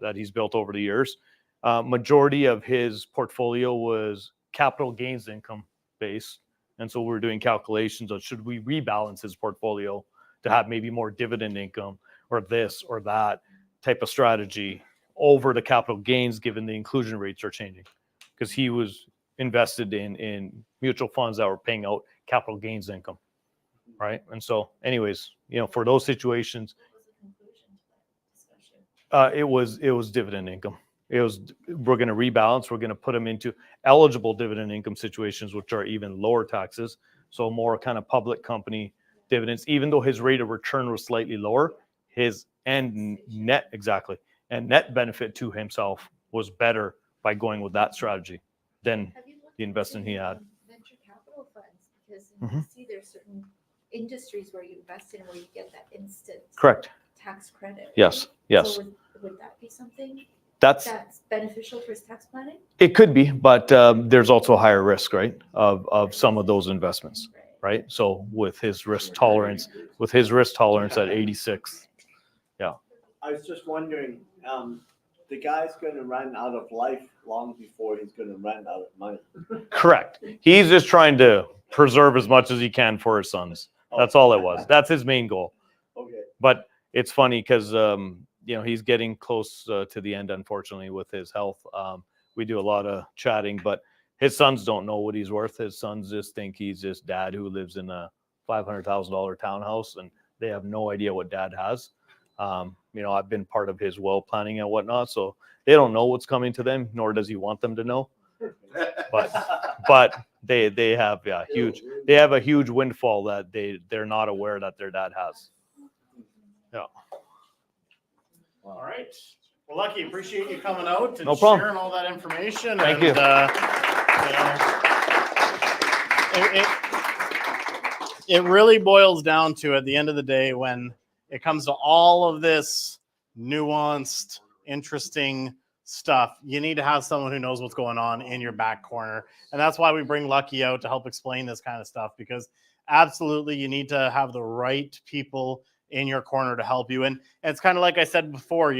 that he's built over the years. Majority of his portfolio was capital gains income based. And so we're doing calculations on, should we rebalance his portfolio to have maybe more dividend income or this or that type of strategy over the capital gains, given the inclusion rates are changing, because he was invested in mutual funds that were paying out capital gains income, right? And so anyways, for those situations, What was the conclusion to that discussion? it was dividend income. We're going to rebalance. We're going to put them into eligible dividend income situations, which are even lower taxes. So more kind of public company dividends, even though his rate of return was slightly lower, his net benefit to himself was better by going with that strategy than Have you looked the investment he into, had. venture capital funds? Because in DC, there's certain industries where you invest in where you get that instant Correct. tax credit. Yes. So would that be something That's beneficial for his tax planning? it could be, but there's also a higher risk, right, of some of those investments, right? So with his risk tolerance at 86. I was just wondering, the guy's gonna run out of life long before he's gonna run out of money. Correct. He's just trying to preserve as much as he can for his sons. That's all it was. That's his main goal. Okay. But it's funny because he's getting close to the end, unfortunately, with his health. We do a lot of chatting, but his sons don't know what he's worth. His sons just think he's just dad who lives in a $500,000 townhouse, and they have no idea what dad has. I've been part of his will planning and whatnot, so they don't know what's coming to them, nor does he want them to know. But they have a huge windfall that they're not aware that their dad has. Yeah. All right. Well, Lucky, appreciate you coming out and No problem. sharing all that information. Thank you. It really boils down to, at the end of the day, when it comes to all of this nuanced, interesting stuff, you need to have someone who knows what's going on in your back corner. And that's why we bring Lucky out to help explain this kind of stuff, because absolutely you need to have the right people in your corner to help you. And it's kind of like I said before,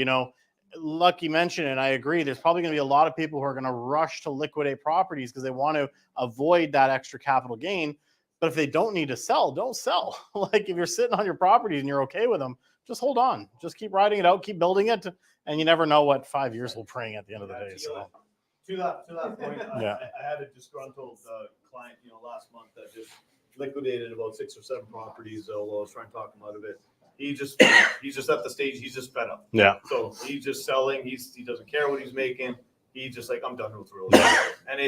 Lucky mentioned, and I agree, there's probably going to be a lot of people who are going to rush to liquidate properties because they want to avoid that extra capital gain. But if they don't need to sell, don't sell. Like if you're sitting on your properties and you're okay with them, just hold on. Just keep riding it out, keep building it. And you never know what 5 years will bring at the end of the day. So To that point, Yeah. I had a disgruntled client, last month that just liquidated about 6 or 7 properties, although I was trying to talk him out of it. He's just at the stage, he's just fed up. Yeah. So he's just selling. He doesn't care what he's making. He's just like, I'm done with real estate. And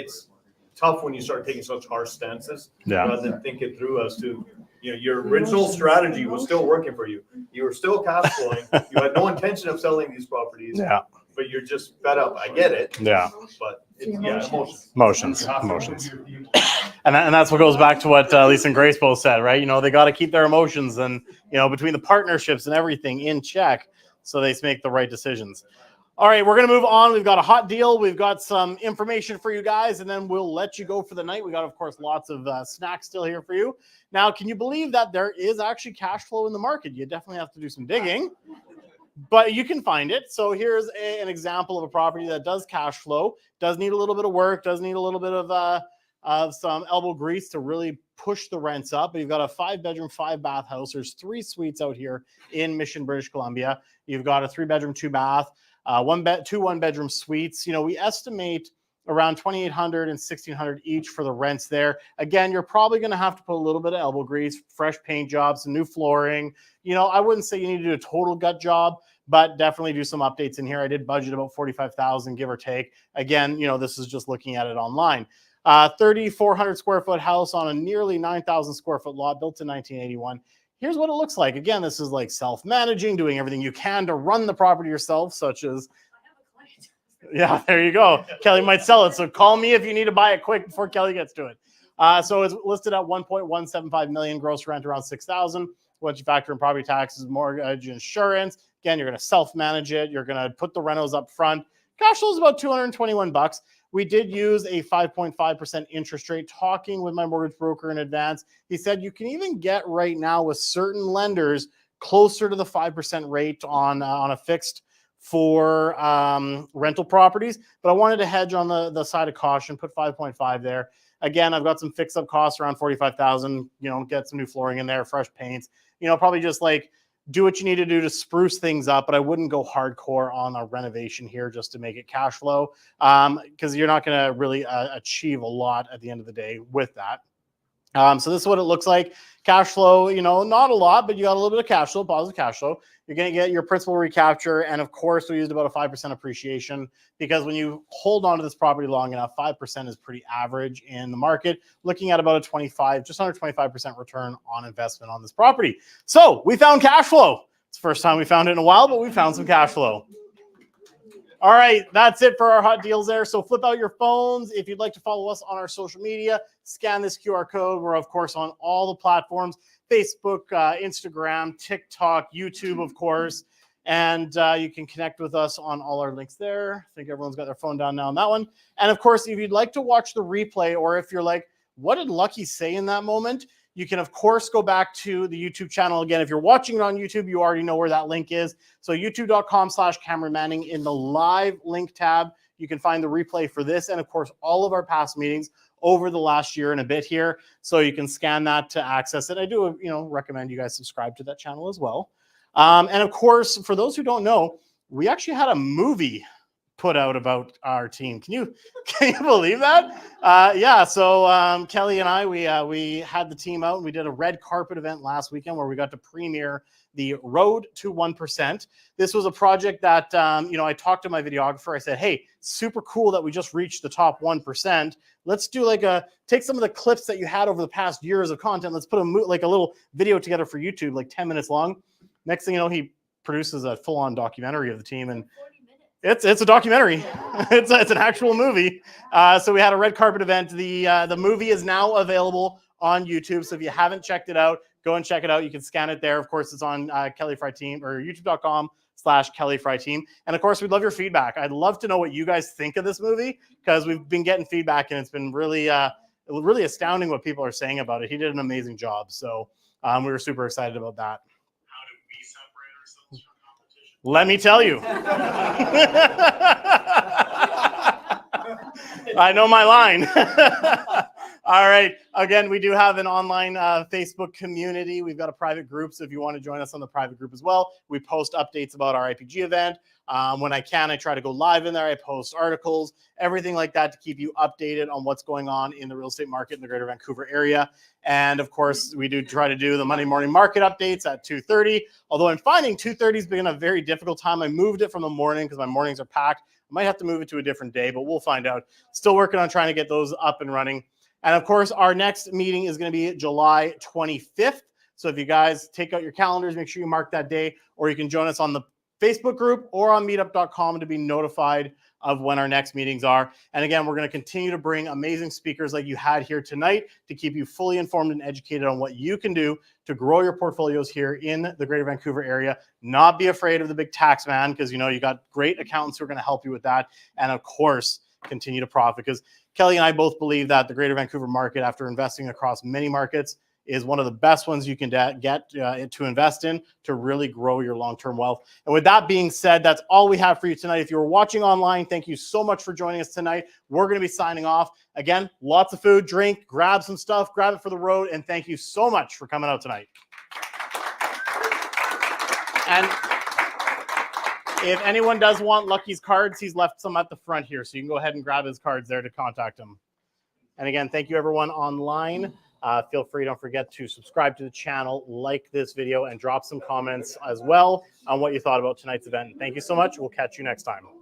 tough when you start taking such harsh stances. Yeah. Rather than think it through as to, your original strategy was still working for you. You were still cash flowing. You had no intention of selling these properties. Yeah. But you're just fed up. I get it. Yeah. But emotions. Emotions. And that's what goes back to what Lisa and Grace both said, right? They got to keep their emotions and, between the partnerships and everything in check so they make the right decisions. All right, we're going to move on. We've got a hot deal. We've got some information for you guys, and then we'll let you go for the night. We got, of course, lots of snacks still here for you. Now, can you believe that there is actually cash flow in the market? You definitely have to do some digging, but you can find it. So here's an example of a property that does cash flow, does need a little bit of work, does need a little bit of some elbow grease to really push the rents up. But you've got a 5-bedroom, 5-bath house. There's 3 suites out here in Mission, British Columbia. You've got a 3-bedroom, 2-bath. 2 1-bedroom suites. We estimate around $2,800 and $1,600 each for the rents there. Again, you're probably going to have to put a little bit of elbow grease, fresh paint jobs, some new flooring. I wouldn't say you need to do a total gut job, but definitely do some updates in here. I did budget about $45,000, give or take. Again, this is just looking at it online. 3,400 square foot house on a nearly 9,000 square foot lot built in 1981. Here's what it looks like. Again, this is like self-managing, doing everything you can to run the property yourself, such as, yeah, there you go. Kelly might sell it. So call me if you need to buy it quick before Kelly gets to it. So it's listed at $1.175 million, gross rent around $6,000. Once you factor in property taxes, mortgage, insurance, again, you're going to self-manage it. You're going to put the rentals up front. Cash flow is about $221. We did use a 5.5% interest rate. Talking with my mortgage broker in advance, he said you can even get right now with certain lenders closer to the 5% rate on a fixed for rental properties. But I wanted to hedge on the side of caution, put 5.5 there. Again, I've got some fix-up costs around $45,000. Get some new flooring in there, fresh paints. Probably just like do what you need to do to spruce things up, but I wouldn't go hardcore on a renovation here just to make it cash flow because you're not going to really achieve a lot at the end of the day with that. So this is what it looks like. Cash flow, not a lot, but you got a little bit of cash flow, positive cash flow. You're going to get your principal recapture. And of course, we used about a 5% appreciation because when you hold on to this property long enough, 5% is pretty average in the market. Looking at about a just under 25% return on investment on this property. So we found cash flow. It's the first time we found it in a while, but we found some cash flow. All right, that's it for our hot deals there. So flip out your phones. If you'd like to follow us on our social media, scan this QR code. We're, of course, on all the platforms, Facebook, Instagram, TikTok, YouTube, of course. And you can connect with us on all our links there. I think everyone's got their phone down now on that one. And, of course, if you'd like to watch the replay or if you're like, what did Lucky say in that moment? You can, of course, go back to the YouTube channel. Again, if you're watching it on YouTube, you already know where that link is. So youtube.com/Cameron Manning in the live link tab, you can find the replay for this and, of course, all of our past meetings over the last year and a bit here. So you can scan that to access it. I do, recommend you guys subscribe to that channel as well. And, of course, for those who don't know, we actually had a movie put out about our team. Can you believe that? Yeah. So Kelly and I, we had the team out and we did a red carpet event last weekend where we got to premiere the Road to 1%. This was a project that, I talked to my videographer. I said, hey, super cool that we just reached the top 1%. Let's do take some of the clips that you had over the past years of content. Let's put a little video together for YouTube, like 10 minutes long. Next thing you know, he produces a full-on documentary of the team. And it's a documentary. It's an actual movie. So we had a red carpet event. The movie is now available on YouTube. So if you haven't checked it out, go and check it out. You can scan it there. Of course, it's on Kelly Fry Team or youtube.com/Kelly Fry Team. And of course, we'd love your feedback. I'd love to know what you guys think of this movie because we've been getting feedback and it's been really astounding what people are saying about it. He did an amazing job. So we were super excited about that. Let me tell you. I know my line. All right. Again, we do have an online Facebook community. We've got a private group. So if you want to join us on the private group as well, we post updates about our IPG event. When I can, I try to go live in there. I post articles, everything like that to keep you updated on what's going on in the real estate market in the greater Vancouver area. And of course, we do try to do the Monday morning market updates at 2:30. Although I'm finding 2:30 has been a very difficult time. I moved it from the morning because my mornings are packed. I might have to move it to a different day, but we'll find out. Still working on trying to get those up and running. And of course, our next meeting is going to be July 25th. So if you guys take out your calendars, make sure you mark that day, or you can join us on the Facebook group or on meetup.com to be notified of when our next meetings are. And again, we're going to continue to bring amazing speakers like you had here tonight to keep you fully informed and educated on what you can do to grow your portfolios here in the Greater Vancouver area. Not be afraid of the big tax man, because you know you got great accountants who are going to help you with that. And of course, continue to profit, because Kelly and I both believe that the Greater Vancouver market, after investing across many markets, is one of the best ones you can get to invest in to really grow your long-term wealth. And with that being said, that's all we have for you tonight. If you're watching online, thank you so much for joining us tonight. We're going to be signing off. Again, lots of food, drink, grab some stuff, grab it for the road, and thank you so much for coming out tonight. And if anyone does want Lucky's cards, he's left some at the front here, so you can go ahead and grab his cards there to contact him. And again, thank you everyone online. Feel free, don't forget to subscribe to the channel, like this video, and drop some comments as well on what you thought about tonight's event. Thank you so much. We'll catch you next time.